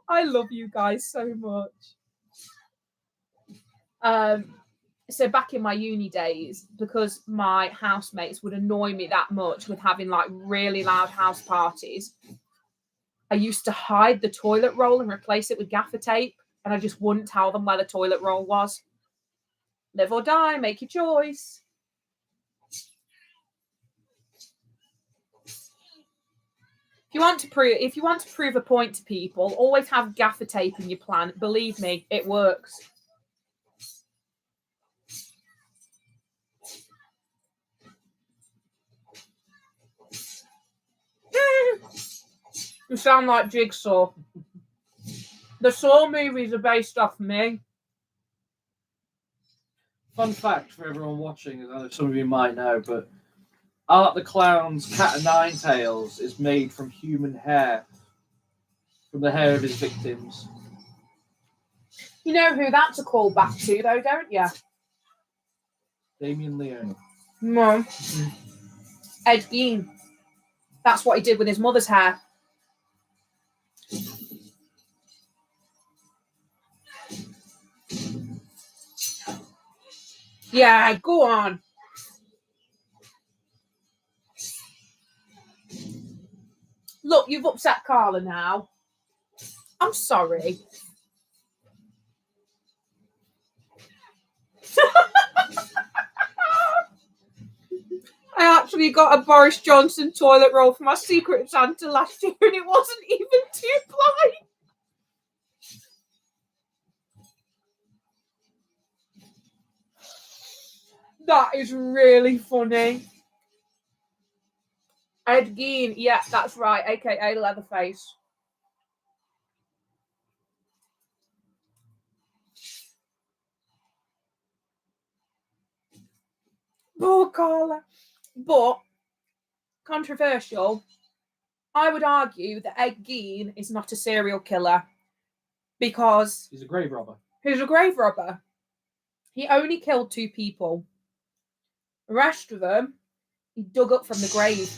I love you guys so much. So back in my uni days, because my housemates would annoy me that much with having like really loud house parties, I used to hide the toilet roll and replace it with gaffer tape, and I just wouldn't tell them where the toilet roll was. Live or die, make your choice. If you want to prove a point to people, always have gaffer tape in your plan. Believe me, it works. You sound like Jigsaw. The Saw movies are based off me. Fun fact for everyone watching, I know some of you might know, but Art the Clown's Cat o' Nine Tails is made from human hair, from the hair of his victims. You know who that's a callback to, though, don't you? Damien Leone. No. Ed Gein. That's what he did with his mother's hair. Yeah, go on. Look, you've upset Carla now. I'm sorry. I actually got a Boris Johnson toilet roll for my Secret Santa last year and it wasn't even 2-ply. That is really funny. Ed Gein, yeah, that's right, aka Leatherface. Poor Carla. But, controversial, I would argue that Ed Gein is not a serial killer because He's a grave robber. he's a grave robber. He only killed 2 people. The rest of them, he dug up from the grave.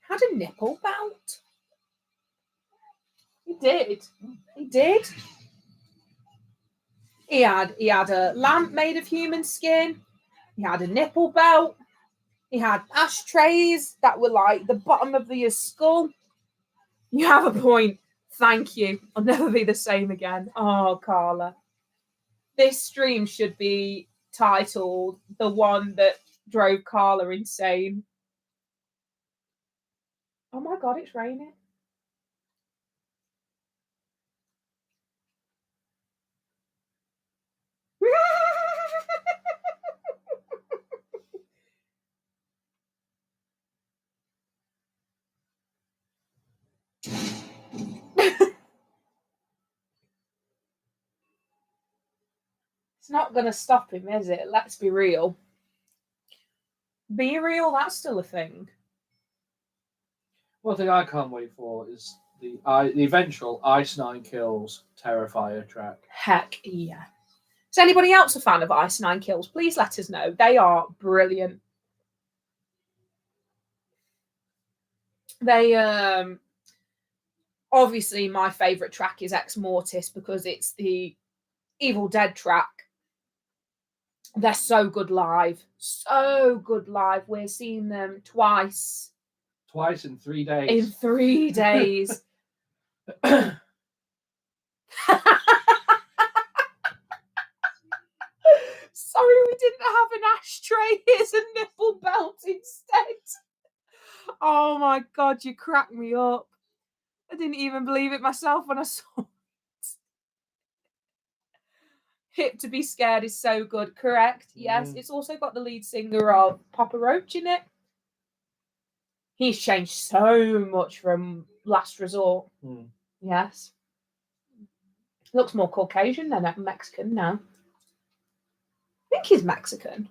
Had a nipple belt. He did. He did. He had a lamp made of human skin. He had a nipple belt. He had ashtrays that were like the bottom of your skull. You have a point. Thank you. I'll never be the same again. Oh, Carla. This stream should be titled The One That Drove Carla Insane. Oh my God, it's raining. It's not going to stop him, is it? Let's be real. Be real, that's still a thing. One thing I can't wait for is the eventual Ice Nine Kills Terrifier track. Heck yeah. Is anybody else a fan of Ice Nine Kills? Please let us know. They are brilliant. They obviously my favourite track is Ex Mortis because it's the Evil Dead track. They're so good live. So good live. We're seeing them twice. Twice in 3 days. In 3 days. Sorry, we didn't have an ashtray. Here's a nipple belt instead. Oh my God, you cracked me up. I didn't even believe it myself when I saw it. Hip to Be Scared is so good, correct? Yes, it's also got the lead singer of Papa Roach in it. He's changed so much from Last Resort. Yes. Looks more Caucasian than Mexican now. I think he's Mexican.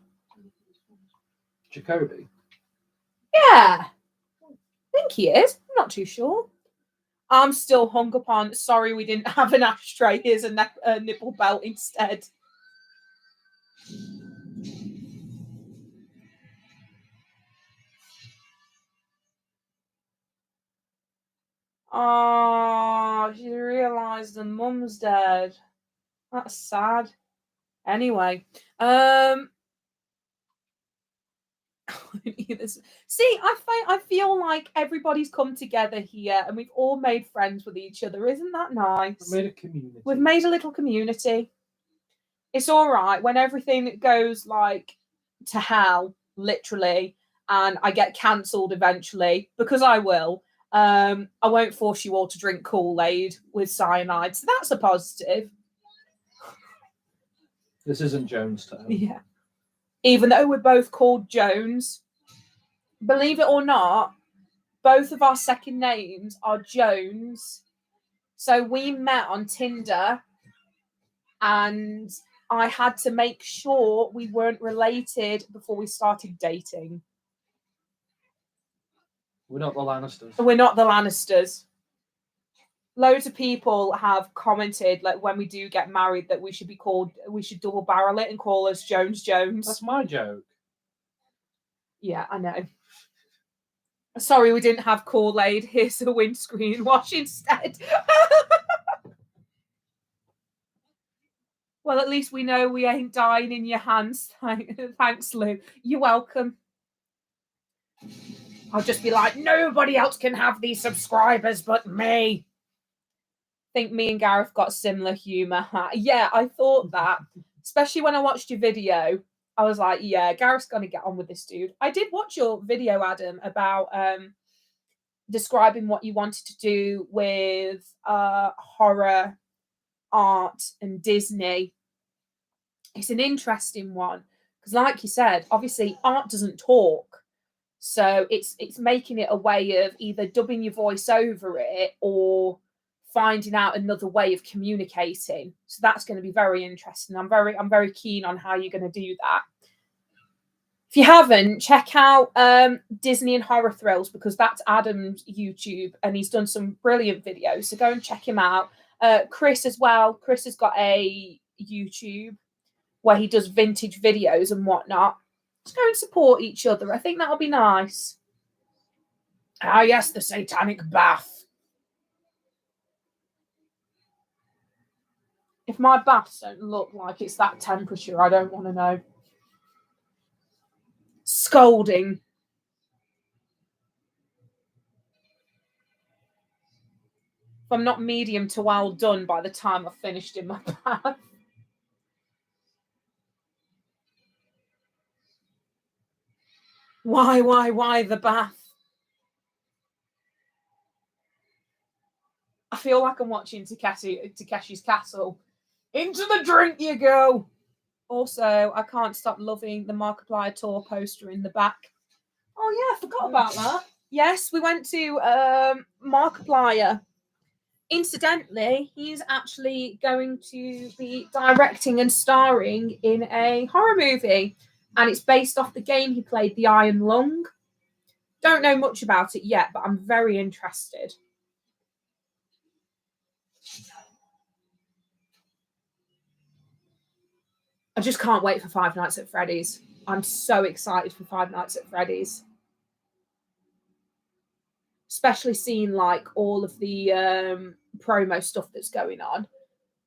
Jacoby. Yeah. I think he is. I'm not too sure. I'm still hung up on, sorry we didn't have an ashtray. Here's a nipple belt instead. Oh, she realised the mum's dead. That's sad. Anyway, see, I feel like everybody's come together here and we've all made friends with each other. Isn't that nice? We made a community. We've made a little community. It's all right when everything goes like to hell, literally, and I get cancelled eventually, because I will. I won't force you all to drink Kool-Aid with cyanide, so that's a positive. This isn't Jonestown. Yeah. Even though we're both called Jones, believe it or not, both of our second names are Jones. So we met on Tinder and I had to make sure we weren't related before we started dating. We're not the Lannisters. We're not the Lannisters. Loads of people have commented, like, when we do get married, that we should double barrel it and call us Jones Jones. That's my joke. Yeah, I know. Sorry, we didn't have Kool-Aid. Here's a windscreen wash instead. Well, at least we know we ain't dying in your hands. Thanks, Lou. You're welcome. I'll just be like, nobody else can have these subscribers but me. I think me and Gareth got similar humour. Yeah, I thought that. Especially when I watched your video, I was like, yeah, Gareth's going to get on with this dude. I did watch your video, Adam, about describing what you wanted to do with horror, art, and Disney. It's an interesting one because, like you said, obviously art doesn't talk. So it's making it a way of either dubbing your voice over it or finding out another way of communicating. So that's going to be very interesting. I'm very keen on how you're going to do that. If you haven't, check out Disney and Horror Thrills, because that's Adam's YouTube and he's done some brilliant videos. So go and check him out. Chris as well. Chris has got a YouTube where he does vintage videos and whatnot. Let's go and support each other. I think that'll be nice. Ah, yes, the satanic bath. If my baths don't look like it's that temperature, I don't want to know. Scolding. If I'm not medium to well done by the time I've finished in my bath. Why the bath? I feel like I'm watching Takeshi's Castle. Into the drink you go. Also, I can't stop loving the Markiplier tour poster in the back. Oh yeah, I forgot about that. Yes, we went to Markiplier. Incidentally, he's actually going to be directing and starring in a horror movie, and it's based off the game he played, The Iron Lung. Don't know much about it yet, but I'm very interested. I just can't wait for Five Nights at Freddy's. I'm so excited for Five Nights at Freddy's. Especially seeing like all of the promo stuff that's going on.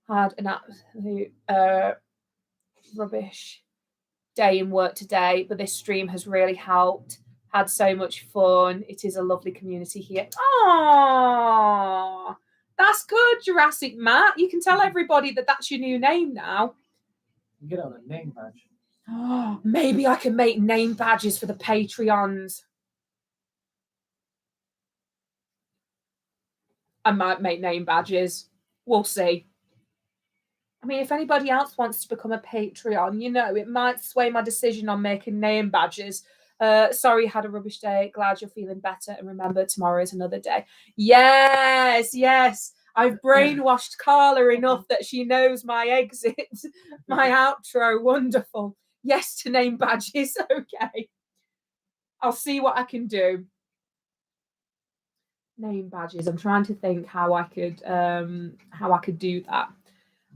Had an absolute rubbish day in work today, but this stream has really helped. Had so much fun. It is a lovely community here. Oh, that's good, Jurassic Matt. You can tell everybody that that's your new name now. You get on a name badge. Oh, maybe I can make name badges for the Patreons. I might make name badges. We'll see. I mean, if anybody else wants to become a Patreon, you know, it might sway my decision on making name badges. Sorry, had a rubbish day. Glad you're feeling better. And remember, tomorrow is another day. Yes, yes. I've brainwashed Carla enough that she knows my exit, my outro. Wonderful. Yes to name badges. Okay. I'll see what I can do. Name badges. I'm trying to think how I could do that.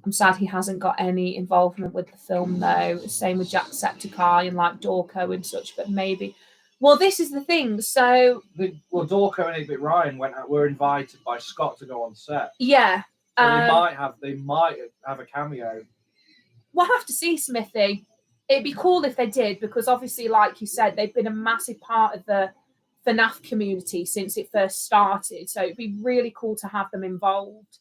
I'm sad he hasn't got any involvement with the film though. Same with Jacksepticeye and like Dorco and such, but maybe. Well, this is the thing. So Dorco and Ibit Ryan were invited by Scott to go on set. Yeah. So they might have a cameo. We'll have to see, Smithy. It'd be cool if they did, because obviously, like you said, they've been a massive part of the FNAF community since it first started. So it'd be really cool to have them involved.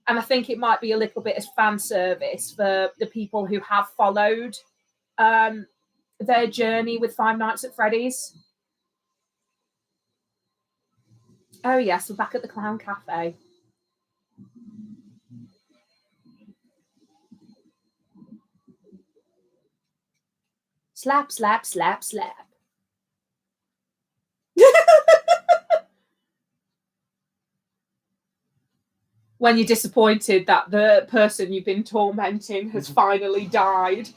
And I think it might be a little bit as fan service for the people who have followed their journey with Five Nights at Freddy's. Oh, yes, we're back at the Clown Cafe. Slap, slap, slap, slap. When you're disappointed that the person you've been tormenting has finally died.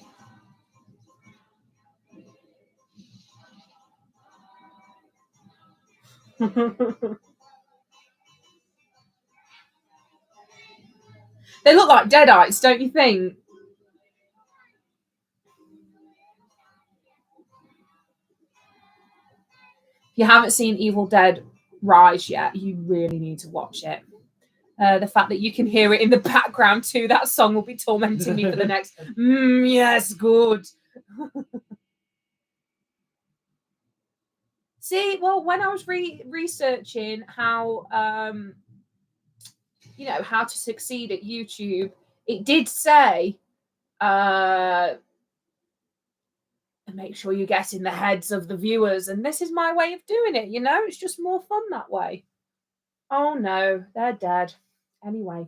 They look like deadites, don't you think? If you haven't seen Evil Dead Rise yet, you really need to watch it. The fact that you can hear it in the background too, that song will be tormenting me for the next. Yes, good. See, well, when I was researching how, how to succeed at YouTube, it did say, make sure you get in the heads of the viewers, and this is my way of doing it. It's just more fun that way. Oh no, they're dead. Anyway.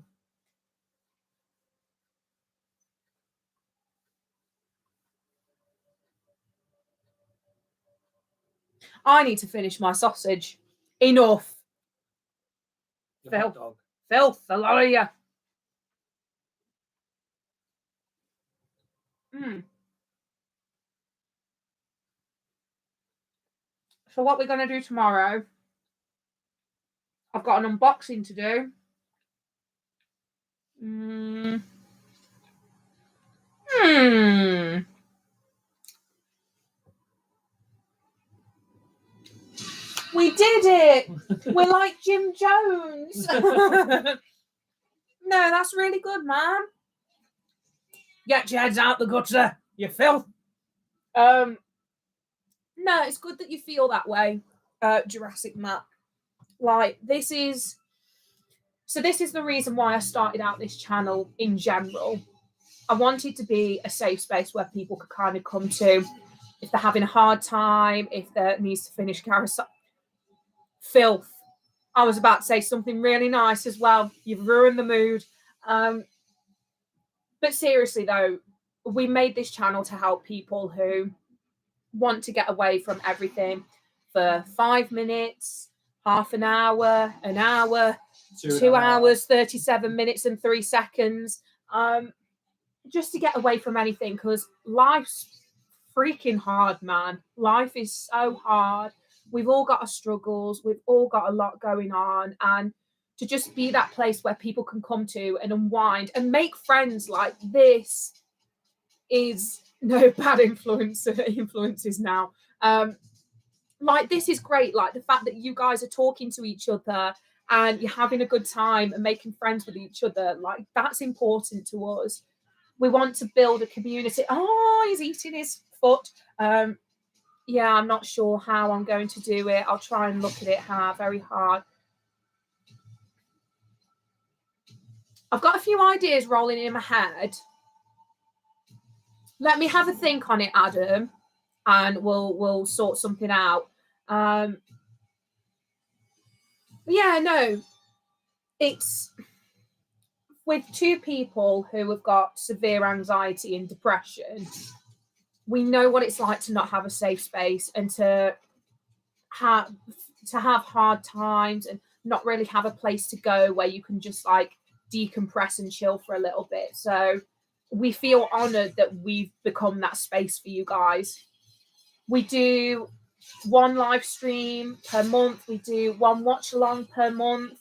I need to finish my sausage. Enough. Hot dog. Filth, a lot of you. So what we're going to do tomorrow, I've got an unboxing to do. We did it. We're like Jim Jones. No, that's really good, man. Get your heads out the gutter, you filth. No, it's good that you feel that way, Jurassic Matt. Like, this is the reason why I started out this channel in general. I wanted to be a safe space where people could kind of come to if they're having a hard time, if there needs to finish carousel. Filth. I was about to say something really nice as well. You've ruined the mood. But seriously, though, we made this channel to help people who want to get away from everything for 5 minutes, half an hour, 2 hours, 37 minutes and 3 seconds. Just to get away from anything, because life's freaking hard, man. Life is so hard. We've all got our struggles. We've all got a lot going on. And to just be that place where people can come to and unwind and make friends like this is no bad influences now. Like, this is great. Like, the fact that you guys are talking to each other and you're having a good time and making friends with each other, like, that's important to us. We want to build a community. Oh, he's eating his foot. Yeah, I'm not sure how I'm going to do it. I'll try and look at it very hard. I've got a few ideas rolling in my head. Let me have a think on it, Adam, and we'll sort something out. Yeah, no, it's with two people who have got severe anxiety and depression. We know what it's like to not have a safe space and to have hard times and not really have a place to go where you can just like decompress and chill for a little bit. So we feel honored that we've become that space for you guys. We do one live stream per month. We do one watch along per month.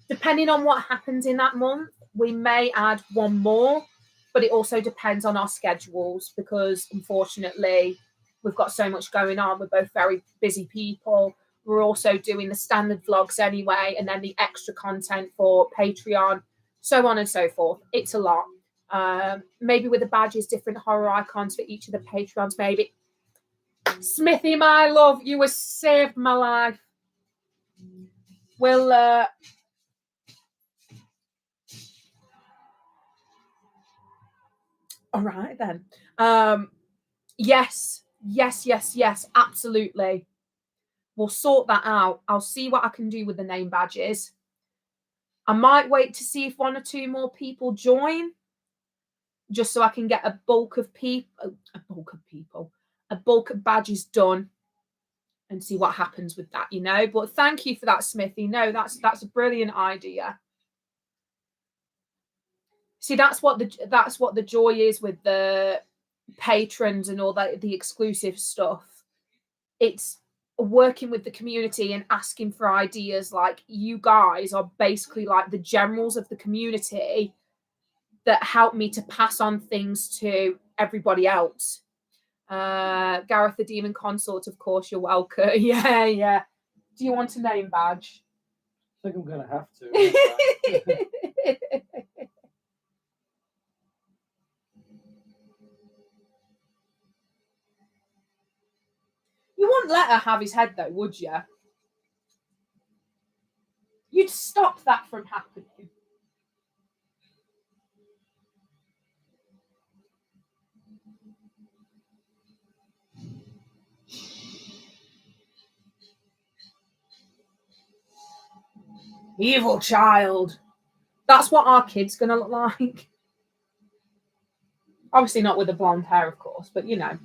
Depending on what happens in that month, we may add one more, but it also depends on our schedules because unfortunately we've got so much going on. We're both very busy people. We're also doing the standard vlogs anyway, and then the extra content for Patreon, so on and so forth. It's a lot. Maybe with the badges, different horror icons for each of the Patreons, maybe. Smithy, my love, you have saved my life. We'll all right then. Yes, absolutely. We'll sort that out. I'll see what I can do with the name badges. I might wait to see if 1 or 2 more people join, just so I can get a bulk of badges done and see what happens with that, But thank you for that, Smithy. No, that's a brilliant idea. See, that's what the joy is with the patrons and all that, the exclusive stuff. It's working with the community and asking for ideas. Like, you guys are basically like the generals of the community that help me to pass on things to everybody else. Gareth the Demon Consort, of course, you're welcome. Yeah. Do you want a name badge? I think I'm gonna have to. You wouldn't let her have his head though, would you? You'd stop that from happening. Evil child. That's what our kid's gonna look like. Obviously not with the blonde hair, of course, but you know.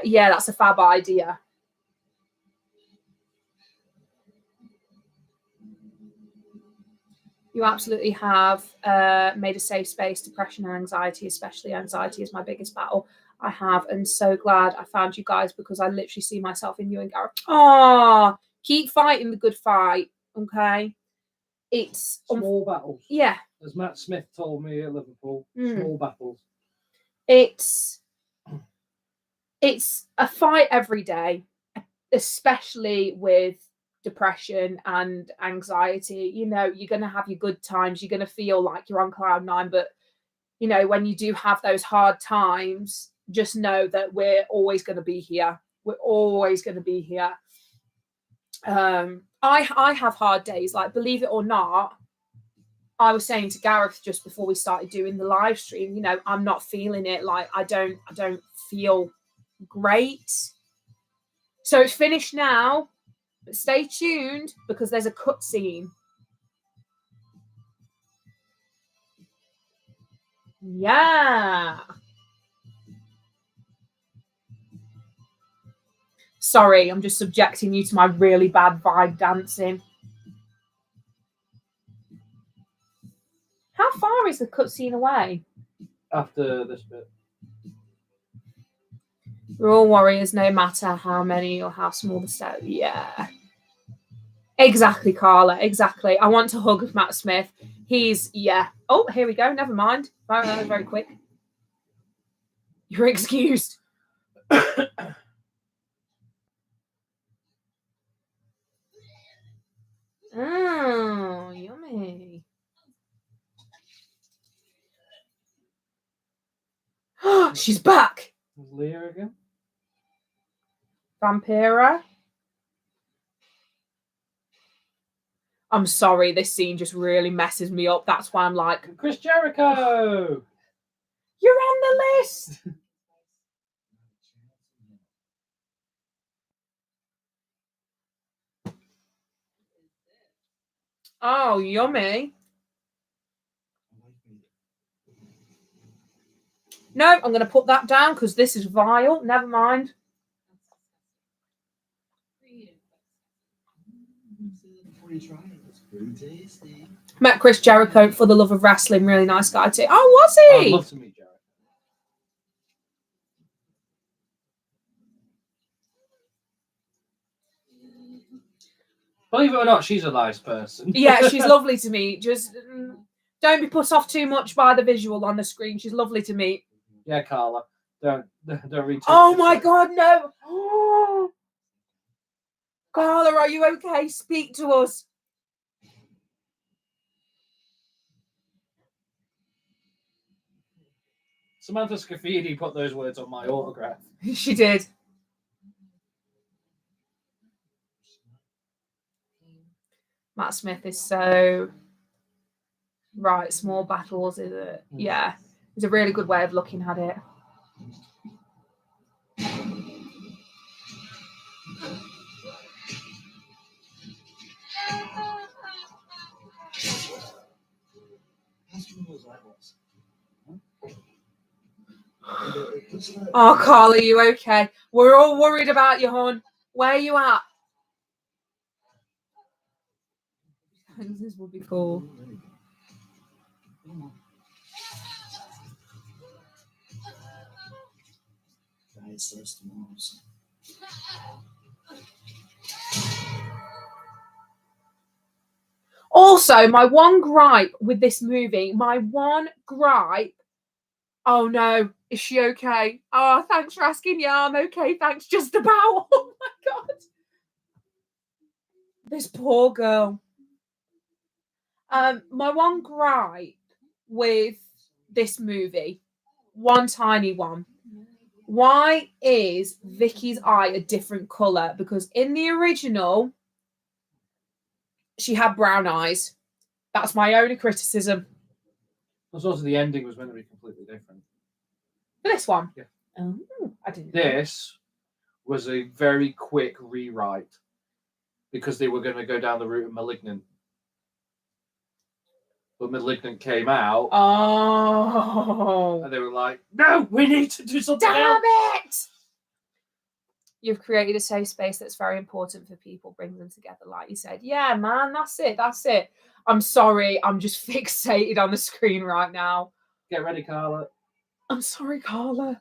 Yeah, that's a fab idea. You absolutely have made a safe space. Depression and anxiety, especially anxiety, is my biggest battle. I have, and so glad I found you guys because I literally see myself in you and Gareth. Oh, keep fighting the good fight, okay? It's small battles. Yeah. As Matt Smith told me at Liverpool, small battles. It's a fight every day, especially with depression and anxiety. You know, you're going to have your good times. You're going to feel like you're on cloud nine. But, you know, when you do have those hard times, just know that we're always going to be here. We're always going to be here. I have hard days. Like, believe it or not, I was saying to Gareth just before we started doing the live stream, you know, I'm not feeling it. Like, I don't feel great. So it's finished now, but stay tuned because there's a cutscene. Yeah. Sorry, I'm just subjecting you to my really bad vibe dancing. How far is the cutscene away? After this bit. We're all warriors, no matter how many or how small the step. Yeah. Exactly, Carla. Exactly. I want to hug Matt Smith. He's, yeah. Oh, here we go. Never mind. That was very quick. You're excused. Oh, yummy. She's back. Leah again? Vampira. I'm sorry, this scene just really messes me up. That's why I'm like, Chris Jericho! You're on the list! Oh, yummy. No, I'm going to put that down because this is vile. Never mind. Met Chris Jericho for the love of wrestling. Really nice guy too. Oh, was he? I'd love to meet Jericho. Believe it or not, she's a nice person. Yeah, she's lovely to meet. Just don't be put off too much by the visual on the screen. She's lovely to meet. Yeah, Carla. Don't read. Oh my God, no! Oh. Carla, are you okay? Speak to us. Samantha Scafidi put those words on my autograph. She did. Matt Smith is so right. Small battles, is it? Yeah, it's a really good way of looking at it. Oh, Carly, you okay? We're all worried about you, hon. Where are you at? This would be cool. Also, my one gripe with this movie, oh no, is she okay? Oh, thanks for asking. Yeah, I'm okay. Thanks, just about. Oh my God. This poor girl. My one gripe with this movie, one tiny one. Why is Vicky's eye a different colour? Because in the original, she had brown eyes. That's my only criticism. Also, the ending was meant to be completely different. For this one? Yeah. Oh, I didn't know. This was a very quick rewrite because they were going to go down the route of Malignant. But Malignant came out. Oh. And they were like, no, we need to do something Damn else. it! You've created a safe space that's very important for people. Bring them together, like you said. Yeah, man, that's it. That's it. I'm sorry. I'm just fixated on the screen right now. Get ready, Carla. I'm sorry, Carla.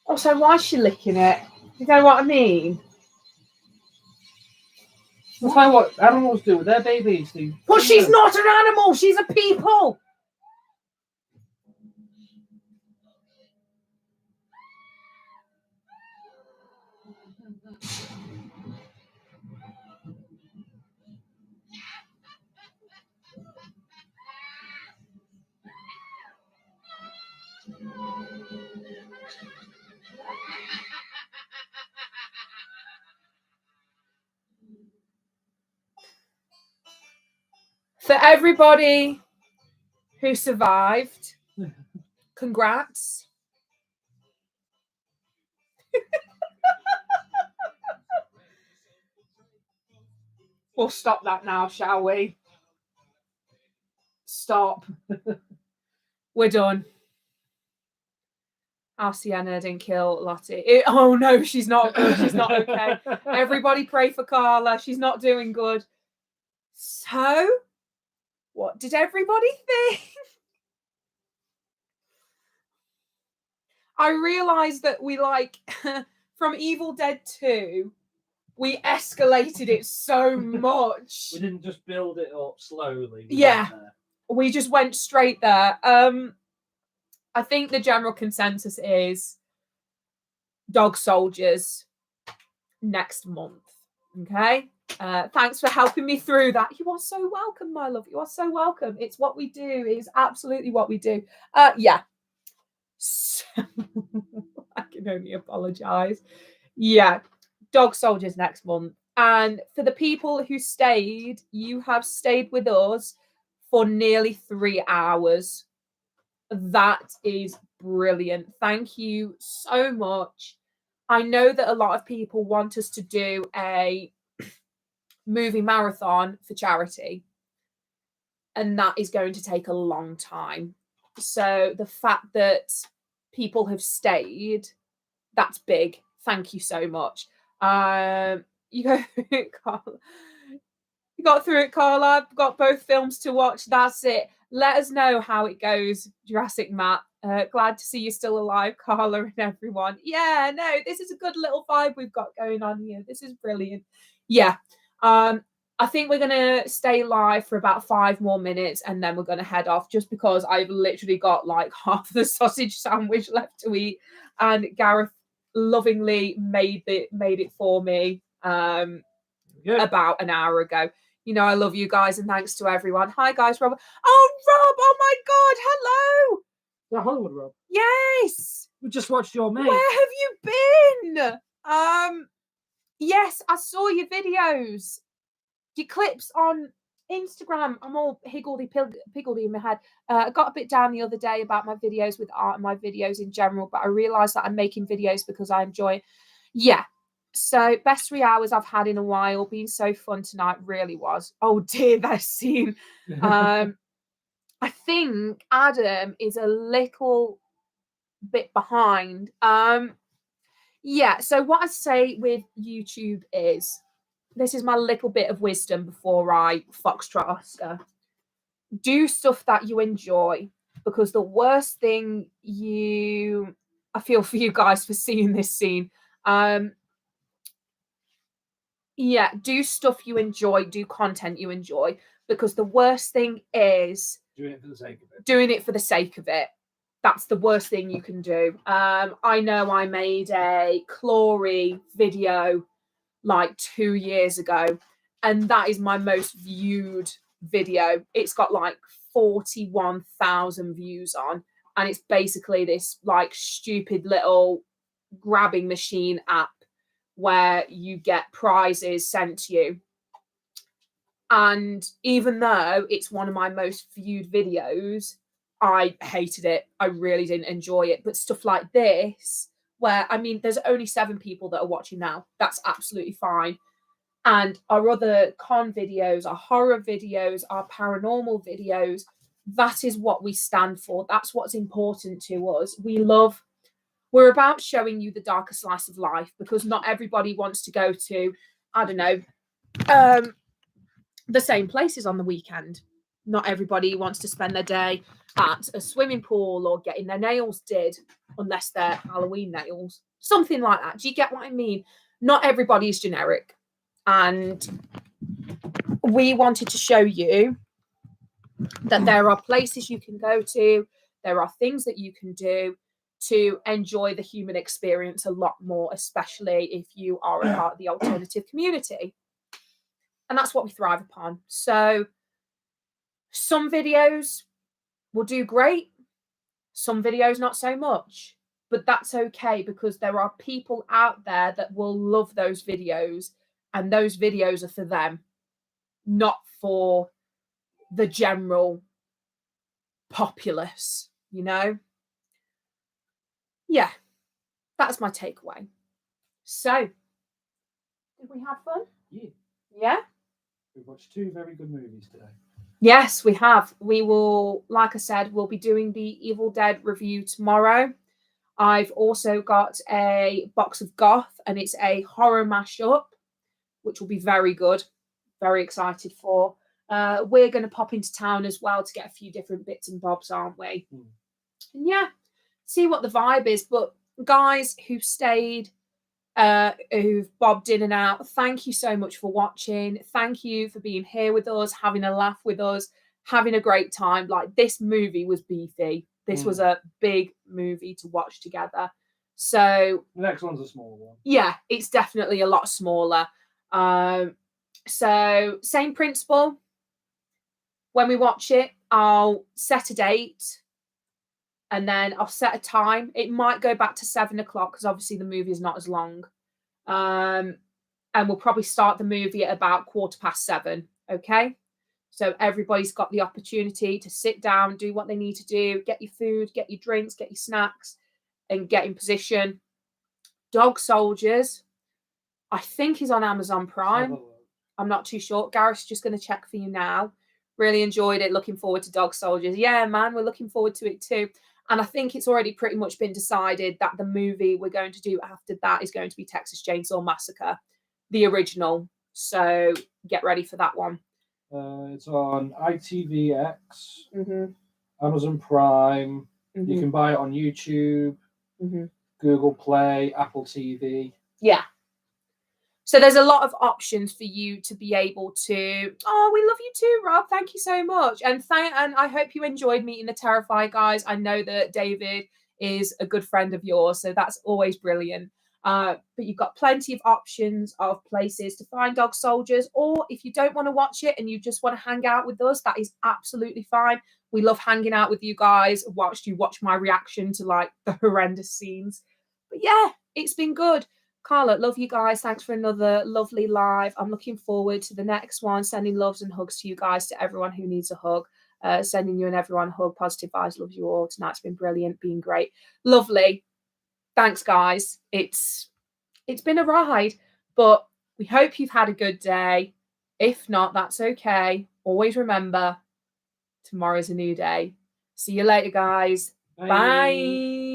Also, why is she licking it? You know what I mean? That's like what animals do with their babies. But she's not an animal. She's a people. For everybody who survived, congrats. We'll stop that now, shall we? Stop. We're done. Our Sienna didn't kill Lottie. Oh no, she's not. She's not okay. Everybody pray for Carla. She's not doing good. So, what did everybody think? I realised that we from Evil Dead 2, we escalated it so much. We didn't just build it up slowly. We just went straight there. I think the general consensus is Dog Soldiers next month. Okay. Thanks for helping me through that. You are so welcome, my love. You are so welcome. It's what we do. It's absolutely what we do. Yeah. So, I can only apologize. Yeah. Dog Soldiers next month. And for the people who stayed, you have stayed with us for nearly 3 hours. That is brilliant. Thank you so much. I know that a lot of people want us to do a movie marathon for charity, and that is going to take a long time. So the fact that people have stayed, that's big. Thank you so much. You go through it, Carla. You got through it, Carla. I've got both films to watch. That's it. Let us know how it goes, Jurassic Matt. Glad to see you still alive, Carla and everyone. Yeah, no, this is a good little vibe we've got going on here. This is brilliant. Yeah. I think we're going to stay live for about 5 more minutes and then we're going to head off just because I've literally got like half the sausage sandwich left to eat. And Gareth lovingly made it for me about an hour ago. You know, I love you guys and thanks to everyone. Hi, guys, Rob. Oh, Rob. Oh, my God. Hello. The Hollywood Rob. Yes. We just watched your mate. Where have you been? Yes, I saw your videos. Your clips on Instagram. I'm all higgledy-piggledy in my head. I got a bit down the other day about my videos with art and my videos in general, but I realised that I'm making videos because I enjoy it. Yeah. So, best 3 hours I've had in a while. Been so fun tonight. Really was. Oh, dear, that scene. I think Adam is a little bit behind. Yeah, so what I say with YouTube is, this is my little bit of wisdom before I foxtrot Oscar. Do stuff that you enjoy, because the worst thing I feel for you guys for seeing this scene. Yeah, do stuff you enjoy, do content you enjoy, because the worst thing is doing it for the sake of it. Doing it for the sake of it. That's the worst thing you can do. I know I made a Clory video like 2 years ago, and that is my most viewed video. It's got like 41,000 views on, and it's basically this like stupid little grabbing machine app where you get prizes sent to you. And even though it's one of my most viewed videos, I hated it. I really didn't enjoy it. But stuff like this, where, I mean, there's only 7 people that are watching now. That's absolutely fine. And our other con videos, our horror videos, our paranormal videos, that is what we stand for. That's what's important to us. We're about showing you the darker slice of life, because not everybody wants to go to, I don't know, the same places on the weekend. Not everybody wants to spend their day at a swimming pool or getting their nails did, unless they're Halloween nails. Something like that. Do you get what I mean? Not everybody is generic. And we wanted to show you that there are places you can go to, there are things that you can do to enjoy the human experience a lot more, especially if you are a part of the alternative community. And that's what we thrive upon. So some videos will do great, some videos not so much, but that's okay, because there are people out there that will love those videos, and those videos are for them, not for the general populace, you know? Yeah, that's my takeaway. So, did we have fun? Yeah. Yeah? We've watched 2 very good movies today. Yes, we have. We will, like I said, we'll be doing the Evil Dead review tomorrow. I've also got a box of Goth, and it's a horror mashup, which will be very good. Very excited for. We're going to pop into town as well to get a few different bits and bobs, aren't we? Mm. And yeah, see what the vibe is. But guys who stayed, who've bobbed in and out, thank you so much for watching. Thank you for being here with us, having a laugh with us, having a great time. Like, this movie was beefy. This was a big movie to watch together. So the next one's a smaller one. Yeah, it's definitely a lot smaller. So same principle. When we watch it, I'll set a date, and then I'll set a time. It might go back to 7 o'clock, because obviously the movie is not as long. And we'll probably start the movie at about 7:15. Okay. So everybody's got the opportunity to sit down, do what they need to do, get your food, get your drinks, get your snacks, and get in position. Dog Soldiers, I think, is on Amazon Prime. I'm not too sure. Gareth's just going to check for you now. Really enjoyed it. Looking forward to Dog Soldiers. Yeah, man, we're looking forward to it too. And I think it's already pretty much been decided that the movie we're going to do after that is going to be Texas Chainsaw Massacre, the original. So get ready for that one. It's on ITVX, Amazon Prime. You can buy it on YouTube, Google Play, Apple TV. Yeah. So there's a lot of options for you to be able to. Oh, we love you too, Rob. Thank you so much. And I hope you enjoyed meeting the Terrifier guys. I know that David is a good friend of yours, so that's always brilliant. But you've got plenty of options of places to find Dog Soldiers, or if you don't want to watch it and you just want to hang out with us, that is absolutely fine. We love hanging out with you guys. Watch my reaction to like the horrendous scenes. But yeah, it's been good. Carla, love you guys. Thanks for another lovely live. I'm looking forward to the next one. Sending loves and hugs to you guys, to everyone who needs a hug. Sending you and everyone a hug. Positive vibes. Love you all. Tonight's been brilliant. Been great. Lovely. Thanks, guys. It's been a ride, but we hope you've had a good day. If not, that's okay. Always remember, tomorrow's a new day. See you later, guys. Bye.